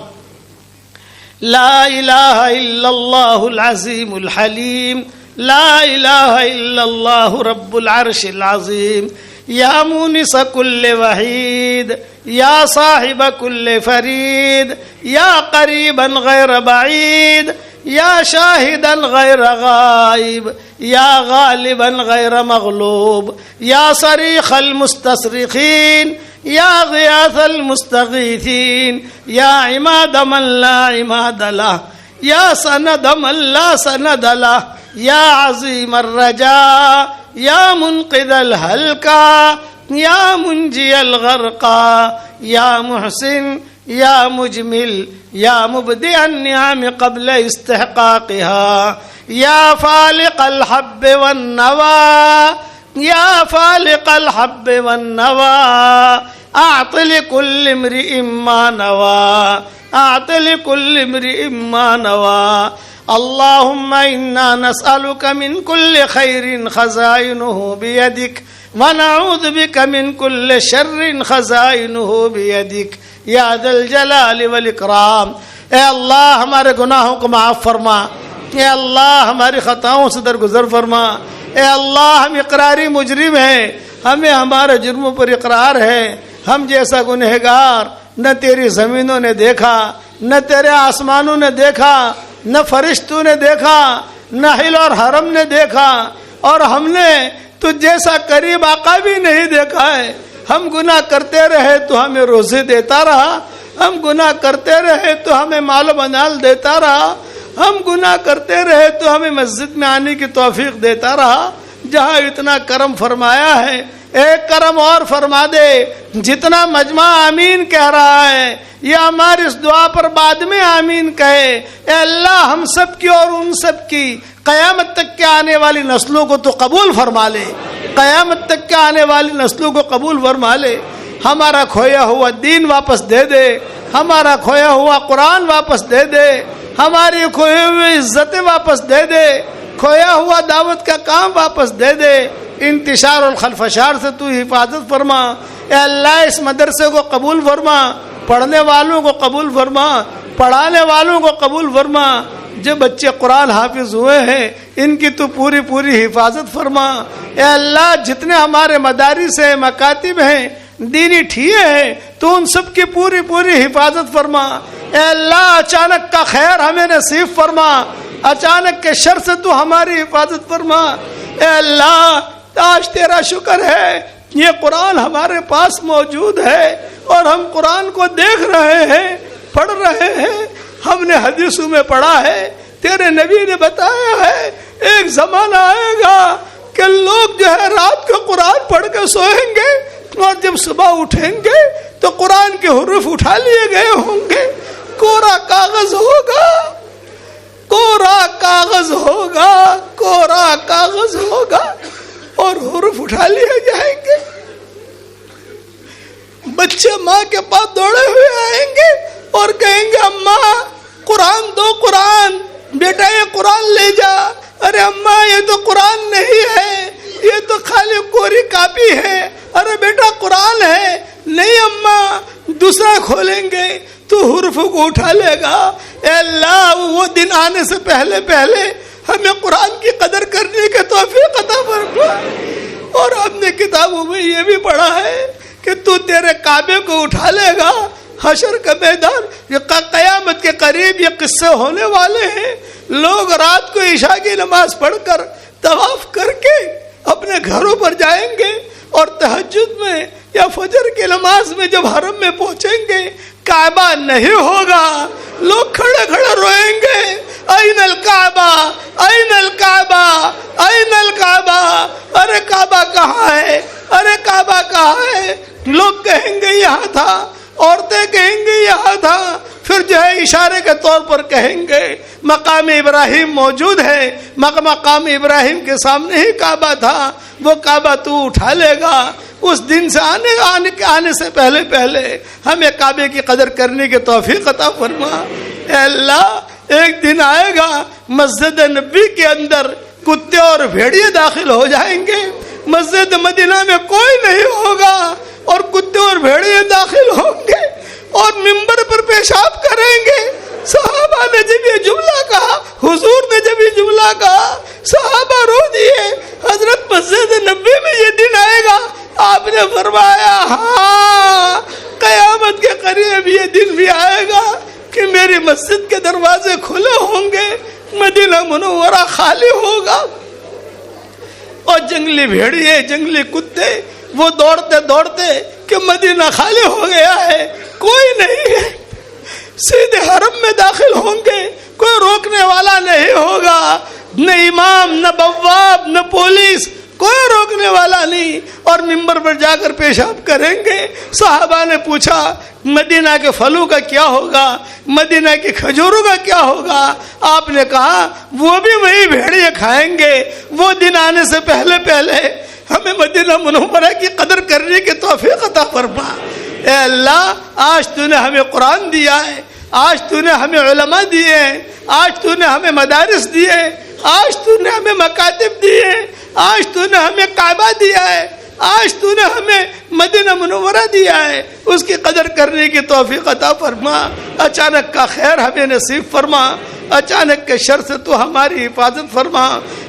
لا إله إلا الله العظيم الحليم لا إله إلا الله رب العرش العظيم. يا مونس كل وحيد يا صاحب كل فريد يا قريبا غير بعيد يا شاهدا غير غائب يا غالبا غير مغلوب يا صريخ المستصرخين يا غياث المستغيثين يا عماد من لا عماد له يا سند من لا سند له يا عظيم الرجاء يا منقذ الهلكى يا منجي الغرقى يا محسن يا مجمل يا مبدئ النعم قبل استحقاقها يا فالق الحب والنوى يا فالق الحب والنوى. أعط لكل امرئ ما نوى أعط لكل امرئ ما نوى. اللهم إنا نسألك من كل خير خزائنه بيدك ونعوذ بك من كل شر خزائنه بيدك یا ذا الجلال والاکرام. اے اللہ ہمارے گناہوں کو معاف فرما، اے اللہ ہماری خطاؤں سے درگزر فرما، اے اللہ ہم اقراری مجرم ہیں، ہمیں ہمارے جرموں پر اقرار ہے. ہم جیسا گنہگار نہ تیری زمینوں نے دیکھا، نہ تیرے آسمانوں نے دیکھا، نہ فرشتوں نے دیکھا، نہ حل اور حرم نے دیکھا، اور ہم نے تو جیسا قریب آقا بھی نہیں دیکھا ہے. ہم گناہ کرتے رہے تو ہمیں روزے دیتا رہا، ہم گناہ کرتے رہے تو ہمیں مال و منال دیتا رہا، ہم گناہ کرتے رہے تو ہمیں مسجد میں آنے کی توفیق دیتا رہا۔ جہاں اتنا کرم فرمایا ہے ایک کرم اور فرما دے، جتنا مجمع آمین کہہ رہا ہے یہ ہماری اس دعا پر بعد میں آمین کہے۔ اے اللہ ہم سب کی اور ان سب کی قیامت تک کے آنے والی نسلوں کو تو قبول فرما لے، قیامت تک کے آنے والی نسلوں کو قبول فرما لے۔ ہمارا کھویا ہوا دین واپس دے دے، ہمارا کھویا ہوا قرآن واپس دے دے، ہماری کھوئی ہوئی عزتیں واپس دے دے، کھویا ہوا دعوت کا کام واپس دے دے۔ انتشار اور خلفشار سے تو حفاظت فرما۔ اے اللہ اس مدرسے کو قبول فرما، پڑھنے والوں کو قبول فرما، پڑھانے والوں کو قبول فرما۔ جو بچے قرآن حافظ ہوئے ہیں ان کی تو پوری پوری حفاظت فرما۔ اے اللہ جتنے ہمارے مدارس ہیں، مکاتب ہیں، دینی ٹھیے ہیں، تو ان سب کی پوری پوری حفاظت فرما۔ اے اللہ اچانک کا خیر ہمیں نصیب فرما، اچانک کے شر سے تو ہماری حفاظت فرما۔ اے اللہ آج تیرا شکر ہے یہ قرآن ہمارے پاس موجود ہے اور ہم قرآن کو دیکھ رہے ہیں، پڑھ رہے ہیں۔ ہم نے حدیثوں میں پڑھا ہے، تیرے نبی نے بتایا ہے ایک زمانہ آئے گا کہ لوگ جو ہے رات کو قرآن پڑھ کے سوئیں گے اور جب صبح اٹھیں گے تو قرآن کے حروف اٹھا لیے گئے ہوں گے، کورا کاغذ ہوگا، کورا کاغذ ہوگا، کورا کاغذ ہوگا اور حروف اٹھا لیے جائیں گے۔ بچے ماں کے پاس دوڑے ہوئے آئیں گے اور کہیں گے اماں قرآن دو، قرآن، بیٹا یہ قرآن لے جا۔ ارے اماں یہ تو قرآن نہیں ہے، یہ تو خالی کوری کاپی ہے۔ ارے بیٹا قرآن ہے۔ نہیں اماں دوسرا کھولیں گے تو حروف کو اٹھا لے گا۔ اے اللہ وہ دن آنے سے پہلے پہلے ہمیں قرآن کی قدر کرنے کے توفیق عطا فرما۔ اور ہم نے کتابوں میں یہ بھی پڑھا ہے کہ تو تیرے کعبے کو اٹھا لے گا۔ حشر کا میدان، یہ قیامت کے قریب یہ قصے ہونے والے ہیں۔ لوگ رات کو عشاء کی نماز پڑھ کر طواف کر کے اپنے گھروں پر جائیں گے اور تہجد میں یا فجر کی نماز میں جب حرم میں پہنچیں گے کعبہ نہیں ہوگا، لوگ کھڑے کھڑے روئیں گے، این الکعبہ، این الکعبہ، این الکعبہ، ارے کعبہ کہاں ہے، ارے کعبہ کہاں ہے۔ لوگ کہیں گے یہاں تھا، عورتیں کہیں گے یہاں تھا، پھر جو ہے اشارے کے طور پر کہیں گے مقام ابراہیم موجود ہے، مقام ابراہیم کے سامنے ہی کعبہ تھا، وہ کعبہ تو اٹھا لے گا۔ اس دن سے آنے سے پہلے پہلے ہمیں کعبے کی قدر کرنے کی توفیق عطا فرما۔ اے اللہ ایک دن آئے گا مسجد نبی کے اندر کتے اور بھیڑیے داخل ہو جائیں گے، مسجد مدینہ میں کوئی نہیں ہوگا اور کتے اور بھیڑیے داخل ہوں گے اور منبر پر پیشاب کریں گے۔ صحابہ نے جب یہ جملہ کہا، حضور نے جب یہ جملہ کہا، صحابہ رو دیے۔ حضرت مسجد نبی میں یہ دن آئے گا، آپ نے فرمایا ہاں قیامت کے قریب یہ دن بھی آئے گا کہ میری مسجد کے دروازے کھلے ہوں گے، مدینہ منورہ خالی ہوگا اور جنگلی بھیڑیے، جنگلی کتے وہ دوڑتے دوڑتے کہ مدینہ خالی ہو گیا ہے، کوئی نہیں ہے، سیدھے حرم میں داخل ہوں گے، کوئی روکنے والا نہیں ہوگا، نہ امام، نہ بواب، نہ پولیس، کوئی روکنے والا نہیں، اور منبر پر جا کر پیشاب کریں گے۔ صحابہ نے پوچھا مدینہ کے پھلوں کا کیا ہوگا، مدینہ کی کھجوروں کا کیا ہوگا؟ آپ نے کہا وہ بھی وہی بھیڑیے کھائیں گے۔ وہ دن آنے سے پہلے پہلے ہمیں مدینہ منورہ کی قدر کرنے کی توفیق عطا فرما۔ اے اللہ آج تو نے ہمیں قرآن دیا ہے، آج تو نے ہمیں علماء دیے ہیں، آج تو نے ہمیں مدارس دیے، آج تو نے ہمیں مکاتب دیے، آج تو نے ہمیں کعبہ دیا ہے، آج تو نے ہمیں مدینہ منورہ دیا ہے، اس کی قدر کرنے کی توفیق عطا فرما۔ اچانک کا خیر ہمیں نصیب فرما، اچانک کے شر سے تو ہماری حفاظت فرما۔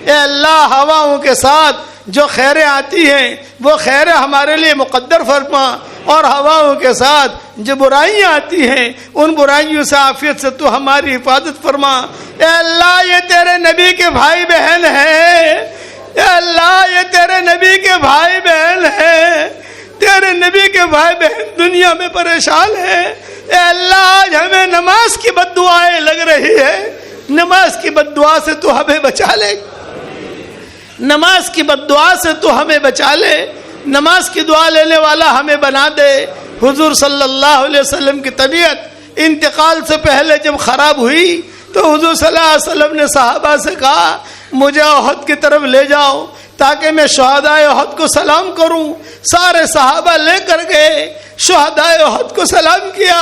اے اللہ ہواؤں کے ساتھ جو خیریں آتی ہیں وہ خیریں ہمارے لیے مقدر فرما، اور ہواؤں کے ساتھ جو برائیاں آتی ہیں ان برائیوں سے عافیت سے تو ہماری حفاظت فرما۔ اے اللہ یہ تیرے نبی کے بھائی بہن ہیں، اے اللہ یہ تیرے نبی کے بھائی بہن ہیں، تیرے نبی کے بھائی بہن دنیا میں پریشان ہیں۔ اے اللہ آج ہمیں نماز کی بد دعائیں لگ رہی ہے، نماز کی بد دعا سے تو ہمیں بچا لے، نماز کی بد دعا سے تو ہمیں بچا لے، نماز کی دعا لینے والا ہمیں بنا دے۔ حضور صلی اللہ علیہ وسلم کی طبیعت انتقال سے پہلے جب خراب ہوئی تو حضور صلی اللہ علیہ وسلم نے صحابہ سے کہا مجھے احد کی طرف لے جاؤ تاکہ میں شہدائے احد کو سلام کروں۔ سارے صحابہ لے کر گئے، شہدائے احد کو سلام کیا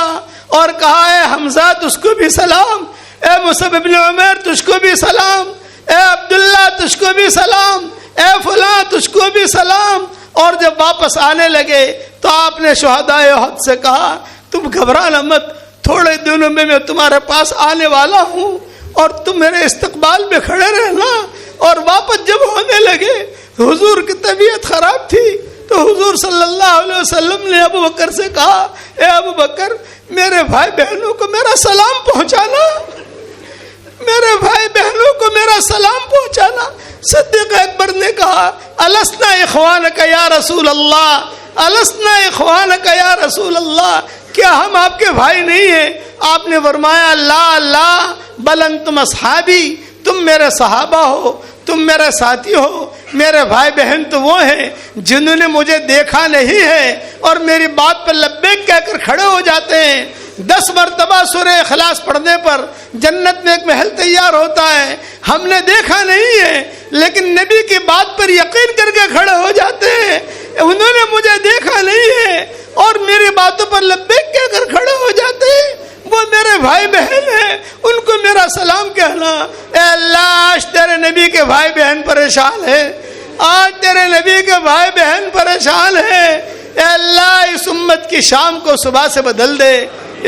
اور کہا اے حمزہ تجھ کو بھی سلام، اے مصعب بن عمیر تجھ کو بھی سلام، اے عبداللہ تجھ کو بھی سلام، اے فلاں تجھ کو بھی سلام۔ اور جب واپس آنے لگے تو آپ نے شہدائے احد سے کہا تم گھبرانا مت، تھوڑے دنوں میں تمہارے پاس آنے والا ہوں اور تم میرے استقبال میں کھڑے رہنا۔ اور واپس جب ہونے لگے حضور کی طبیعت خراب تھی تو حضور صلی اللہ علیہ وسلم نے ابو بکر سے کہا اے ابو بکر میرے بھائی بہنوں کو میرا سلام پہنچانا، میرے بھائی بہنوں کو میرا سلام پہنچانا۔ صدیق اکبر نے کہا السنا اخوانک یا رسول اللہ، السنا اخوانک یا رسول اللہ، کیا ہم آپ کے بھائی نہیں ہیں؟ آپ نے فرمایا لا لا بل انتم اصحابی، تم میرے صحابہ ہو، تم میرے ساتھی ہو، میرے بھائی بہن تو وہ ہیں جنہوں نے مجھے دیکھا نہیں ہے اور میری بات پر لبیک کہہ کر کھڑے ہو جاتے ہیں۔ 10 مرتبہ سورہ اخلاص پڑھنے پر جنت میں ایک محل تیار ہوتا ہے، ہم نے دیکھا نہیں ہے لیکن نبی کی بات پر یقین کر کے کھڑے ہو جاتے ہیں۔ انہوں نے مجھے دیکھا نہیں ہے اور میری باتوں پر لبیک کہہ کر کھڑے ہو جاتے ہیں، وہ میرے بھائی بہن ہیں، ان کو میرا سلام کہنا۔ اے اللہ آج تیرے نبی کے بھائی بہن پریشان ہیں، آج تیرے نبی کے بھائی بہن پریشان ہیں۔ اے اللہ اس امت کی شام کو صبح سے بدل دے،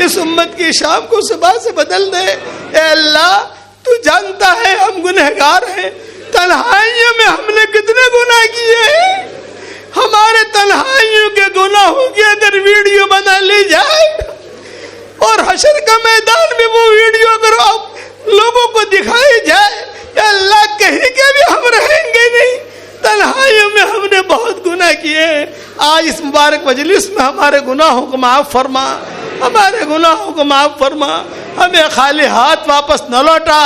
اس امت کی شام کو صبح سے بدل دے۔ اے اللہ تو جانتا ہے ہم گنہگار ہیں، تنہائیوں میں ہم نے کتنے گناہ کیے ہیں، ہمارے تنہائیوں کے گناہوں کی اگر ویڈیو بنا لی جائے اور حشر کا میدان میں وہ ویڈیو اگر لوگوں کو دکھائی جائے اے اللہ کہیں کے بھی ہم رہیں گے نہیں، تنہائیوں میں ہم نے بہت گناہ کیے۔ آج اس مبارک مجلس میں ہمارے گناہوں کو معاف فرما، ہمارے گناہوں کو معاف فرما، ہمیں خالی ہاتھ واپس نہ لوٹا۔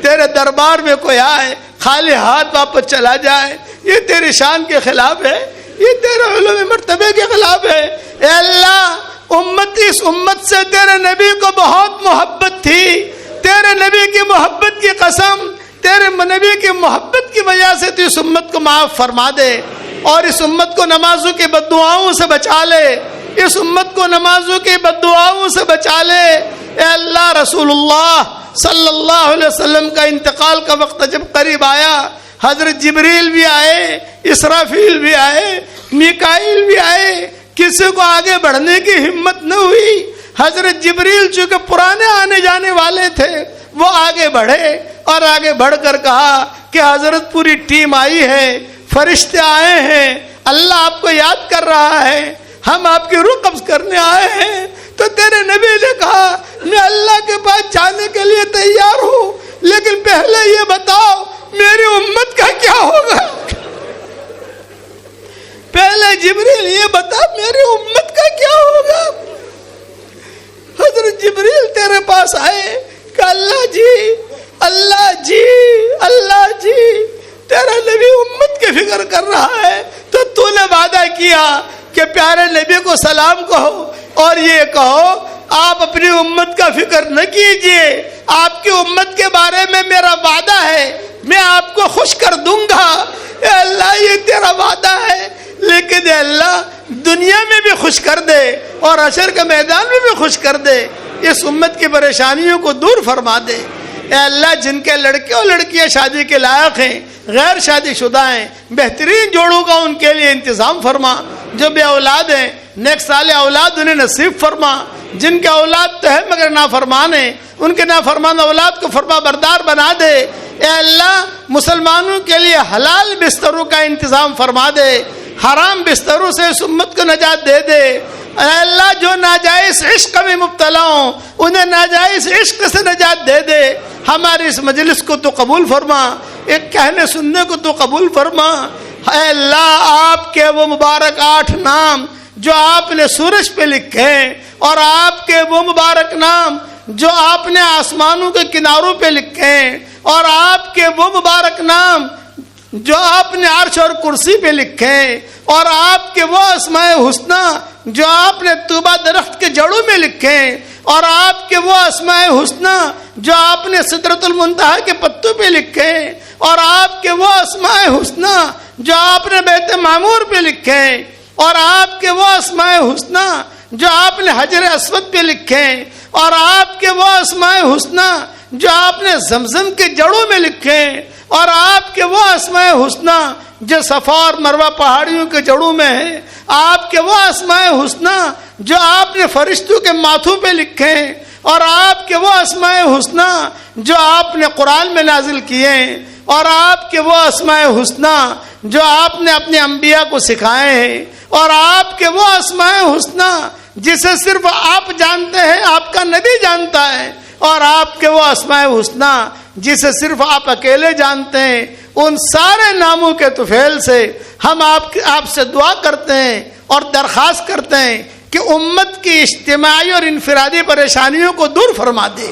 تیرے دربار میں کوئی آئے خالی ہاتھ واپس چلا جائے یہ تیری شان کے خلاف ہے، یہ تیرے علوم مرتبے کے خلاف ہے۔ اے اللہ اس امت سے تیرے نبی کو بہت محبت تھی، تیرے نبی کی محبت کی قسم، تیرے نبی کی محبت کی وجہ سے تو اس امت کو معاف فرما دے اور اس امت کو نمازوں کی بد دعاؤں سے بچا لے، اس امت کو نمازوں کی بد دعاؤں سے بچا لے۔ اے اللہ رسول اللہ صلی اللہ علیہ وسلم کا انتقال کا وقت جب قریب آیا، حضرت جبریل بھی آئے، اسرافیل بھی آئے، میکائیل بھی آئے، کسی کو آگے بڑھنے کی ہمت نہ ہوئی۔ حضرت جبریل چونکہ پرانے آنے جانے والے تھے وہ آگے بڑھے اور آگے بڑھ کر کہا کہ حضرت پوری ٹیم آئی ہے، فرشتے آئے ہیں، اللہ آپ کو یاد کر رہا ہے، ہم آپ کی روح قبض کرنے آئے ہیں۔ تو تیرے نبی نے کہا میں اللہ کے پاس جانے کے لیے تیار ہوں لیکن پہلے یہ بتاؤ میری امت کا کیا ہوگا، پہلے جبریل یہ بتا میری امت کا کیا ہوگا۔ حضرت جبریل تیرے پاس آئے کہ اللہ جی اللہ جی اللہ جی تیرا نبی امت کی فکر کر رہا ہے تو نے وعدہ کیا کہ پیارے نبی کو سلام کہو اور یہ کہو آپ اپنی امت کا فکر نہ کیجئے، آپ کی امت کے بارے میں میرا وعدہ ہے میں آپ کو خوش کر دوں گا۔ اے اللہ یہ تیرا وعدہ ہے لیکن اے اللہ دنیا میں بھی خوش کر دے اور حشر کے میدان میں بھی خوش کر دے، اس امت کی پریشانیوں کو دور فرما دے۔ اے اللہ جن کے لڑکے اور لڑکیاں شادی کے لائق ہیں، غیر شادی شدہ ہیں، بہترین جوڑوں کا ان کے لیے انتظام فرما، جو بے اولاد ہیں نیک صالح اولاد انہیں نصیب فرما، جن کے اولاد تو ہے مگر نافرمان ہیں ان کے نافرمان اولاد کو فرما بردار بنا دے۔ اے اللہ مسلمانوں کے لیے حلال بستروں کا انتظام فرما دے، حرام بستروں سے اس امت کو نجات دے دے۔ اے اللہ جو ناجائز عشق میں مبتلا ہوں انہیں ناجائز عشق سے نجات دے دے۔ ہماری اس مجلس کو تو قبول فرما، ایک کہنے سننے کو تو قبول فرما۔ اے اللہ آپ کے وہ مبارک 8 نام جو آپ نے سورج پہ لکھے ہیں اور آپ کے وہ مبارک نام جو آپ نے آسمانوں کے کناروں پہ لکھے ہیں، اور آپ کے وہ مبارک نام جو آپ نے عرش اور کرسی پہ لکھے ہیں، اور آپ کے وہ اسماء حسنی جو آپ نے طوبہ درخت کے جڑوں میں لکھے ہیں، اور آپ کے وہ اسماء حسنی جو آپ نے سدرۃ المنتہا کے پتوں پہ لکھے ہیں، اور آپ کے وہ اسماء حسنی جو آپ نے بیت معمور پہ لکھے ہیں، اور آپ کے وہ اسماء حسنی جو آپ نے حجر اسود پہ لکھے ہیں، اور آپ کے وہ اسماء حسنی جو آپ نے زمزم کے جڑوں میں لکھے ہیں، اور آپ کے وہ اسماء حسنی جو صفا اور مروہ پہاڑیوں کے جڑوں میں ہیں، آپ کے وہ اسماء حسنی جو آپ نے فرشتوں کے ماتھوں پہ لکھے ہیں، اور آپ کے وہ اسماء حسنی جو آپ نے قرآن میں نازل کیے ہیں، اور آپ کے وہ اسماء حسنی جو آپ نے اپنے انبیاء کو سکھائے ہیں، اور آپ کے وہ اسماء حسنی جسے صرف آپ جانتے ہیں، آپ کا نبی جانتا ہے، اور آپ کے وہ اسماء حسنی جسے صرف آپ اکیلے جانتے ہیں، ان سارے ناموں کے طفیل سے ہم آپ سے دعا کرتے ہیں اور درخواست کرتے ہیں کہ امت کی اجتماعی اور انفرادی پریشانیوں کو دور فرما دے،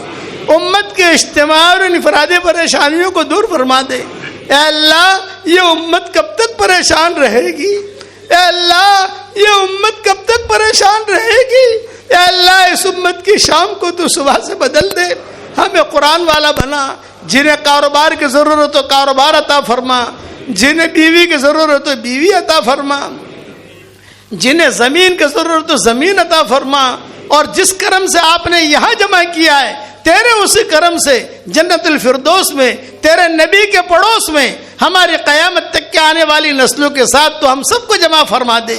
امت کے اجتماعی اور انفرادی پریشانیوں کو دور فرما دے۔ اے اللہ، یہ امت کب تک پریشان رہے گی؟ اے اللہ، یہ امت کب تک پریشان رہے گی؟ اے اللہ، اس امت کی شام کو تو صبح سے بدل دے، ہمیں قرآن والا بنا، جنہیں کاروبار کی ضرورت ہو کاروبار عطا فرما، جنہیں بیوی کی ضرورت ہو بیوی عطا فرما، جنہیں زمین کی ضرورت ہو زمین عطا فرما، اور جس کرم سے آپ نے یہاں جمع کیا ہے تیرے اسی کرم سے جنت الفردوس میں تیرے نبی کے پڑوس میں ہماری قیامت تک کے آنے والی نسلوں کے ساتھ تو ہم سب کو جمع فرما دے۔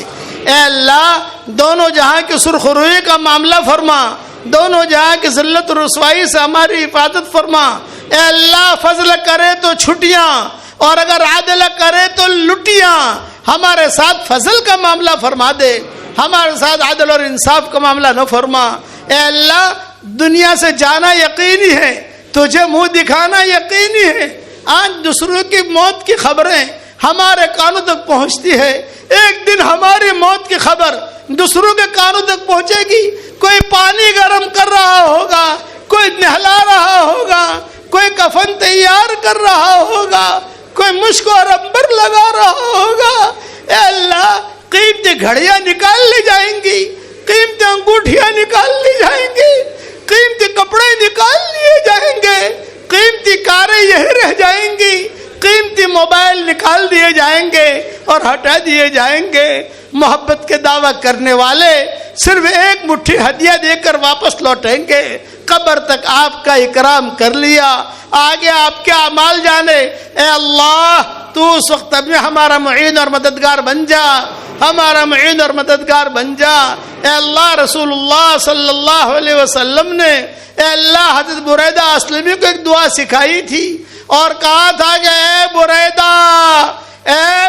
اے اللہ، دونوں جہاں کی سرخ روئی کا معاملہ فرما، دونوں جہاں کی ذلت و رسوائی سے ہماری حفاظت فرما۔ اے اللہ، فضل کرے تو چھٹیاں اور اگر عدل کرے تو لٹیاں، ہمارے ساتھ فضل کا معاملہ فرما دے، ہمارے ساتھ عدل اور انصاف کا معاملہ نہ فرما۔ اے اللہ، دنیا سے جانا یقینی ہے، تجھے منہ دکھانا یقینی ہے۔ آج دوسروں کی موت کی خبریں ہمارے کانوں تک پہنچتی ہے، ایک دن ہماری موت کی خبر دوسروں کے کانوں تک پہنچے گی۔ کوئی پانی گرم کر رہا ہوگا، کوئی نہلا رہا ہوگا، کوئی کفن تیار کر رہا ہوگا، کوئی مشک اور عنبر لگا رہا ہوگا۔ اے اللہ، قیمتی گھڑیاں نکال لی جائیں گی، قیمتی انگوٹھیاں نکال لی جائیں گی، قیمتی کپڑے نکال لیے جائیں گے، قیمتی کاریں یہی رہ جائیں گی، قیمتی موبائل نکال دیے جائیں گے اور ہٹا دیے جائیں گے۔ محبت کے دعویٰ کرنے والے صرف ایک مٹھی ہدیہ دے کر واپس لوٹیں گے۔ قبر تک آپ کا اکرام کر لیا، آگے آپ کے اعمال جانے۔ اے اللہ، تو اس وقت میں ہمارا معین اور مددگار بن جا، ہمارا معین اور مددگار بن جا۔ اے اللہ، رسول اللہ صلی اللہ علیہ وسلم نے اے اللہ حضرت بریدہ اسلمی کو ایک دعا سکھائی تھی اور کہا تھا کہ اے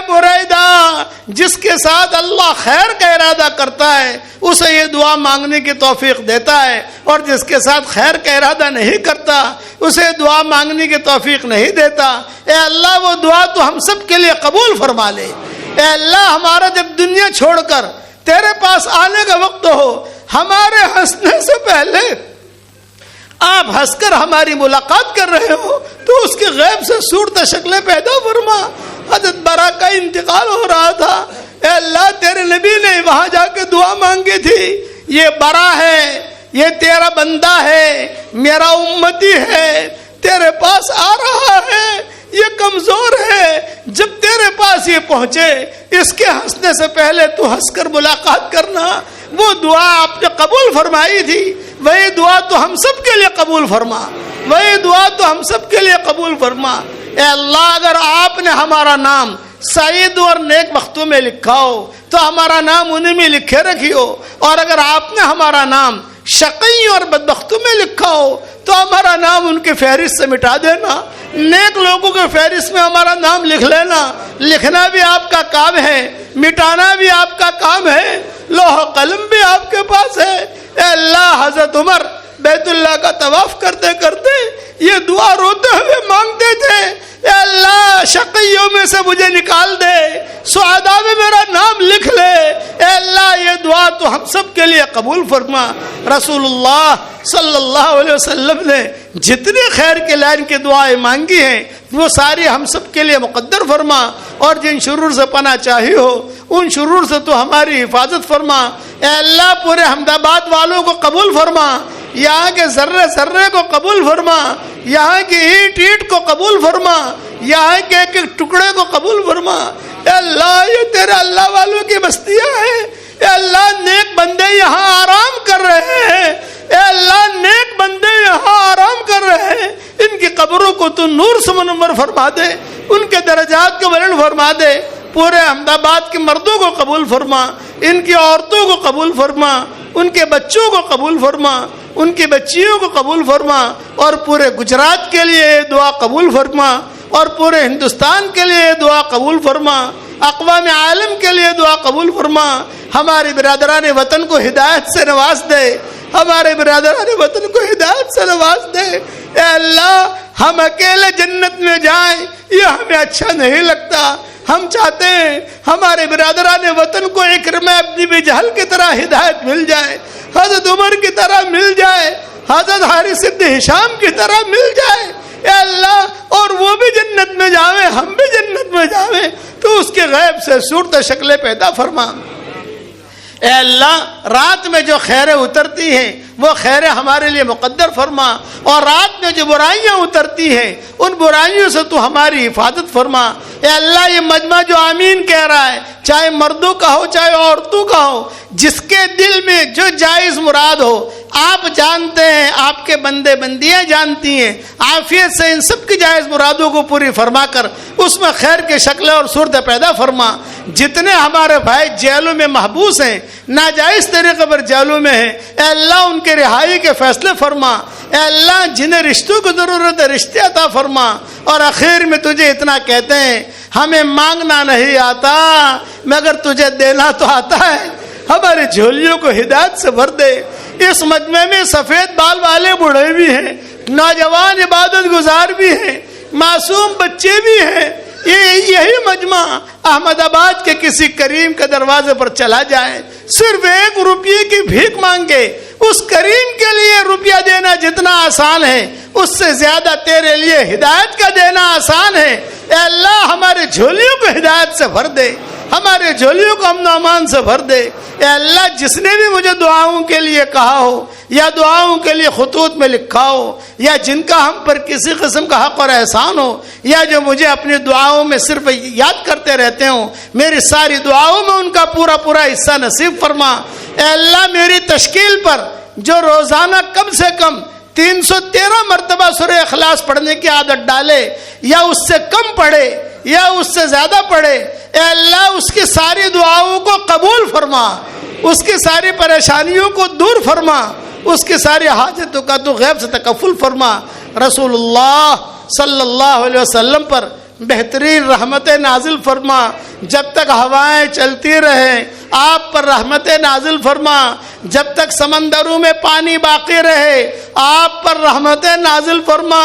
بریدہ، جس کے ساتھ اللہ خیر کا ارادہ کرتا ہے اسے یہ دعا مانگنے کی توفیق دیتا ہے، اور جس کے ساتھ خیر کا ارادہ نہیں کرتا اسے دعا مانگنے کی توفیق نہیں دیتا۔ اے اللہ، وہ دعا تو ہم سب کے لیے قبول فرما لے۔ اے اللہ، ہمارا جب دنیا چھوڑ کر تیرے پاس آنے کا وقت ہو، ہمارے ہنسنے سے پہلے آپ ہنس کر ہماری ملاقات کر رہے ہو تو اس کی غیب سے صورت شکلیں پیدا فرما۔ حضرت برا کا انتقال ہو رہا تھا، اے اللہ، تیرے نبی نے وہاں جا کے دعا مانگی تھی، یہ برا ہے، یہ تیرا بندہ ہے، میرا امتی ہے، تیرے پاس آ رہا ہے، یہ کمزور ہے، جب تیرے پاس یہ پہنچے اس کے ہنسنے سے پہلے تو ہنس کر ملاقات کرنا۔ وہ دعا آپ نے قبول فرمائی تھی، وہی دعا تو ہم سب کے لیے قبول فرما، وہی دعا تو ہم سب کے لیے قبول فرما۔ اے اللہ، اگر آپ نے ہمارا نام سعید اور نیک بختوں میں لکھا ہو تو ہمارا نام انہیں میں لکھے رکھیو، اور اگر آپ نے ہمارا نام شقی اور بدبختوں میں لکھا ہو تو ہمارا نام ان کے فہرست سے مٹا دینا، نیک لوگوں کے فہرست میں ہمارا نام لکھ لینا۔ لکھنا بھی آپ کا کام ہے، مٹانا بھی آپ کا کام ہے، لوح قلم بھی آپ کے پاس ہے۔ اے اللہ، حضرت عمر بیت اللہ کا طواف کرتے کرتے یہ دعا روتے ہوئے مانگتے تھے، اے اللہ، شقیوں میں سے مجھے نکال دے، سعداء میں میرا نام لکھ لے۔ اے اللہ یہ دعا تو ہم سب کے لیے قبول فرما۔ رسول اللہ صلی اللہ علیہ وسلم نے جتنے خیر کے لائن کی دعائیں مانگی ہیں وہ ساری ہم سب کے لیے مقدر فرما، اور جن شرور سے پناہ چاہی ہو ان شرور سے تو ہماری حفاظت فرما۔ اے اللہ پورے احمد آباد والوں کو قبول فرما، یہاں کے ذرے ذرے کو قبول فرما، یہاں کی اینٹ اینٹ کو قبول فرما، یہاں کے ایک ایک ٹکڑے کو قبول فرما۔ اے اللہ یہ تیرے اللہ والوں کی بستیاں ہیں، اے اللہ نیک بندے یہاں آرام کر رہے ہیں، اے اللہ نیک بندے یہاں آرام کر رہے ہیں، ان کی قبروں کو تو نور سے منور فرما دے، ان کے درجات کو بلند فرما دے۔ پورے احمد آباد کے مردوں کو قبول فرما، ان کی عورتوں کو قبول فرما، ان کے بچوں کو قبول فرما، ان کی بچیوں کو قبول فرما، اور پورے گجرات کے لیے یہ دعا قبول فرما، اور پورے ہندوستان کے لیے یہ دعا قبول فرما، اقوام عالم کے لیے دعا قبول فرما۔ ہمارے برادران وطن کو ہدایت سے نواز دے، ہمارے برادران وطن کو ہدایت سے نواز دے۔ اے اللہ ہم اکیلے جنت میں جائیں یہ ہمیں اچھا نہیں لگتا، ہم چاہتے ہیں ہمارے برادران وطن کو اکرمہ ابن ابی جہل کی طرح ہدایت مل جائے، حضرت عمر کی طرح مل جائے، حضرت حارث بن ہشام کی طرح مل جائے۔ اے اللہ اور وہ بھی جنت میں جاویں، ہم بھی جنت میں جاویں، تو اس کے غیب سے صورت شکلیں پیدا فرما۔ اے اللہ رات میں جو خیریں اترتی ہیں وہ خیریں ہمارے لیے مقدر فرما، اور رات میں جو برائیاں اترتی ہیں ان برائیوں سے تو ہماری حفاظت فرما۔ اے اللہ یہ مجمع جو آمین کہہ رہا ہے، چاہے مردوں کا ہو چاہے عورتوں کا ہو، جس کے دل میں جو جائز مراد ہو آپ جانتے ہیں، آپ کے بندے بندیاں جانتی ہیں، عافیت سے ان سب کی جائز مرادوں کو پوری فرما کر اس میں خیر کے شکلیں اور صورتیں پیدا فرما۔ جتنے ہمارے بھائی جیلوں میں محبوس ہیں، ناجائز طریقے پر جیلوں میں ہیں، اے اللہ ان کے رہائی کے فیصلے فرما۔ اے اللہ جنہیں رشتوں کی ضرورت ہے رشتے عطا فرما۔ اور آخر میں تجھے اتنا کہتے ہیں ہمیں مانگنا نہیں آتا مگر تجھے دینا تو آتا ہے، ہماری جھولیوں کو ہدایت سے بھر دے۔ اس مجمع میں سفید بال والے بوڑھے بھی ہیں، نوجوان عبادت گزار بھی ہیں، معصوم بچے بھی ہیں۔ یہی مجمع احمد آباد کے کسی کریم کے دروازے پر چلا جائے، صرف 1 روپیے کی بھیک مانگے، اس کریم کے لیے روپیہ دینا جتنا آسان ہے اس سے زیادہ تیرے لیے ہدایت کا دینا آسان ہے۔ اے اللہ ہمارے جھولیوں کو ہدایت سے بھر دے، ہمارے جھولیوں کو امن و امان سے بھر دے۔ اے اللہ جس نے بھی مجھے دعاؤں کے لیے کہا ہو یا دعاؤں کے لیے خطوط میں لکھا ہو، یا جن کا ہم پر کسی قسم کا حق اور احسان ہو، یا جو مجھے اپنی دعاؤں میں صرف یاد کرتے رہتے ہوں، میری ساری دعاؤں میں ان کا پورا پورا حصہ نصیب فرما۔ اے اللہ میری تشکیل پر جو روزانہ کم سے کم 313 مرتبہ سورہ اخلاص پڑھنے کی عادت ڈالے، یا اس سے کم پڑھے یا اس سے زیادہ پڑھے، اے اللہ اس کی ساری دعاؤں کو قبول فرما، اس کی ساری پریشانیوں کو دور فرما، اس کی ساری حاجتوں کا تو غیب سے تکفل فرما۔ رسول اللہ صلی اللہ علیہ وسلم پر بہترین رحمتیں نازل فرما، جب تک ہوائیں چلتی رہیں آپ پر رحمتیں نازل فرما، جب تک سمندروں میں پانی باقی رہے آپ پر رحمتیں نازل فرما،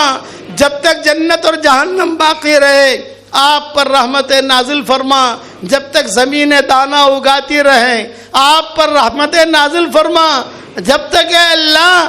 جب تک جنت اور جہنم باقی رہے آپ پر رحمتیں نازل فرما، جب تک زمینیں دانہ اگاتی رہیں آپ پر رحمتیں نازل فرما، جب تک اے اللہ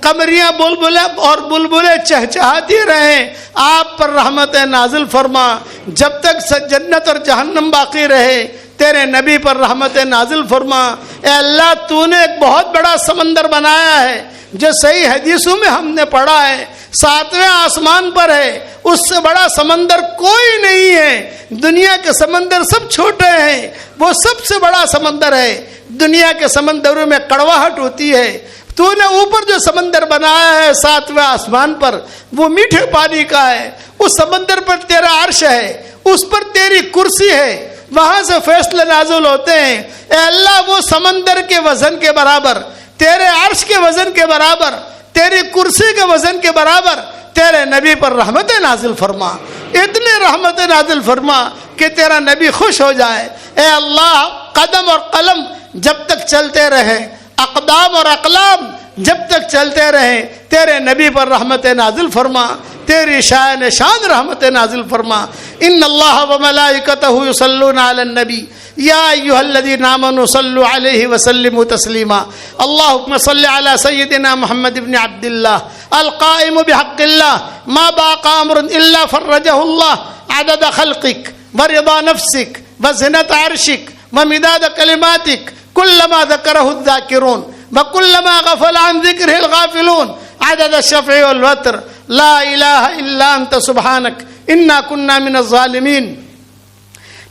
قمریاں بلبلے اور بلبلے چہچہاتی رہیں آپ پر رحمتیں نازل فرما، جب تک جنت اور جہنم باقی رہے تیرے نبی پر رحمتیں نازل فرما۔ اے اللہ تو نے ایک بہت بڑا سمندر بنایا ہے جو صحیح حدیثوں میں ہم نے پڑھا ہے 7ویں آسمان پر ہے، اس سے بڑا سمندر کوئی نہیں ہے، دنیا کے سمندر سب چھوٹے ہیں، وہ سب سے بڑا سمندر ہے۔ دنیا کے سمندروں میں کڑواہٹ ہوتی ہے، تو نے اوپر جو سمندر بنایا ہے 7ویں آسمان پر وہ میٹھے پانی کا ہے، اس سمندر پر تیرا عرش ہے، اس پر تیری کرسی ہے، وہاں سے فیصلے نازل ہوتے ہیں۔ اے اللہ وہ سمندر کے وزن کے برابر، تیرے عرش کے وزن کے برابر، تیری کرسی کے وزن کے برابر تیرے نبی پر رحمتیں نازل فرما، اتنے رحمتیں نازل فرما کہ تیرا نبی خوش ہو جائے۔ اے اللہ قدم اور قلم جب تک چلتے رہیں، اقدام اور اقلام جب تک چلتے رہیں تیرے نبی پر رحمتیں نازل فرما۔ تیری شان شان رحمت نازل فرما. ان اللہ و ملائکتہ یصلون علی النبی یا ایھا الذین آمنوا صلوا علیہ وسلموا تسلیما. اللہم صل علی سیدنا محمد بن عبد اللہ القائم بحق اللہ ما باقى امر الا فرجہ اللہ عدد خلقک ورضا نفسک وزنة عرشک ومداد کلماتک كلما ذكره الذاكرون وكلما غفل عن ذكره الغافلون عدد الشفع والوتر. لا إله إلا أنت سبحانك إنا كنا من الظالمين.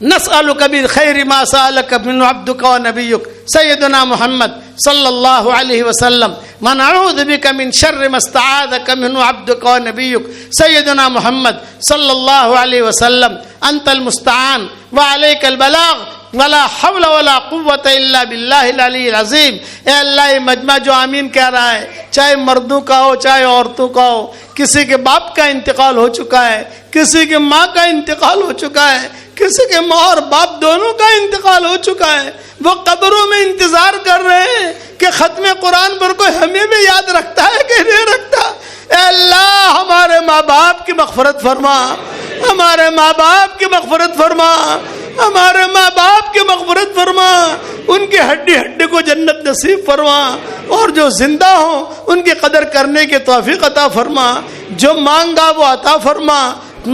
نسألك بالخير ما سألك منه عبدك ونبيك سيدنا محمد صلى الله عليه وسلم ونعوذ بك من شر ما استعاذك منه عبدك ونبيك سيدنا محمد صلى الله عليه وسلم. أنت المستعان وعليك البلاغ ولا حول ولا قوت الا باللہ العلی العظیم. اے اللہ یہ مجمع جو آمین کہہ رہا ہے چاہے مردوں کا ہو چاہے عورتوں کا ہو, کسی کے باپ کا انتقال ہو چکا ہے, کسی کے ماں کا انتقال ہو چکا ہے, کسی کے ماں اور باپ دونوں کا انتقال ہو چکا ہے, وہ قبروں میں انتظار کر رہے ہیں کہ ختم قرآن پر کوئی ہمیں بھی یاد رکھتا ہے کہ نہیں رکھتا. اے اللہ ہمارے ماں باپ کی مغفرت فرما, ہمارے ماں باپ کی مغفرت فرما, ہمارے ماں باپ کی مغفرت فرما, ان کی ہڈی ہڈی کو جنت نصیب فرما, اور جو زندہ ہوں ان کی قدر کرنے کی توفیق عطا فرما. جو مانگا وہ عطا فرما,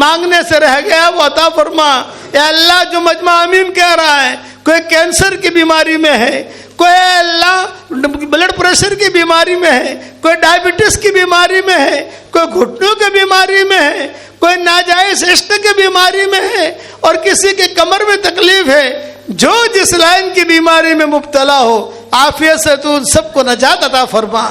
مانگنے سے رہ گیا وہ عطا فرما. اے اللہ جو مجمع آمین کہہ رہا ہے کوئی کینسر کی بیماری میں ہے, کوئی اللہ بلڈ پریشر کی بیماری میں ہے, کوئی ڈائبٹیز کی بیماری میں ہے, کوئی گھٹنوں کی بیماری میں ہے, کوئی ناجائز عشق کی بیماری میں ہے, اور کسی کے کمر میں تکلیف ہے, جو جس لائن کی بیماری میں مبتلا ہو عافیت سے تو ان سب کو نجات عطا فرما,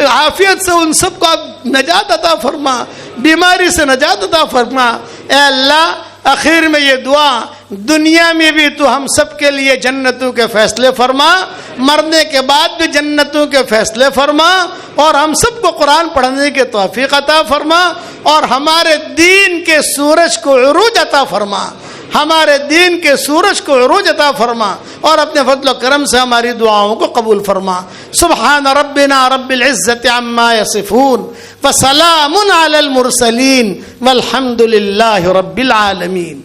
عافیت سے ان سب کو نجات عطا فرما, بیماری سے نجات عطا فرما. اے اللہ اخیر میں یہ دعا, دنیا میں بھی تو ہم سب کے لیے جنتوں کے فیصلے فرما, مرنے کے بعد بھی جنتوں کے فیصلے فرما, اور ہم سب کو قرآن پڑھنے کی توفیق عطا فرما, اور ہمارے دین کے سورج کو عروج عطا فرما, ہمارے دین کے سورج کو عروج عطا فرما, اور اپنے فضل و کرم سے ہماری دعاؤں کو قبول فرما. سبحان ربنا رب العزت عما یصفون وسلام علی المرسلین والحمد للہ رب العالمین.